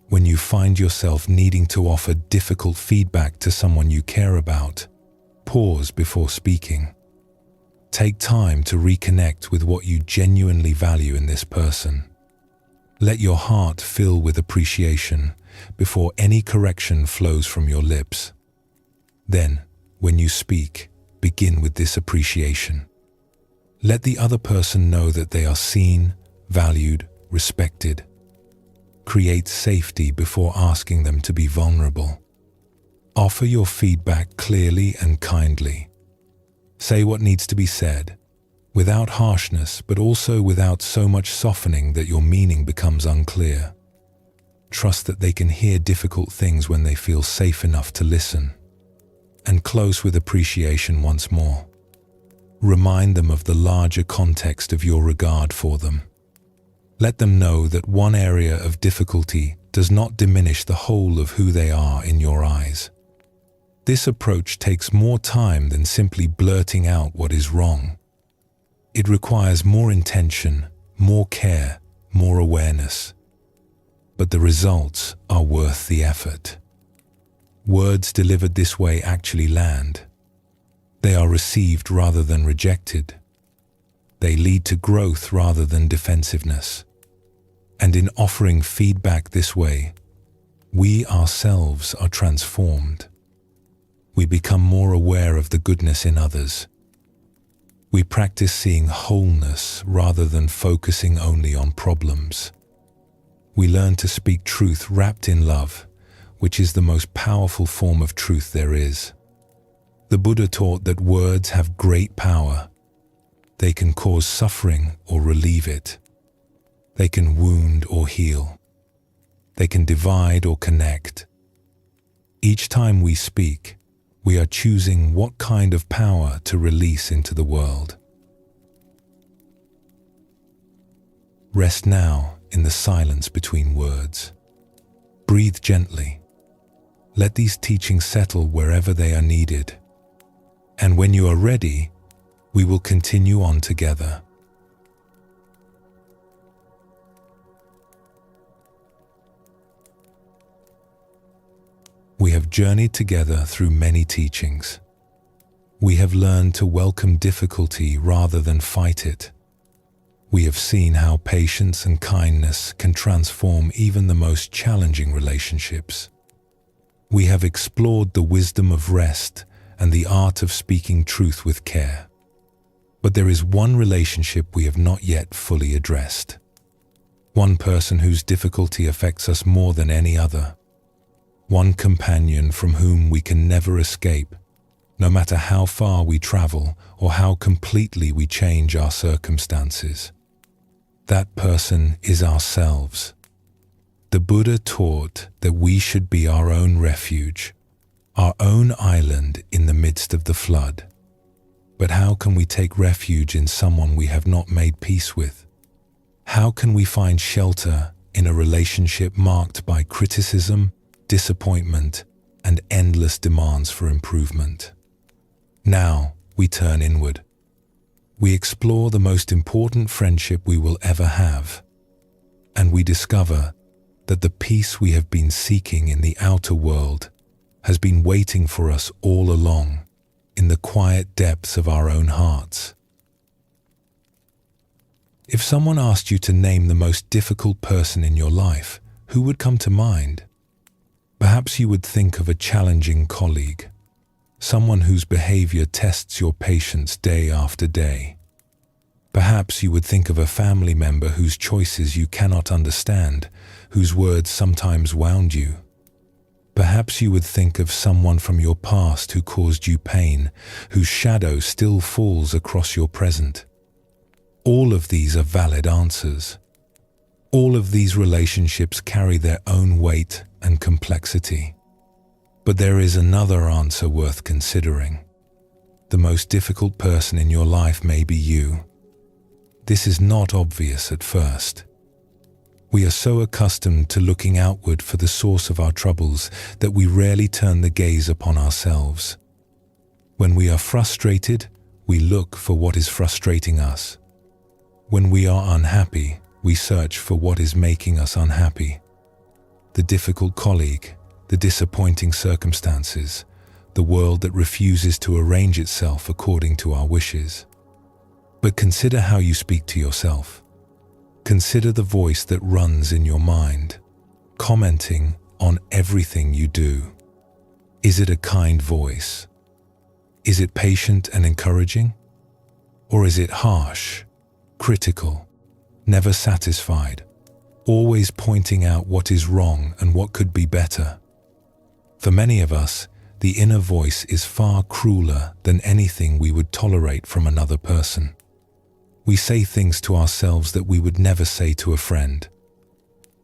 When you find yourself needing to offer difficult feedback to someone you care about, pause before speaking. Take time to reconnect with what you genuinely value in this person. Let your heart fill with appreciation before any correction flows from your lips. Then, when you speak, begin with this appreciation. Let the other person know that they are seen, valued, respected. Create safety before asking them to be vulnerable. Offer your feedback clearly and kindly. Say what needs to be said, without harshness, but also without so much softening that your meaning becomes unclear. Trust that they can hear difficult things when they feel safe enough to listen. And close with appreciation once more. Remind them of the larger context of your regard for them. Let them know that one area of difficulty does not diminish the whole of who they are in your eyes. This approach takes more time than simply blurting out what is wrong. It requires more intention, more care, more awareness. But the results are worth the effort. Words delivered this way actually land. They are received rather than rejected. They lead to growth rather than defensiveness. And in offering feedback this way, we ourselves are transformed. We become more aware of the goodness in others. We practice seeing wholeness rather than focusing only on problems. We learn to speak truth wrapped in love, which is the most powerful form of truth there is. The Buddha taught that words have great power. They can cause suffering or relieve it. They can wound or heal. They can divide or connect. Each time we speak, we are choosing what kind of power to release into the world. Rest now in the silence between words. Breathe gently. Let these teachings settle wherever they are needed. And when you are ready, we will continue on together. We have journeyed together through many teachings. We have learned to welcome difficulty rather than fight it. We have seen how patience and kindness can transform even the most challenging relationships. We have explored the wisdom of rest and the art of speaking truth with care. But there is one relationship we have not yet fully addressed. One person whose difficulty affects us more than any other. One companion from whom we can never escape, no matter how far we travel or how completely we change our circumstances. That person is ourselves. The Buddha taught that we should be our own refuge, our own island in the midst of the flood. But how can we take refuge in someone we have not made peace with? How can we find shelter in a relationship marked by criticism, disappointment, and endless demands for improvement? Now we turn inward. We explore the most important friendship we will ever have, and we discover that the peace we have been seeking in the outer world has been waiting for us all along in the quiet depths of our own hearts. If someone asked you to name the most difficult person in your life, who would come to mind? Perhaps you would think of a challenging colleague, someone whose behavior tests your patience day after day. Perhaps you would think of a family member whose choices you cannot understand, whose words sometimes wound you. Perhaps you would think of someone from your past who caused you pain, whose shadow still falls across your present. All of these are valid answers. All of these relationships carry their own weight and complexity. But there is another answer worth considering. The most difficult person in your life may be you. This is not obvious at first. We are so accustomed to looking outward for the source of our troubles that we rarely turn the gaze upon ourselves. When we are frustrated, we look for what is frustrating us. When we are unhappy, we search for what is making us unhappy. The difficult colleague, the disappointing circumstances, the world that refuses to arrange itself according to our wishes. But consider how you speak to yourself. Consider the voice that runs in your mind, commenting on everything you do. Is it a kind voice? Is it patient and encouraging? Or is it harsh, critical, never satisfied, always pointing out what is wrong and what could be better? For many of us, the inner voice is far crueler than anything we would tolerate from another person. We say things to ourselves that we would never say to a friend.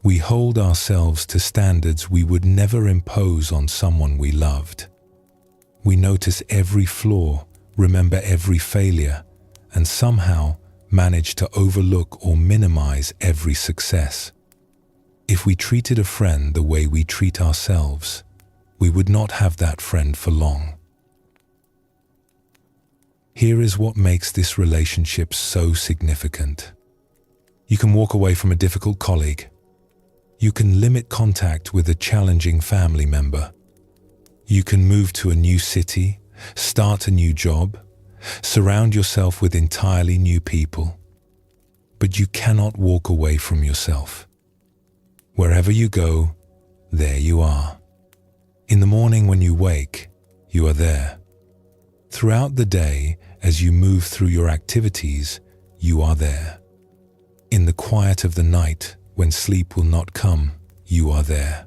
We hold ourselves to standards we would never impose on someone we loved. We notice every flaw, remember every failure, and somehow manage to overlook or minimize every success. If we treated a friend the way we treat ourselves, we would not have that friend for long. Here is what makes this relationship so significant. You can walk away from a difficult colleague. You can limit contact with a challenging family member. You can move to a new city, start a new job, surround yourself with entirely new people. But you cannot walk away from yourself. Wherever you go, there you are. In the morning when you wake, you are there. Throughout the day, as you move through your activities, you are there. In the quiet of the night, when sleep will not come, you are there.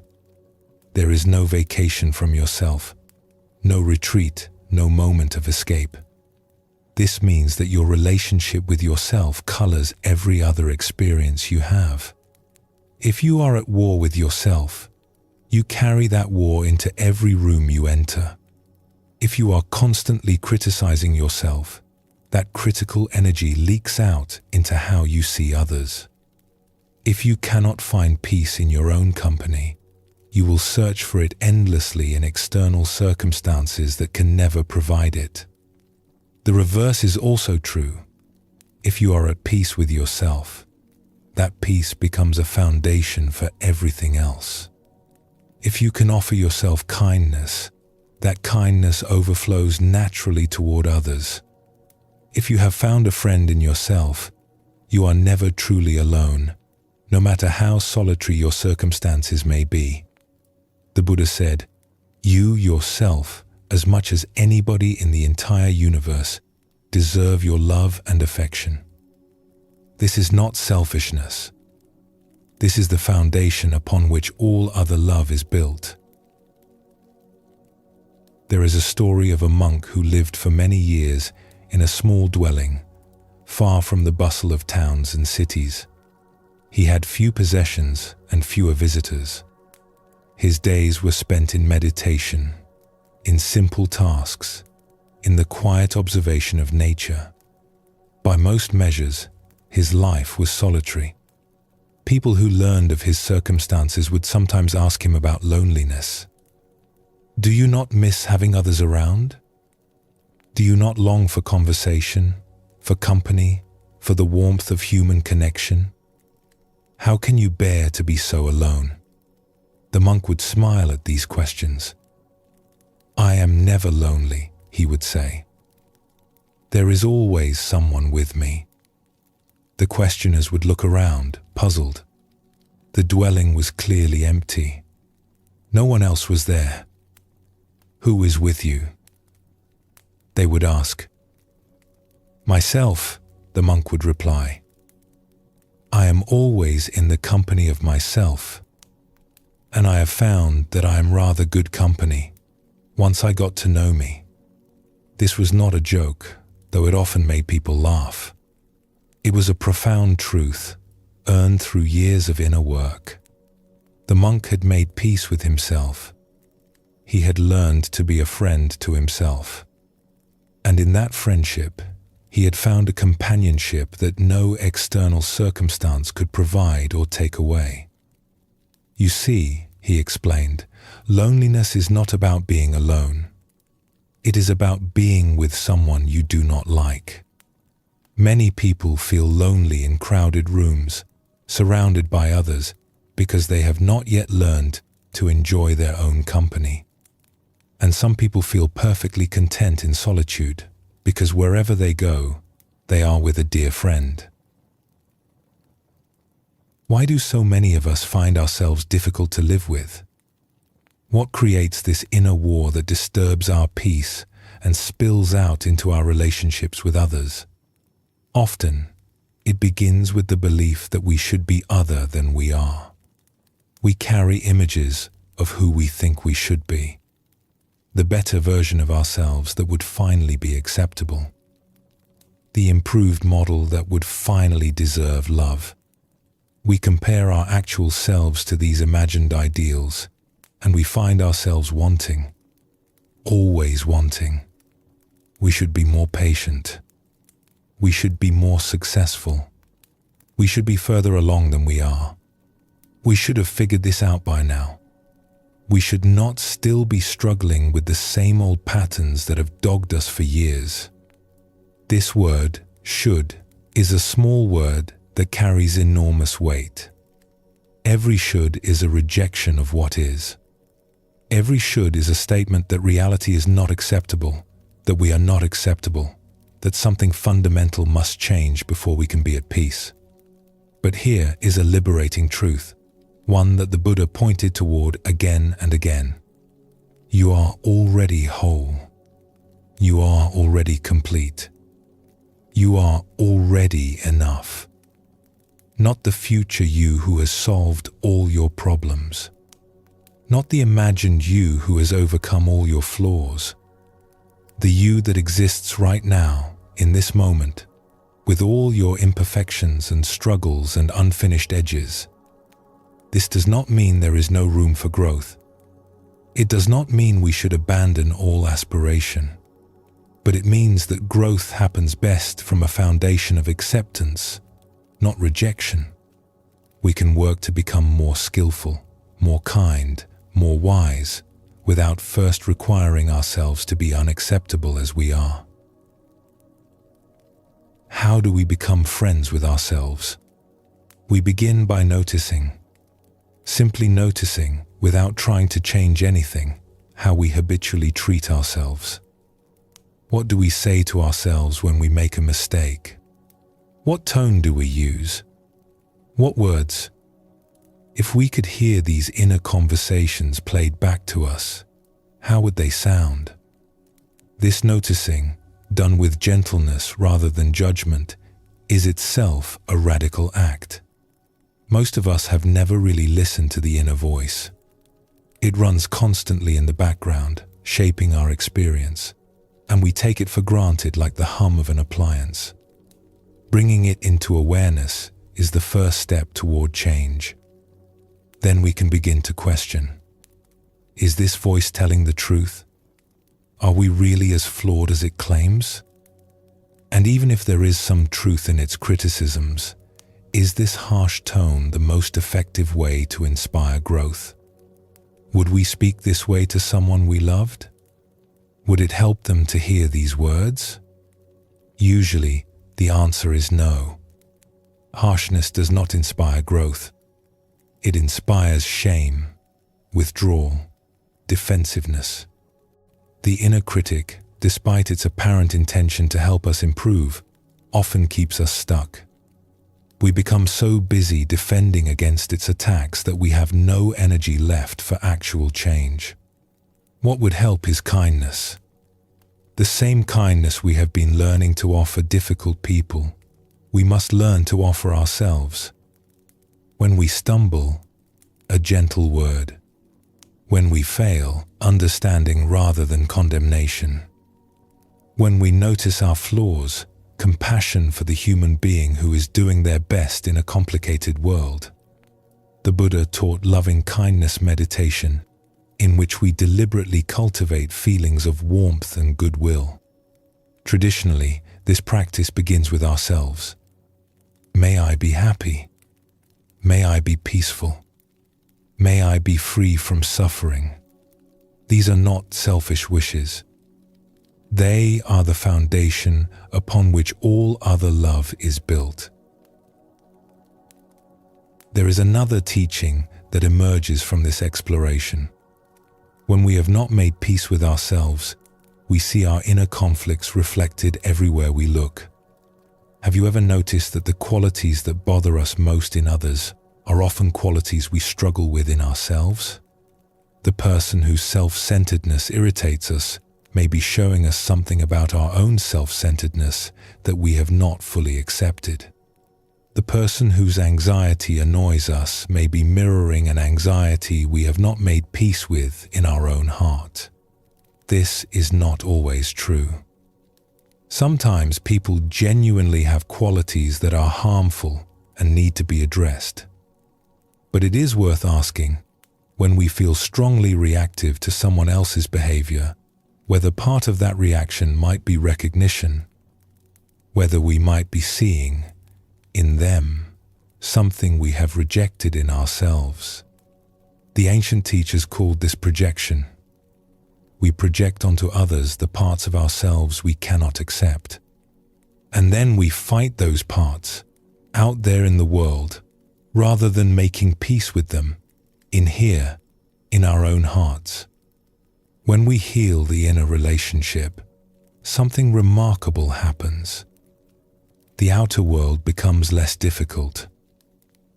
There is no vacation from yourself, no retreat, no moment of escape. This means that your relationship with yourself colors every other experience you have. If you are at war with yourself, you carry that war into every room you enter. If you are constantly criticizing yourself, that critical energy leaks out into how you see others. If you cannot find peace in your own company, you will search for it endlessly in external circumstances that can never provide it. The reverse is also true. If you are at peace with yourself, that peace becomes a foundation for everything else. If you can offer yourself kindness, that kindness overflows naturally toward others. If you have found a friend in yourself, you are never truly alone, no matter how solitary your circumstances may be. The Buddha said, "You yourself, as much as anybody in the entire universe, deserve your love and affection." This is not selfishness. This is the foundation upon which all other love is built. There is a story of a monk who lived for many years in a small dwelling, far from the bustle of towns and cities. He had few possessions and fewer visitors. His days were spent in meditation, in simple tasks, in the quiet observation of nature. By most measures, his life was solitary. People who learned of his circumstances would sometimes ask him about loneliness. "Do you not miss having others around? Do you not long for conversation, for company, for the warmth of human connection? How can you bear to be so alone?" The monk would smile at these questions. "I am never lonely," he would say. "There is always someone with me." The questioners would look around, puzzled. The dwelling was clearly empty. No one else was there. "Who is with you?" they would ask. "Myself," the monk would reply. "I am always in the company of myself, and I have found that I am rather good company once I got to know me." This was not a joke, though it often made people laugh. It was a profound truth, earned through years of inner work. The monk had made peace with himself. He had learned to be a friend to himself. And in that friendship, he had found a companionship that no external circumstance could provide or take away. "You see," he explained, "loneliness is not about being alone. It is about being with someone you do not like." Many people feel lonely in crowded rooms, surrounded by others, because they have not yet learned to enjoy their own company. And some people feel perfectly content in solitude, because wherever they go, they are with a dear friend. Why do so many of us find ourselves difficult to live with? What creates this inner war that disturbs our peace and spills out into our relationships with others? Often, it begins with the belief that we should be other than we are. We carry images of who we think we should be, the better version of ourselves that would finally be acceptable, the improved model that would finally deserve love. We compare our actual selves to these imagined ideals, and we find ourselves wanting, always wanting. We should be more patient. We should be more successful. We should be further along than we are. We should have figured this out by now. We should not still be struggling with the same old patterns that have dogged us for years. This word, should, is a small word that carries enormous weight. Every should is a rejection of what is. Every should is a statement that reality is not acceptable, that we are not acceptable, that something fundamental must change before we can be at peace. But here is a liberating truth, one that the Buddha pointed toward again and again. You are already whole. You are already complete. You are already enough. Not the future you who has solved all your problems. Not the imagined you who has overcome all your flaws. The you that exists right now, in this moment, with all your imperfections and struggles and unfinished edges. This does not mean there is no room for growth. It does not mean we should abandon all aspiration. But it means that growth happens best from a foundation of acceptance, not rejection. We can work to become more skillful, more kind, more wise, without first requiring ourselves to be unacceptable as we are. How do we become friends with ourselves? We begin by noticing. Simply noticing, without trying to change anything, how we habitually treat ourselves. What do we say to ourselves when we make a mistake? What tone do we use? What words? If we could hear these inner conversations played back to us, how would they sound? This noticing, done with gentleness rather than judgment, is itself a radical act. Most of us have never really listened to the inner voice. It runs constantly in the background, shaping our experience, and we take it for granted like the hum of an appliance. Bringing it into awareness is the first step toward change. Then we can begin to question. Is this voice telling the truth? Are we really as flawed as it claims? And even if there is some truth in its criticisms, is this harsh tone the most effective way to inspire growth? Would we speak this way to someone we loved? Would it help them to hear these words? Usually, the answer is no. Harshness does not inspire growth. It inspires shame, withdrawal, defensiveness. The inner critic, despite its apparent intention to help us improve, often keeps us stuck. We become so busy defending against its attacks that we have no energy left for actual change. What would help is kindness. The same kindness we have been learning to offer difficult people, we must learn to offer ourselves. When we stumble, a gentle word. When we fail, understanding rather than condemnation. When we notice our flaws, compassion for the human being who is doing their best in a complicated world. The Buddha taught loving kindness meditation, in which we deliberately cultivate feelings of warmth and goodwill. Traditionally, this practice begins with ourselves. May I be happy. May I be peaceful. May I be free from suffering. These are not selfish wishes. They are the foundation upon which all other love is built. There is another teaching that emerges from this exploration. When we have not made peace with ourselves, we see our inner conflicts reflected everywhere we look. Have you ever noticed that the qualities that bother us most in others are often qualities we struggle with in ourselves? The person whose self-centeredness irritates us may be showing us something about our own self-centeredness that we have not fully accepted. The person whose anxiety annoys us may be mirroring an anxiety we have not made peace with in our own heart. This is not always true. Sometimes people genuinely have qualities that are harmful and need to be addressed. But it is worth asking, when we feel strongly reactive to someone else's behavior, whether part of that reaction might be recognition, whether we might be seeing, in them, something we have rejected in ourselves. The ancient teachers called this projection. We project onto others the parts of ourselves we cannot accept. And then we fight those parts, out there in the world, rather than making peace with them, in here, in our own hearts. When we heal the inner relationship, something remarkable happens. The outer world becomes less difficult,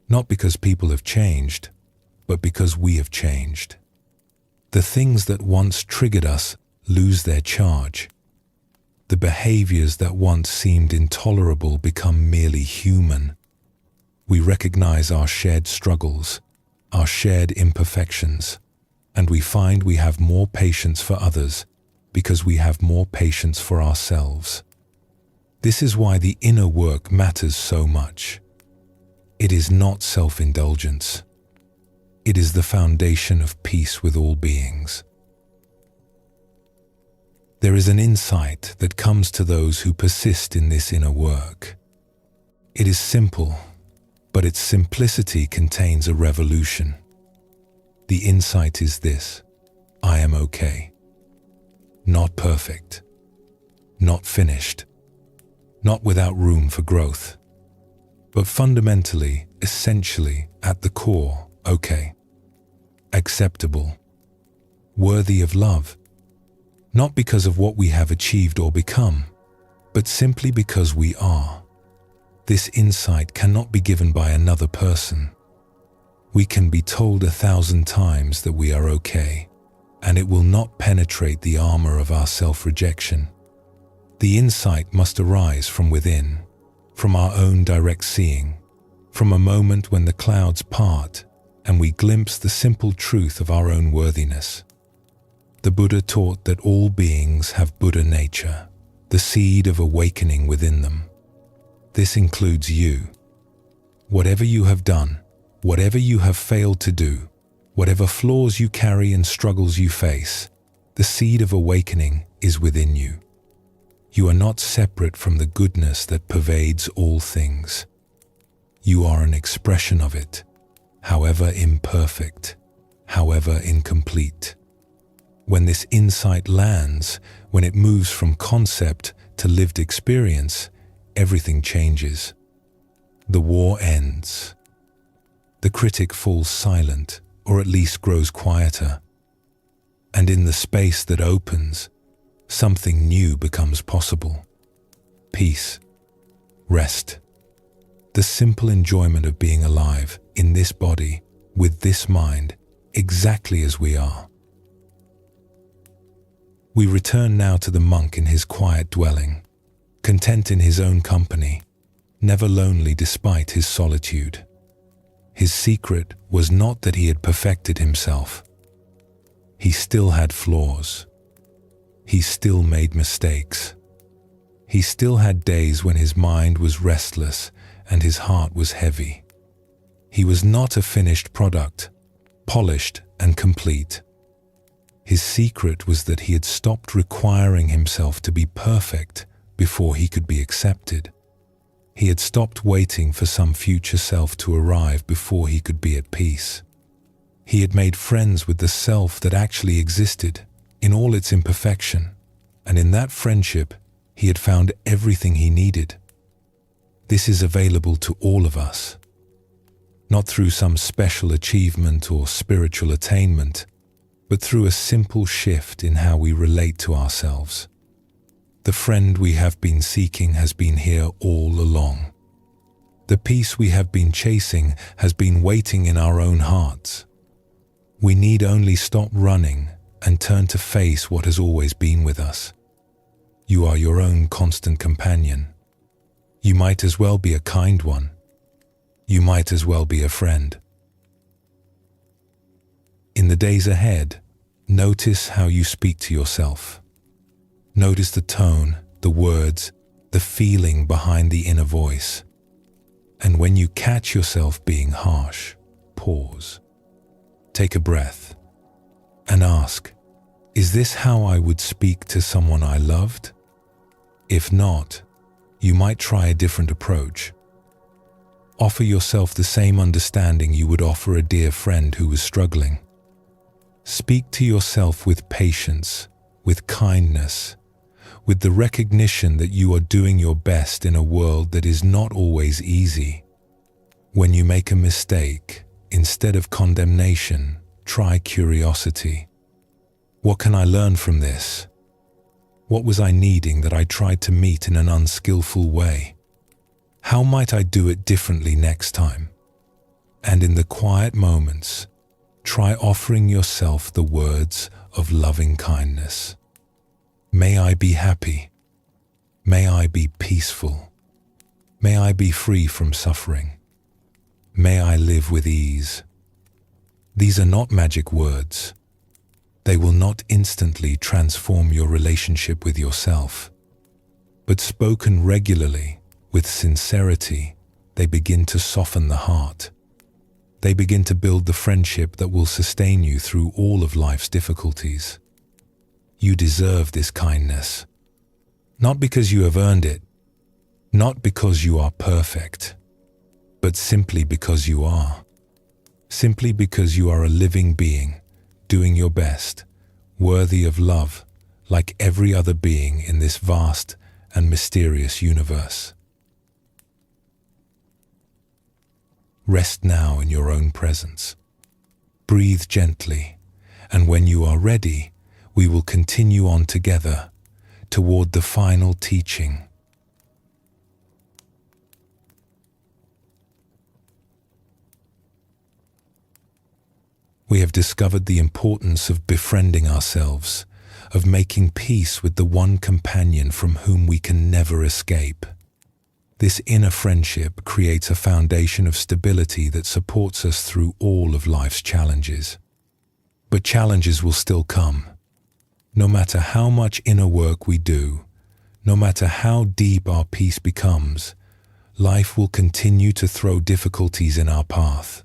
not because people have changed, but because we have changed. The things that once triggered us lose their charge. The behaviors that once seemed intolerable become merely human. We recognize our shared struggles, our shared imperfections, and we find we have more patience for others because we have more patience for ourselves. This is why the inner work matters so much. It is not self-indulgence. It is the foundation of peace with all beings. There is an insight that comes to those who persist in this inner work. It is simple, but its simplicity contains a revolution. The insight is this: I am okay. Not perfect. Not finished. not without room for growth, but fundamentally, essentially, at the core, okay, acceptable, worthy of love, not because of what we have achieved or become, but simply because we are. This insight cannot be given by another person. We can be told 1,000 times that we are okay, and it will not penetrate the armor of our self-rejection. The insight must arise from within, from our own direct seeing, from a moment when the clouds part and we glimpse the simple truth of our own worthiness. The Buddha taught that all beings have Buddha nature, the seed of awakening within them. This includes you. Whatever you have done, whatever you have failed to do, whatever flaws you carry and struggles you face, the seed of awakening is within you. You are not separate from the goodness that pervades all things. You are an expression of it, however imperfect, however incomplete. When this insight lands, when it moves from concept to lived experience, everything changes. The war ends. The critic falls silent, or at least grows quieter. And in the space that opens, something new becomes possible. Peace, rest, the simple enjoyment of being alive in this body, with this mind, exactly as we are. We return now to the monk in his quiet dwelling, content in his own company, never lonely despite his solitude. His secret was not that he had perfected himself. He still had flaws. He still made mistakes. He still had days when his mind was restless and his heart was heavy. He was not a finished product, polished and complete. His secret was that he had stopped requiring himself to be perfect before he could be accepted. He had stopped waiting for some future self to arrive before he could be at peace. He had made friends with the self that actually existed in all its imperfection, and in that friendship, he had found everything he needed. This is available to all of us, not through some special achievement or spiritual attainment, but through a simple shift in how we relate to ourselves. The friend we have been seeking has been here all along. The peace we have been chasing has been waiting in our own hearts. We need only stop running and turn to face what has always been with us. You are your own constant companion. You might as well be a kind one. You might as well be a friend. In the days ahead, notice how you speak to yourself. Notice the tone, the words, the feeling behind the inner voice. And when you catch yourself being harsh, pause. Take a breath and ask, is this how I would speak to someone I loved? If not, you might try a different approach. Offer yourself the same understanding you would offer a dear friend who was struggling. Speak to yourself with patience, with kindness, with the recognition that you are doing your best in a world that is not always easy. When you make a mistake, instead of condemnation, try curiosity. What can I learn from this? What was I needing that I tried to meet in an unskillful way? How might I do it differently next time? And in the quiet moments, try offering yourself the words of loving kindness. May I be happy. May I be peaceful. May I be free from suffering. May I live with ease. These are not magic words. They will not instantly transform your relationship with yourself. But spoken regularly, with sincerity, they begin to soften the heart. They begin to build the friendship that will sustain you through all of life's difficulties. You deserve this kindness. Not because you have earned it, not because you are perfect, but simply because you are. Simply because you are a living being, doing your best, worthy of love, like every other being in this vast and mysterious universe. Rest now in your own presence. Breathe gently, and when you are ready, we will continue on together toward the final teaching. We have discovered the importance of befriending ourselves, of making peace with the one companion from whom we can never escape. This inner friendship creates a foundation of stability that supports us through all of life's challenges. But challenges will still come. No matter how much inner work we do, no matter how deep our peace becomes, life will continue to throw difficulties in our path.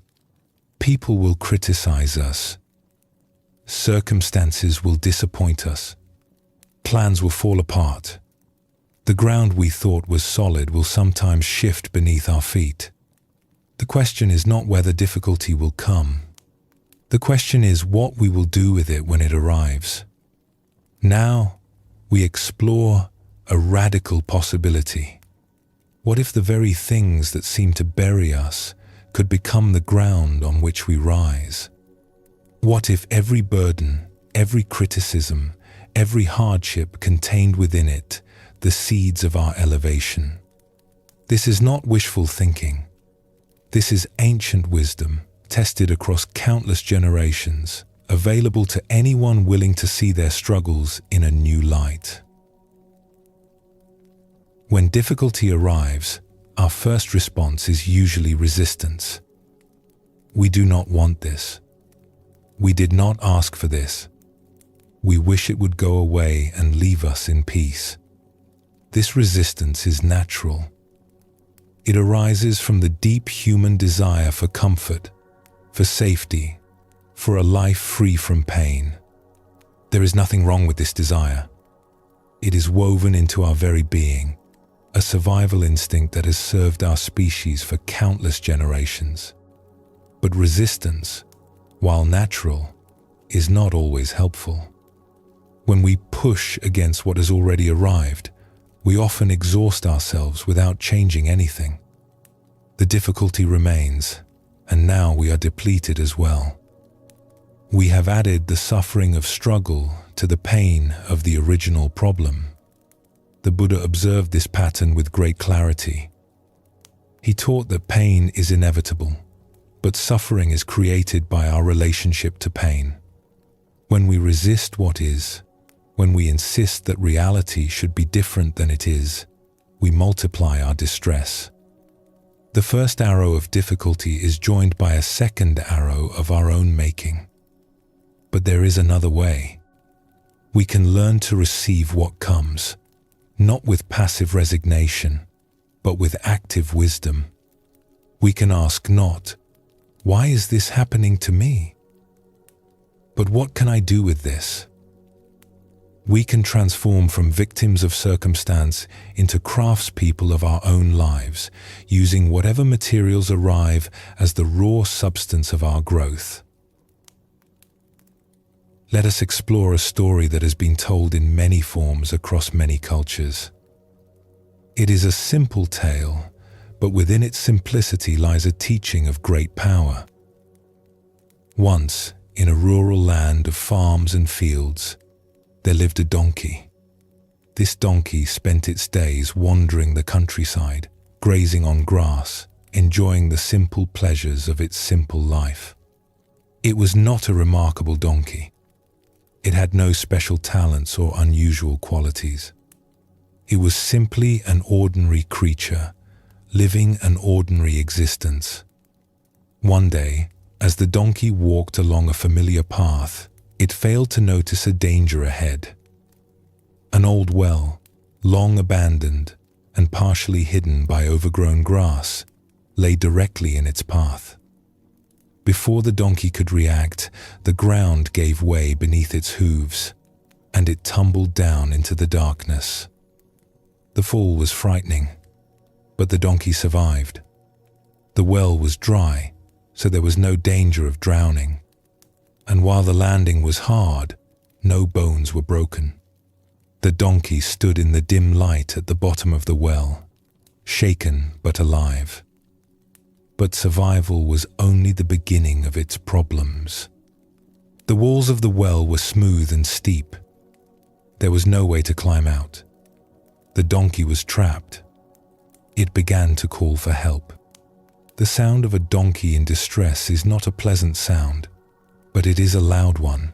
People will criticize us. Circumstances will disappoint us. Plans will fall apart. The ground we thought was solid will sometimes shift beneath our feet. The question is not whether difficulty will come. The question is what we will do with it when it arrives. Now, we explore a radical possibility. What if the very things that seem to bury us could become the ground on which we rise? What if every burden, every criticism, every hardship contained within it the seeds of our elevation? This is not wishful thinking. This is ancient wisdom, tested across countless generations, available to anyone willing to see their struggles in a new light. When difficulty arrives, our first response is usually resistance. We do not want this. We did not ask for this. We wish it would go away and leave us in peace. This resistance is natural. It arises from the deep human desire for comfort, for safety, for a life free from pain. There is nothing wrong with this desire. It is woven into our very being, a survival instinct that has served our species for countless generations. But resistance, while natural, is not always helpful. When we push against what has already arrived, we often exhaust ourselves without changing anything. The difficulty remains, and now we are depleted as well. We have added the suffering of struggle to the pain of the original problem. The Buddha observed this pattern with great clarity. He taught that pain is inevitable, but suffering is created by our relationship to pain. When we resist what is, when we insist that reality should be different than it is, we multiply our distress. The first arrow of difficulty is joined by a second arrow of our own making. But there is another way. We can learn to receive what comes, not with passive resignation, but with active wisdom. We can ask not, "Why is this happening to me?" but "What can I do with this?" We can transform from victims of circumstance into craftspeople of our own lives, using whatever materials arrive as the raw substance of our growth. Let us explore a story that has been told in many forms across many cultures. It is a simple tale, but within its simplicity lies a teaching of great power. Once, in a rural land of farms and fields, there lived a donkey. This donkey spent its days wandering the countryside, grazing on grass, enjoying the simple pleasures of its simple life. It was not a remarkable donkey. It had no special talents or unusual qualities. It was simply an ordinary creature, living an ordinary existence. One day, as the donkey walked along a familiar path, it failed to notice a danger ahead. An old well, long abandoned and partially hidden by overgrown grass, lay directly in its path. Before the donkey could react, the ground gave way beneath its hooves, and it tumbled down into the darkness. The fall was frightening, but the donkey survived. The well was dry, so there was no danger of drowning. And while the landing was hard, no bones were broken. The donkey stood in the dim light at the bottom of the well, shaken but alive. But survival was only the beginning of its problems. The walls of the well were smooth and steep. There was no way to climb out. The donkey was trapped. It began to call for help. The sound of a donkey in distress is not a pleasant sound, but it is a loud one.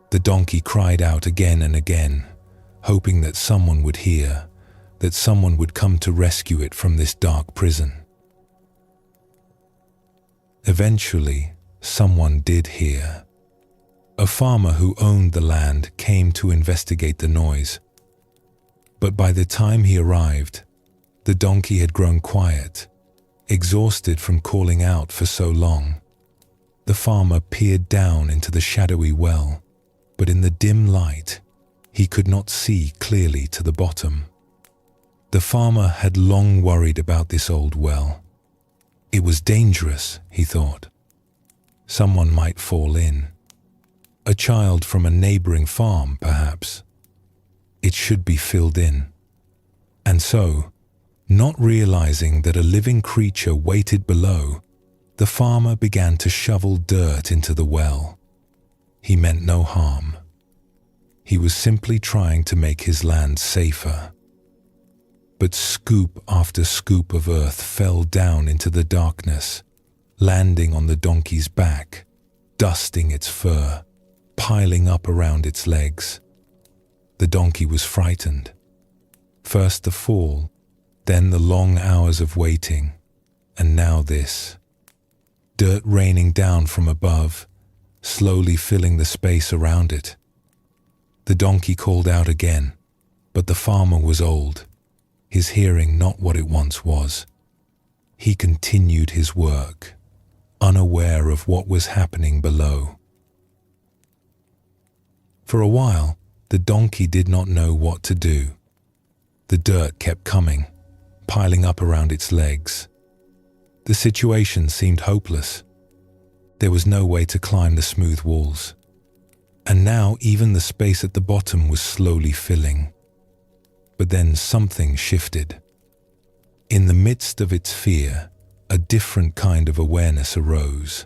The donkey cried out again and again, hoping that someone would hear, that someone would come to rescue it from this dark prison. Eventually, someone did hear. A farmer who owned the land came to investigate the noise. But by the time he arrived, the donkey had grown quiet, exhausted from calling out for so long. The farmer peered down into the shadowy well, but in the dim light, he could not see clearly to the bottom. The farmer had long worried about this old well. It was dangerous, he thought. Someone might fall in. A child from a neighboring farm, perhaps. It should be filled in. And so, not realizing that a living creature waited below, the farmer began to shovel dirt into the well. He meant no harm. He was simply trying to make his land safer. But scoop after scoop of earth fell down into the darkness, landing on the donkey's back, dusting its fur, piling up around its legs. The donkey was frightened. First the fall, then the long hours of waiting, and now this. Dirt raining down from above, slowly filling the space around it. The donkey called out again, but the farmer was old, his hearing not what it once was. He continued his work, unaware of what was happening below. For a while, the donkey did not know what to do. The dirt kept coming, piling up around its legs. The situation seemed hopeless. There was no way to climb the smooth walls. And now even the space at the bottom was slowly filling. But then something shifted. In the midst of its fear, a different kind of awareness arose.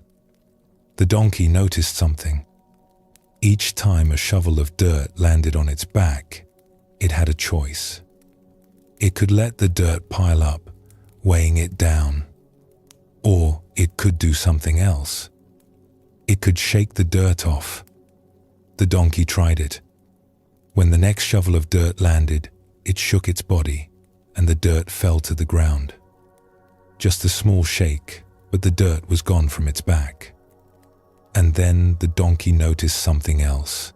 The donkey noticed something. Each time a shovel of dirt landed on its back, it had a choice. It could let the dirt pile up, weighing it down. Or it could do something else. It could shake the dirt off. The donkey tried it. When the next shovel of dirt landed, it shook its body, and the dirt fell to the ground. Just a small shake, but the dirt was gone from its back. And then the donkey noticed something else.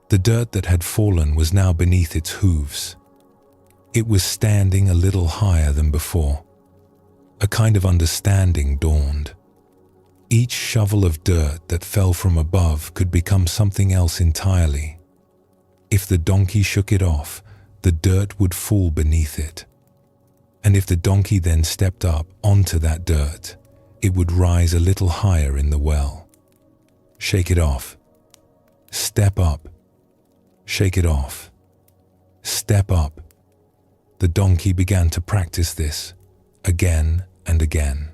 The dirt that had fallen was now beneath its hooves. It was standing a little higher than before. A kind of understanding dawned. Each shovel of dirt that fell from above could become something else entirely. If the donkey shook it off, the dirt would fall beneath it. And if the donkey then stepped up onto that dirt, it would rise a little higher in the well. Shake it off. Step up. Shake it off. Step up. The donkey began to practice this, again and again.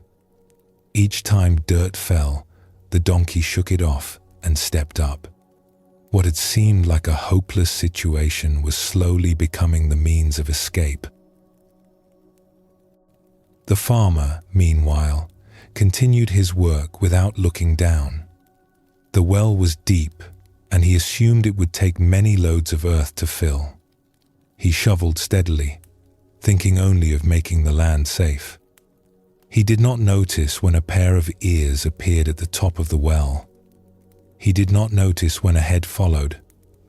Each time dirt fell, the donkey shook it off and stepped up. What had seemed like a hopeless situation was slowly becoming the means of escape. The farmer, meanwhile, continued his work without looking down. The well was deep, and he assumed it would take many loads of earth to fill. He shoveled steadily, thinking only of making the land safe. He did not notice when a pair of ears appeared at the top of the well. He did not notice when a head followed,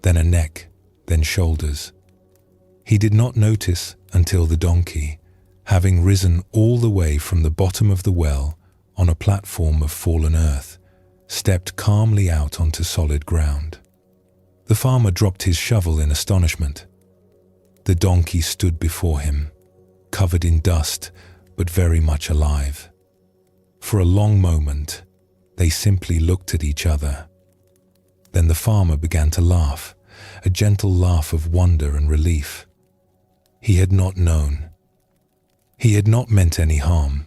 then a neck, then shoulders. He did not notice until the donkey, having risen all the way from the bottom of the well on a platform of fallen earth, stepped calmly out onto solid ground. The farmer dropped his shovel in astonishment. The donkey stood before him, covered in dust, but very much alive. For a long moment, they simply looked at each other. Then the farmer began to laugh, a gentle laugh of wonder and relief. He had not known. He had not meant any harm.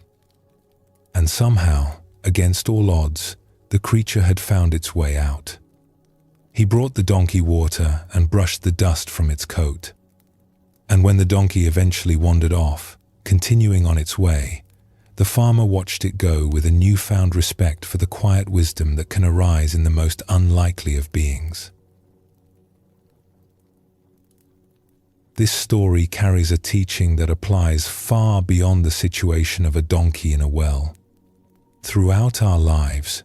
And somehow, against all odds, the creature had found its way out. He brought the donkey water and brushed the dust from its coat. And when the donkey eventually wandered off, continuing on its way, the farmer watched it go with a newfound respect for the quiet wisdom that can arise in the most unlikely of beings. This story carries a teaching that applies far beyond the situation of a donkey in a well. Throughout our lives,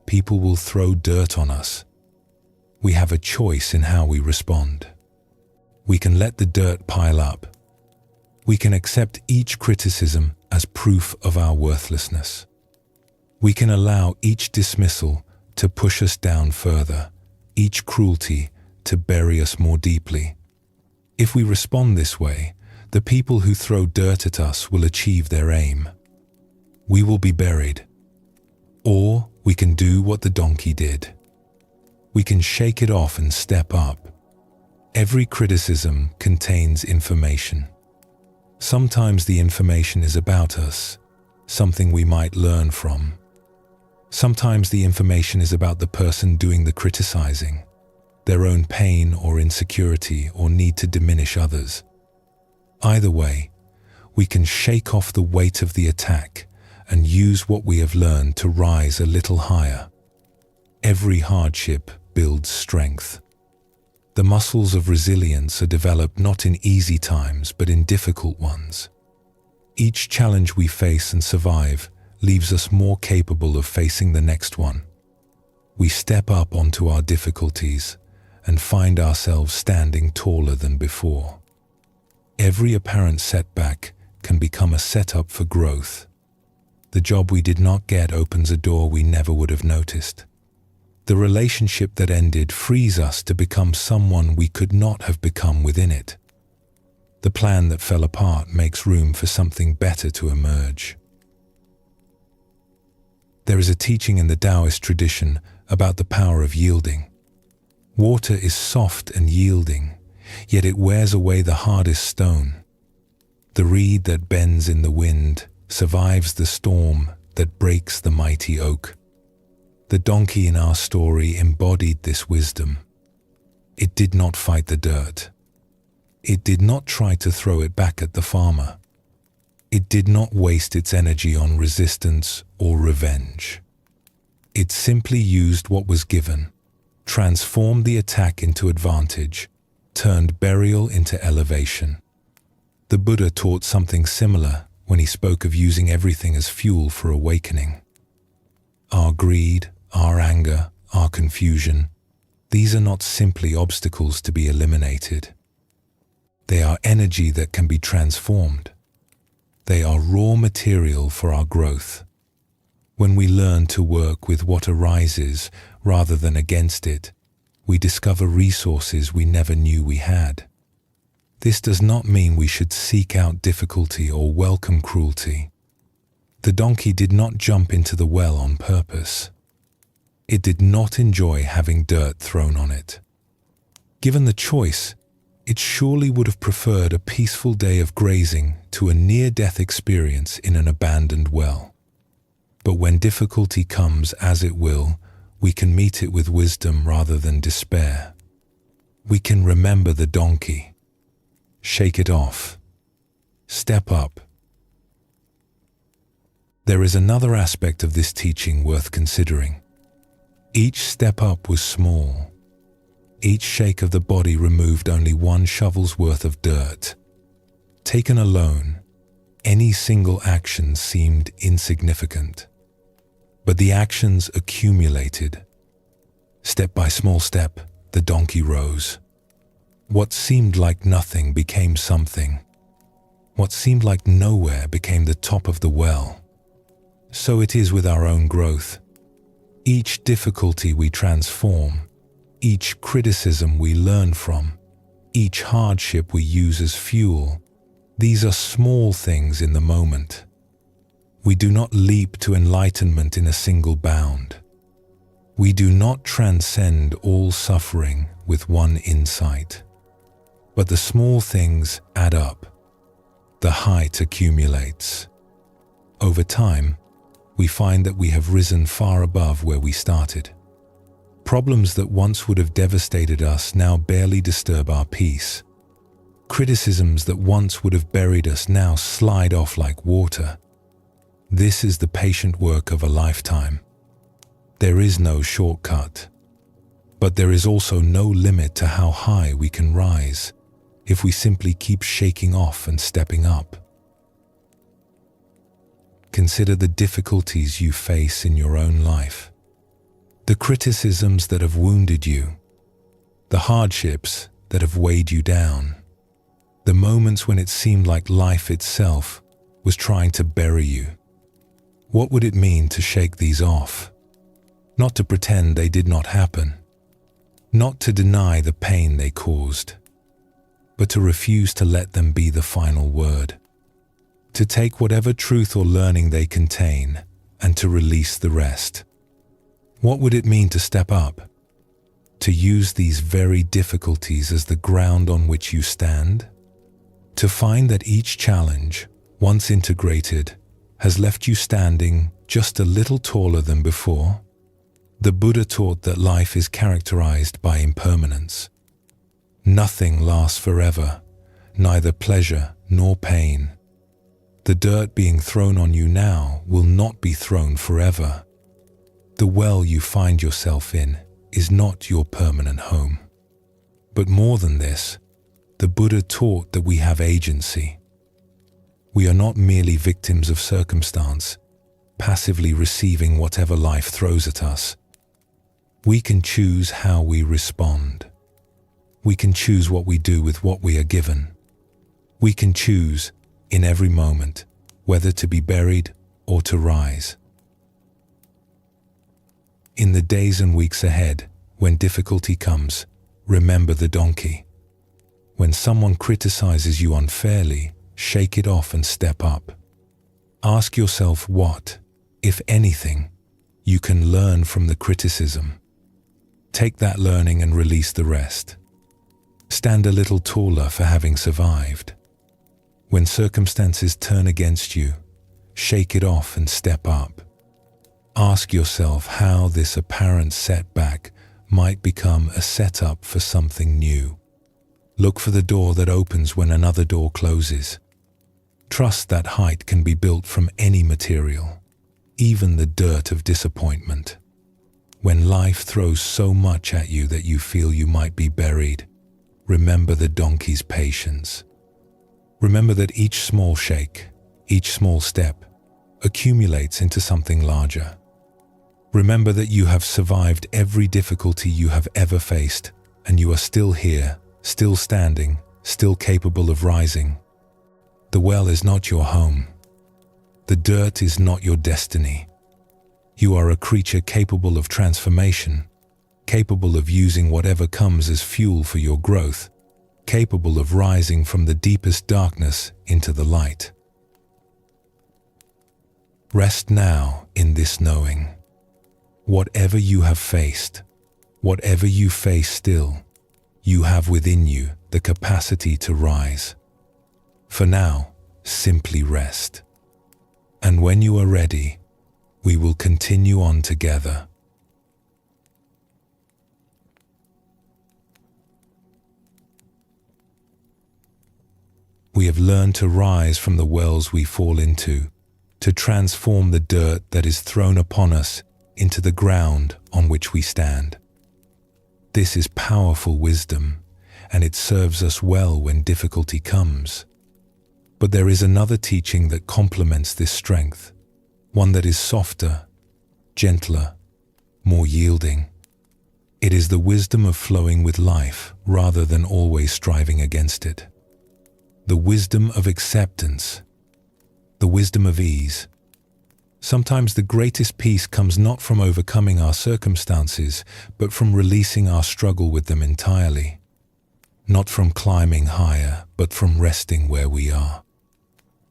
people will throw dirt on us. We have a choice in how we respond. We can let the dirt pile up. We can accept each criticism as proof of our worthlessness. We can allow each dismissal to push us down further, each cruelty to bury us more deeply. If we respond this way, the people who throw dirt at us will achieve their aim. We will be buried. Or we can do what the donkey did. We can shake it off and step up. Every criticism contains information. Sometimes the information is about us, something we might learn from. Sometimes the information is about the person doing the criticizing, their own pain or insecurity or need to diminish others. Either way, we can shake off the weight of the attack and use what we have learned to rise a little higher. Every hardship builds strength. The muscles of resilience are developed not in easy times but in difficult ones. Each challenge we face and survive leaves us more capable of facing the next one. We step up onto our difficulties and find ourselves standing taller than before. Every apparent setback can become a setup for growth. The job we did not get opens a door we never would have noticed. The relationship that ended frees us to become someone we could not have become within it. The plan that fell apart makes room for something better to emerge. There is a teaching in the Taoist tradition about the power of yielding. Water is soft and yielding, yet it wears away the hardest stone. The reed that bends in the wind survives the storm that breaks the mighty oak. The donkey in our story embodied this wisdom. It did not fight the dirt. It did not try to throw it back at the farmer. It did not waste its energy on resistance or revenge. It simply used what was given, transformed the attack into advantage, turned burial into elevation. The Buddha taught something similar when he spoke of using everything as fuel for awakening. Our greed, our anger, our confusion, these are not simply obstacles to be eliminated. They are energy that can be transformed. They are raw material for our growth. When we learn to work with what arises rather than against it, we discover resources we never knew we had. This does not mean we should seek out difficulty or welcome cruelty. The donkey did not jump into the well on purpose. It did not enjoy having dirt thrown on it. Given the choice, it surely would have preferred a peaceful day of grazing to a near-death experience in an abandoned well. But when difficulty comes, as it will, we can meet it with wisdom rather than despair. We can remember the donkey. Shake it off. Step up. There is another aspect of this teaching worth considering. Each step up was small. Each shake of the body removed only one shovel's worth of dirt. Taken alone, any single action seemed insignificant. But the actions accumulated. Step by small step, the donkey rose. What seemed like nothing became something. What seemed like nowhere became the top of the well. So it is with our own growth. Each difficulty we transform, each criticism we learn from, each hardship we use as fuel, these are small things in the moment. We do not leap to enlightenment in a single bound. We do not transcend all suffering with one insight. But the small things add up. The height accumulates. Over time, we find that we have risen far above where we started. Problems that once would have devastated us now barely disturb our peace. Criticisms that once would have buried us now slide off like water. This is the patient work of a lifetime. There is no shortcut. But there is also no limit to how high we can rise if we simply keep shaking off and stepping up. Consider the difficulties you face in your own life, the criticisms that have wounded you, the hardships that have weighed you down, the moments when it seemed like life itself was trying to bury you. What would it mean to shake these off? Not to pretend they did not happen, not to deny the pain they caused, but to refuse to let them be the final word. To take whatever truth or learning they contain and to release the rest. What would it mean to step up? To use these very difficulties as the ground on which you stand? To find that each challenge, once integrated, has left you standing just a little taller than before? The Buddha taught that life is characterized by impermanence. Nothing lasts forever, neither pleasure nor pain. The dirt being thrown on you now will not be thrown forever. The well you find yourself in is not your permanent home. But more than this, the Buddha taught that we have agency. We are not merely victims of circumstance, passively receiving whatever life throws at us. We can choose how we respond. We can choose what we do with what we are given. We can choose, in every moment, whether to be buried or to rise. In the days and weeks ahead, when difficulty comes, remember the donkey. When someone criticizes you unfairly, shake it off and step up. Ask yourself what, if anything, you can learn from the criticism. Take that learning and release the rest. Stand a little taller for having survived. When circumstances turn against you, shake it off and step up. Ask yourself how this apparent setback might become a setup for something new. Look for the door that opens when another door closes. Trust that height can be built from any material, even the dirt of disappointment. When life throws so much at you that you feel you might be buried, remember the donkey's patience. Remember that each small shake, each small step, accumulates into something larger. Remember that you have survived every difficulty you have ever faced, and you are still here, still standing, still capable of rising. The well is not your home. The dirt is not your destiny. You are a creature capable of transformation, capable of using whatever comes as fuel for your growth, capable of rising from the deepest darkness into the light. Rest now in this knowing. Whatever you have faced, whatever you face still, you have within you the capacity to rise. For now, simply rest. And when you are ready, we will continue on together. We have learned to rise from the wells we fall into, to transform the dirt that is thrown upon us into the ground on which we stand. This is powerful wisdom, and it serves us well when difficulty comes. But there is another teaching that complements this strength, one that is softer, gentler, more yielding. It is the wisdom of flowing with life rather than always striving against it. The wisdom of acceptance, the wisdom of ease. Sometimes the greatest peace comes not from overcoming our circumstances, but from releasing our struggle with them entirely. Not from climbing higher, but from resting where we are.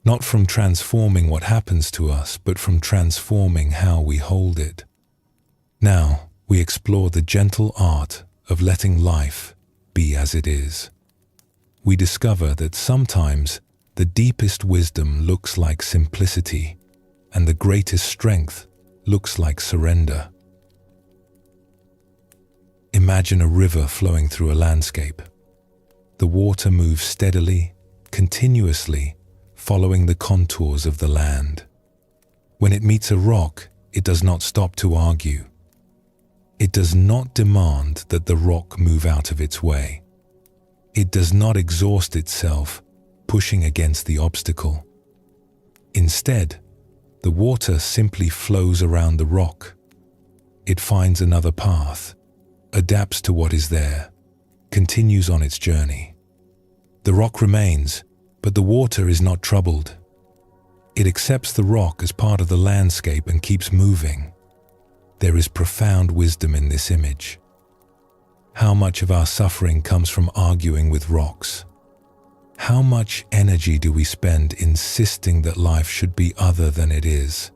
Not from transforming what happens to us, but from transforming how we hold it. Now, we explore the gentle art of letting life be as it is. We discover that sometimes the deepest wisdom looks like simplicity, and the greatest strength looks like surrender. Imagine a river flowing through a landscape. The water moves steadily, continuously, following the contours of the land. When it meets a rock, it does not stop to argue. It does not demand that the rock move out of its way. It does not exhaust itself, pushing against the obstacle. Instead, the water simply flows around the rock. It finds another path, adapts to what is there, continues on its journey. The rock remains, but the water is not troubled. It accepts the rock as part of the landscape and keeps moving. There is profound wisdom in this image. How much of our suffering comes from arguing with rocks? How much energy do we spend insisting that life should be other than it is,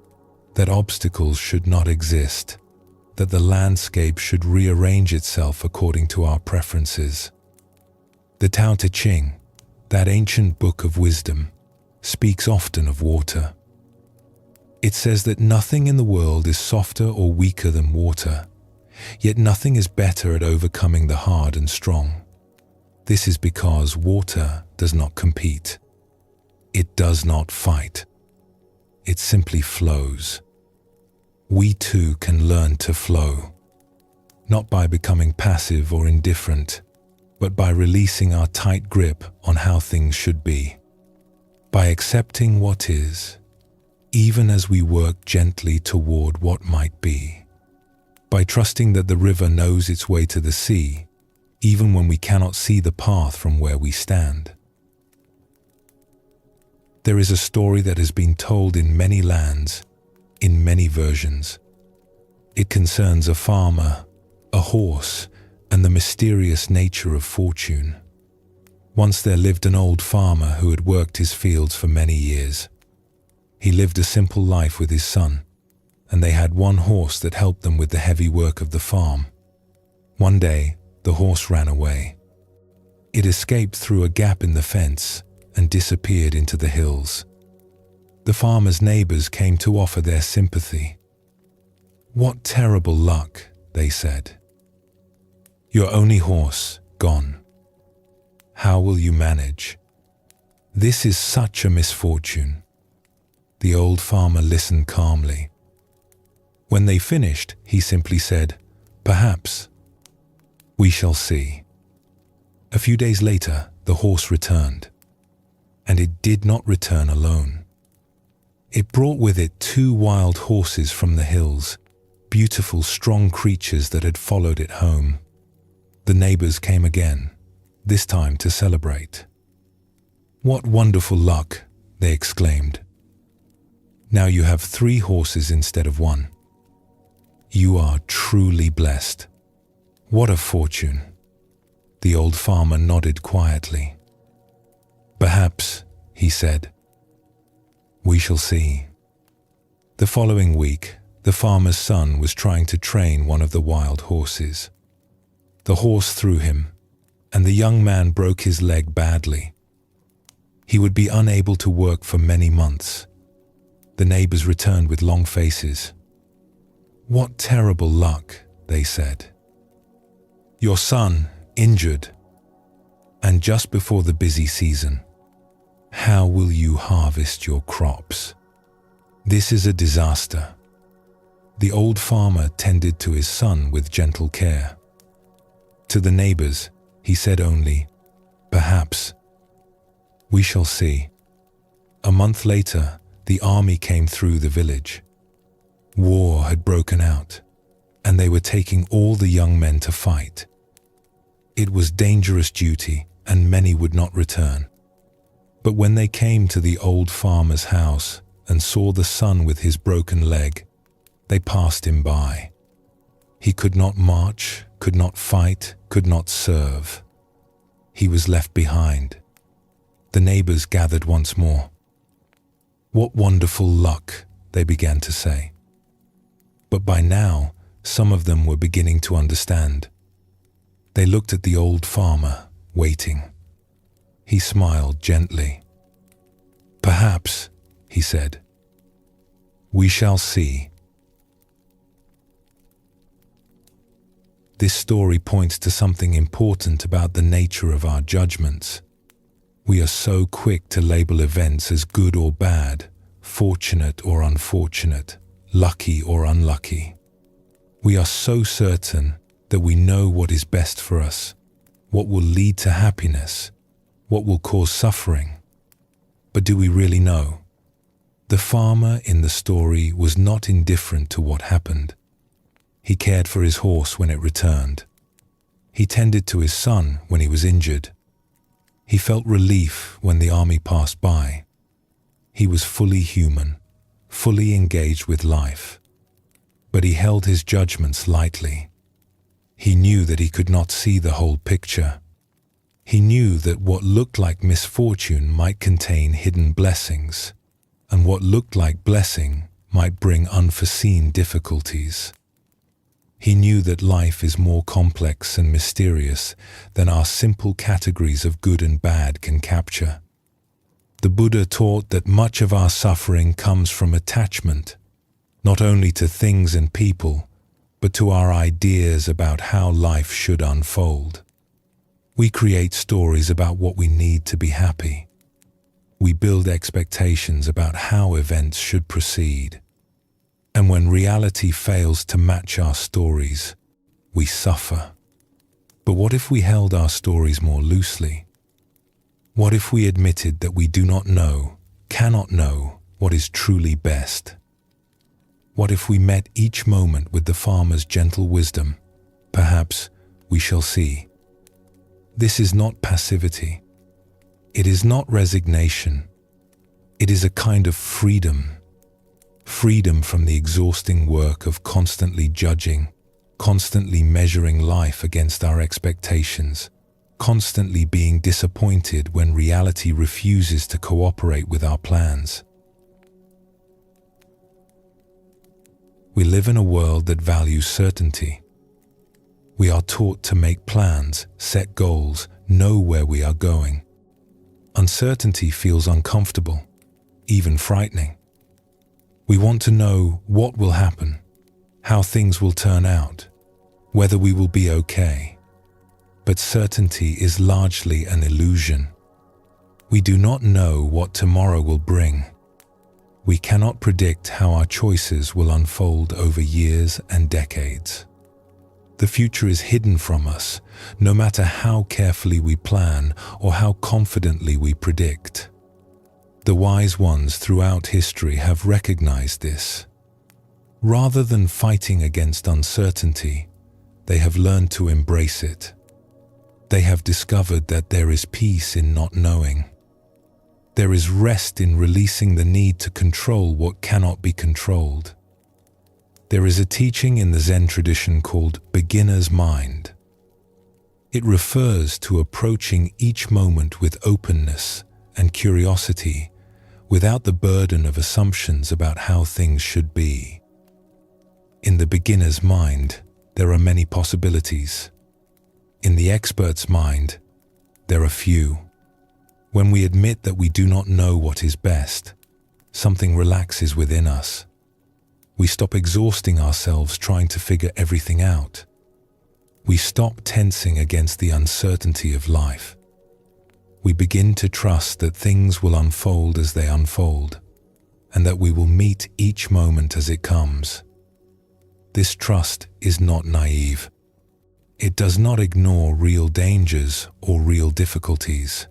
that obstacles should not exist, that the landscape should rearrange itself according to our preferences? The Tao Te Ching, that ancient book of wisdom, speaks often of water. It says that nothing in the world is softer or weaker than water, yet nothing is better at overcoming the hard and strong. This is because water does not compete. It does not fight. It simply flows. We too can learn to flow, not by becoming passive or indifferent, but by releasing our tight grip on how things should be, by accepting what is, even as we work gently toward what might be, by trusting that the river knows its way to the sea, even when we cannot see the path from where we stand. There is a story that has been told in many lands, in many versions. It concerns a farmer, a horse, and the mysterious nature of fortune. Once there lived an old farmer who had worked his fields for many years. He lived a simple life with his son, and they had one horse that helped them with the heavy work of the farm. One day, the horse ran away. It escaped through a gap in the fence and disappeared into the hills. The farmer's neighbors came to offer their sympathy. "What terrible luck," they said. "Your only horse gone. How will you manage? This is such a misfortune." The old farmer listened calmly. When they finished, he simply said, "Perhaps. We shall see." A few days later, the horse returned. And it did not return alone. It brought with it 2 wild horses from the hills, beautiful, strong creatures that had followed it home. The neighbors came again, this time to celebrate. "What wonderful luck," they exclaimed. "Now you have 3 horses instead of 1. You are truly blessed. What a fortune." The old farmer nodded quietly. "Perhaps," he said. "We shall see." The following week, the farmer's son was trying to train one of the wild horses. The horse threw him, and the young man broke his leg badly. He would be unable to work for many months. The neighbors returned with long faces. "What terrible luck," they said. "Your son, injured. And just before the busy season. How will you harvest your crops? This is a disaster." The old farmer tended to his son with gentle care. To the neighbors, he said only, "Perhaps. We shall see." A month later, the army came through the village. War had broken out, and they were taking all the young men to fight. It was dangerous duty, and many would not return. But when they came to the old farmer's house and saw the son with his broken leg, they passed him by. He could not march, could not fight, could not serve. He was left behind. The neighbors gathered once more. "What wonderful luck," they began to say. But by now, Some of them were beginning to understand. They looked at the old farmer, waiting. He smiled gently. "Perhaps," he said, "we shall see." This story points to something important about the nature of our judgments. We are so quick to label events as good or bad, fortunate or unfortunate, lucky or unlucky. We are so certain that we know what is best for us, what will lead to happiness, what will cause suffering. But do we really know? The farmer in the story was not indifferent to what happened. He cared for his horse when it returned. He tended to his son when he was injured. He felt relief when the army passed by. He was fully human, fully engaged with life. But he held his judgments lightly. He knew that he could not see the whole picture. He knew that what looked like misfortune might contain hidden blessings, and what looked like blessing might bring unforeseen difficulties. He knew that life is more complex and mysterious than our simple categories of good and bad can capture. The Buddha taught that much of our suffering comes from attachment, not only to things and people, but to our ideas about how life should unfold. We create stories about what we need to be happy. We build expectations about how events should proceed. And when reality fails to match our stories, we suffer. But what if we held our stories more loosely? What if we admitted that we do not know, cannot know, what is truly best? What if we met each moment with the farmer's gentle wisdom? Perhaps we shall see. This is not passivity. It is not resignation. It is a kind of freedom. Freedom from the exhausting work of constantly judging, constantly measuring life against our expectations, constantly being disappointed when reality refuses to cooperate with our plans. We live in a world that values certainty. We are taught to make plans, set goals, know where we are going. Uncertainty feels uncomfortable, even frightening. We want to know what will happen, how things will turn out, whether we will be okay. But certainty is largely an illusion. We do not know what tomorrow will bring. We cannot predict how our choices will unfold over years and decades. The future is hidden from us, no matter how carefully we plan or how confidently we predict. The wise ones throughout history have recognized this. Rather than fighting against uncertainty, they have learned to embrace it. They have discovered that there is peace in not knowing. There is rest in releasing the need to control what cannot be controlled. There is a teaching in the Zen tradition called beginner's mind. It refers to approaching each moment with openness and curiosity, without the burden of assumptions about how things should be. In the beginner's mind, there are many possibilities. In the expert's mind, there are few. When we admit that we do not know what is best, something relaxes within us. We stop exhausting ourselves trying to figure everything out. We stop tensing against the uncertainty of life. We begin to trust that things will unfold as they unfold, and that we will meet each moment as it comes. This trust is not naive. It does not ignore real dangers or real difficulties,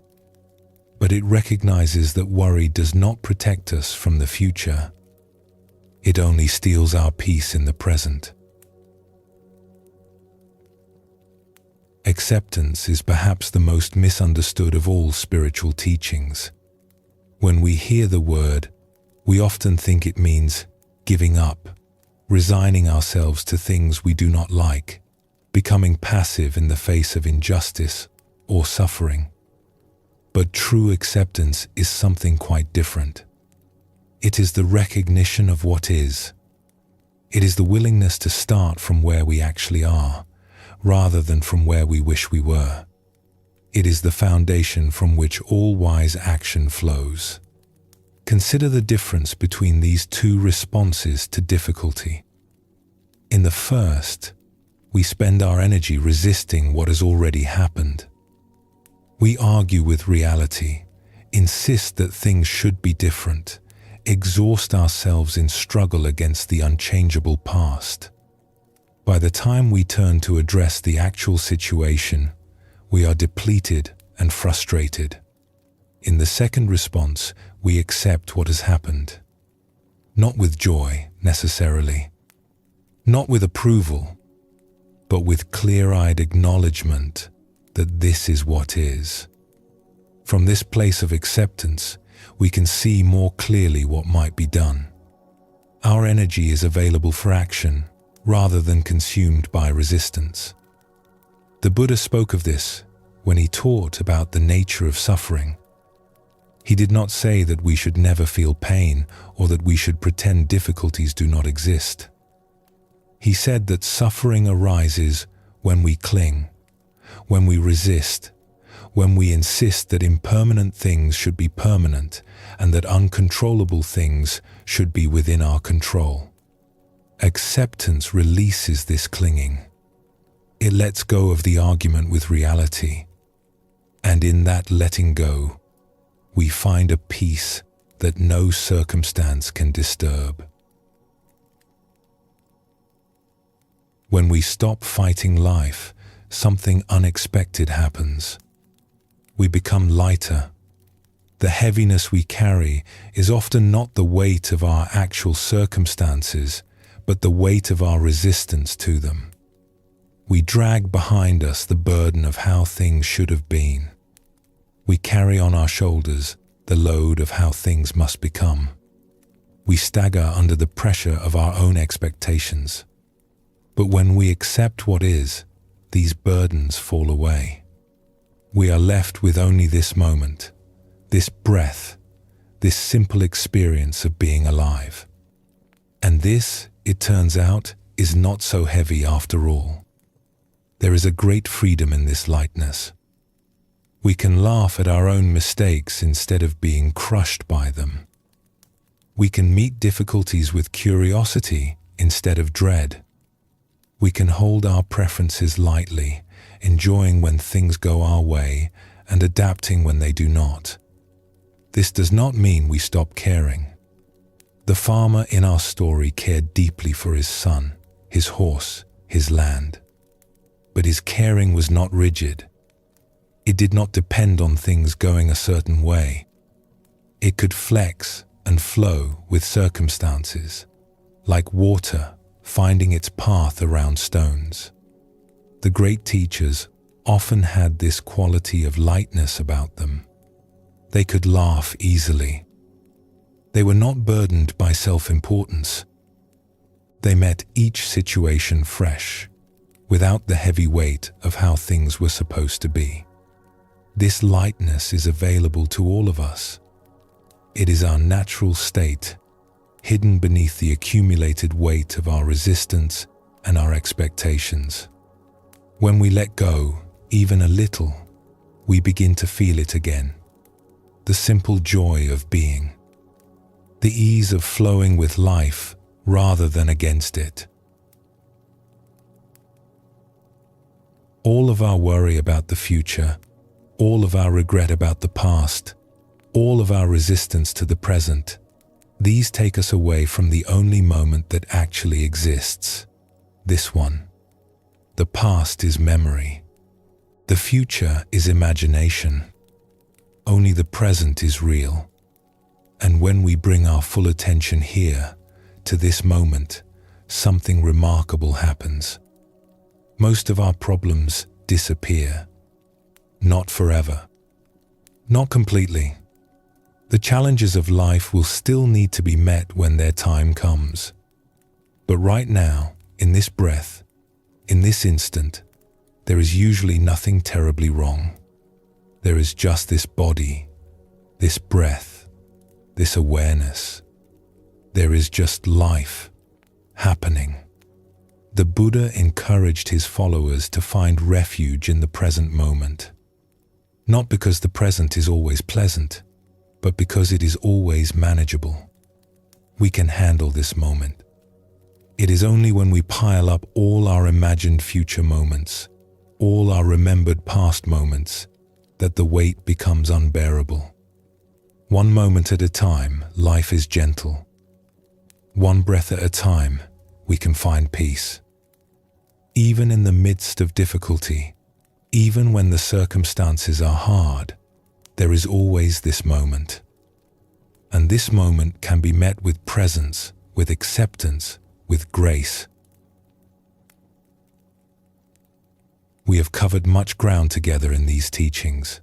but it recognizes that worry does not protect us from the future. It only steals our peace in the present. Acceptance is perhaps the most misunderstood of all spiritual teachings. When we hear the word, we often think it means giving up, resigning ourselves to things we do not like, becoming passive in the face of injustice or suffering. But true acceptance is something quite different. It is the recognition of what is. It is the willingness to start from where we actually are, rather than from where we wish we were. It is the foundation from which all wise action flows. Consider the difference between these two responses to difficulty. In the first, we spend our energy resisting what has already happened. We argue with reality, insist that things should be different, exhaust ourselves in struggle against the unchangeable past. By the time we turn to address the actual situation, we are depleted and frustrated. In the second response, we accept what has happened. Not with joy, necessarily. Not with approval, but with clear-eyed acknowledgement that this is what is. From this place of acceptance, we can see more clearly what might be done. Our energy is available for action, rather than consumed by resistance. The Buddha spoke of this when he taught about the nature of suffering. He did not say that we should never feel pain or that we should pretend difficulties do not exist. He said that suffering arises when we cling, when we resist, when we insist that impermanent things should be permanent and that uncontrollable things should be within our control. Acceptance releases this clinging. It lets go of the argument with reality. And in that letting go, we find a peace that no circumstance can disturb. When we stop fighting life, something unexpected happens. We become lighter. The heaviness we carry is often not the weight of our actual circumstances, but the weight of our resistance to them. We drag behind us the burden of how things should have been. We carry on our shoulders the load of how things must become. We stagger under the pressure of our own expectations. But when we accept what is, these burdens fall away. We are left with only this moment, this breath, this simple experience of being alive. And this, it turns out, is not so heavy after all. There is a great freedom in this lightness. We can laugh at our own mistakes instead of being crushed by them. We can meet difficulties with curiosity instead of dread. We can hold our preferences lightly, enjoying when things go our way and adapting when they do not. This does not mean we stop caring. The farmer in our story cared deeply for his son, his horse, his land. But his caring was not rigid. It did not depend on things going a certain way. It could flex and flow with circumstances, like water finding its path around stones. The great teachers often had this quality of lightness about them. They could laugh easily. They were not burdened by self-importance. They met each situation fresh, without the heavy weight of how things were supposed to be. This lightness is available to all of us. It is our natural state, hidden beneath the accumulated weight of our resistance and our expectations. When we let go, even a little, we begin to feel it again. The simple joy of being. The ease of flowing with life rather than against it. All of our worry about the future, all of our regret about the past, all of our resistance to the present, these take us away from the only moment that actually exists, this one. The past is memory. The future is imagination. Only the present is real. And when we bring our full attention here, to this moment, something remarkable happens. Most of our problems disappear. Not forever. Not completely. The challenges of life will still need to be met when their time comes. But right now, in this breath, in this instant, there is usually nothing terribly wrong. There is just this body, this breath, this awareness. There is just life, happening. The Buddha encouraged his followers to find refuge in the present moment. Not because the present is always pleasant, but because it is always manageable. We can handle this moment. It is only when we pile up all our imagined future moments, all our remembered past moments, that the weight becomes unbearable. One moment at a time, life is gentle. One breath at a time, we can find peace. Even in the midst of difficulty, even when the circumstances are hard, there is always this moment. And this moment can be met with presence, with acceptance, with grace. We have covered much ground together in these teachings.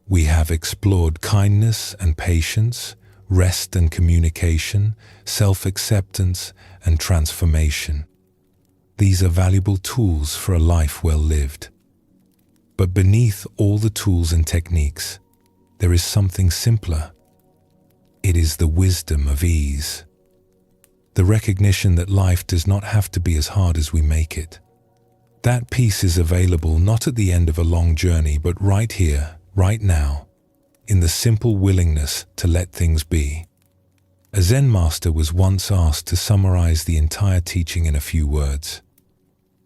We have explored kindness and patience, rest and communication, self-acceptance and transformation. These are valuable tools for a life well lived. But beneath all the tools and techniques, there is something simpler. It is the wisdom of ease. The recognition that life does not have to be as hard as we make it. That peace is available not at the end of a long journey, but right here, right now, in the simple willingness to let things be. A Zen master was once asked to summarize the entire teaching in a few words.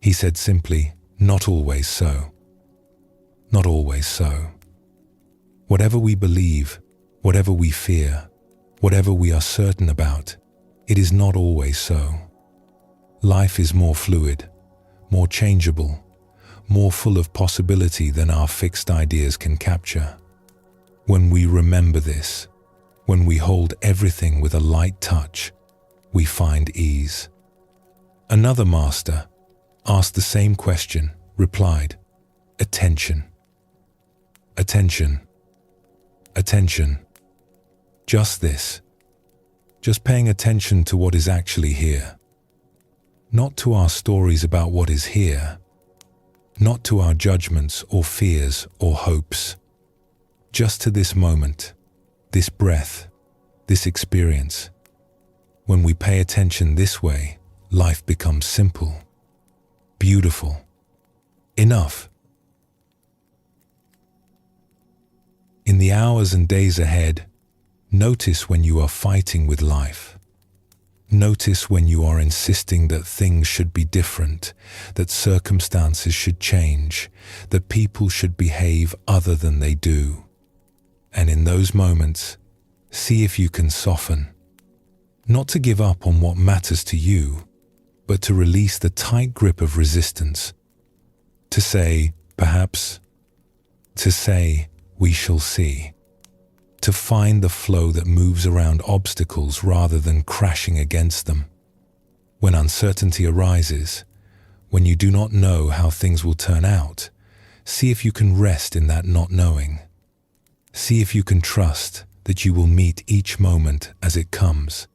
He said simply, "Not always so. Not always so." Whatever we believe, whatever we fear, whatever we are certain about, it is not always so. Life is more fluid, more changeable, more full of possibility than our fixed ideas can capture. When we remember this, when we hold everything with a light touch, we find ease. Another master, asked the same question, replied, "Attention. Attention. Attention. Just this. Just paying attention to what is actually here. Not to our stories about what is here. Not to our judgments or fears or hopes. Just to this moment, this breath, this experience. When we pay attention this way, life becomes simple, beautiful, enough. In the hours and days ahead, notice when you are fighting with life. Notice when you are insisting that things should be different, that circumstances should change, that people should behave other than they do. And in those moments, see if you can soften. Not to give up on what matters to you, but to release the tight grip of resistance. To say, perhaps, to say, we shall see. To find the flow that moves around obstacles rather than crashing against them. When uncertainty arises, when you do not know how things will turn out, see if you can rest in that not knowing. See if you can trust that you will meet each moment as it comes,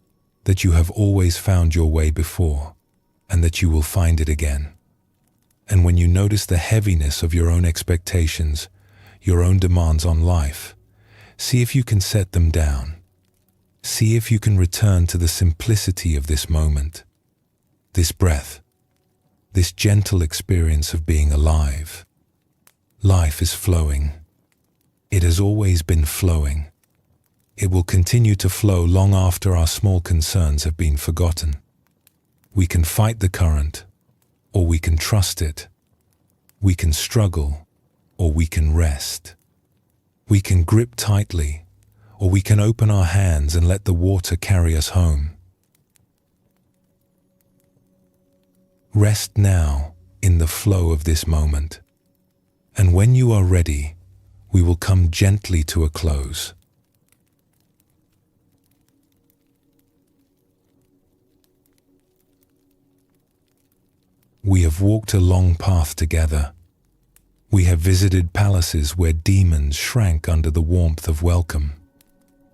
that you have always found your way before, and that you will find it again. And when you notice the heaviness of your own expectations, your own demands on life, see if you can set them down. See if you can return to the simplicity of this moment, this breath, this gentle experience of being alive. Life is flowing. It has always been flowing. It will continue to flow long after our small concerns have been forgotten. We can fight the current, or we can trust it. We can struggle, or we can rest. We can grip tightly, or we can open our hands and let the water carry us home. Rest now in the flow of this moment, and when you are ready, we will come gently to a close. We have walked a long path together. We have visited palaces where demons shrank under the warmth of welcome.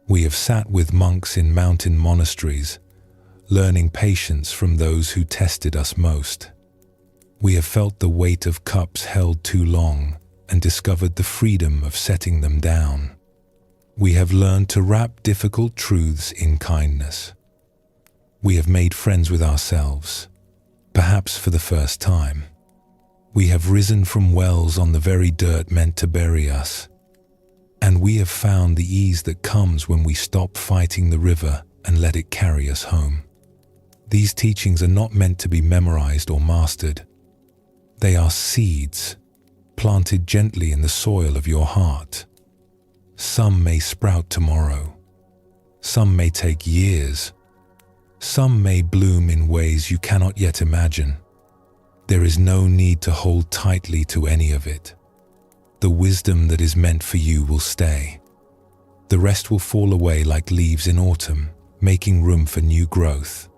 We have sat with monks in mountain monasteries, learning patience from those who tested us most. We have felt the weight of cups held too long and discovered the freedom of setting them down. We have learned to wrap difficult truths in kindness. We have made friends with ourselves, perhaps for the first time. We have risen from wells on the very dirt meant to bury us. And we have found the ease that comes when we stop fighting the river and let it carry us home. These teachings are not meant to be memorized or mastered. They are seeds, planted gently in the soil of your heart. Some may sprout tomorrow. Some may take years. Some may bloom in ways you cannot yet imagine. There is no need to hold tightly to any of it. The wisdom that is meant for you will stay. The rest will fall away like leaves in autumn, making room for new growth.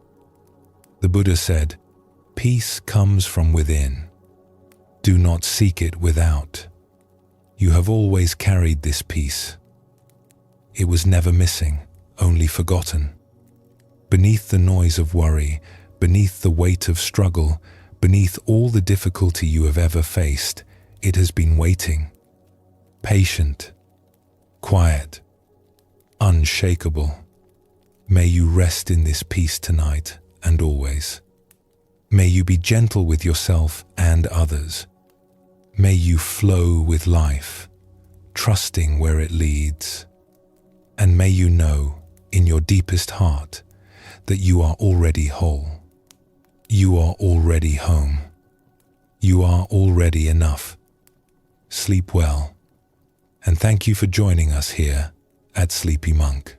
The Buddha said, "Peace comes from within. Do not seek it without. You have always carried this peace. It was never missing, only forgotten. Beneath the noise of worry, beneath the weight of struggle, beneath all the difficulty you have ever faced, it has been waiting. Patient, quiet, unshakable. May you rest in this peace tonight and always. May you be gentle with yourself and others. May you flow with life, trusting where it leads. And may you know, in your deepest heart, that you are already whole. You are already home. You are already enough. Sleep well, and thank you for joining us here at Sleepy Monk.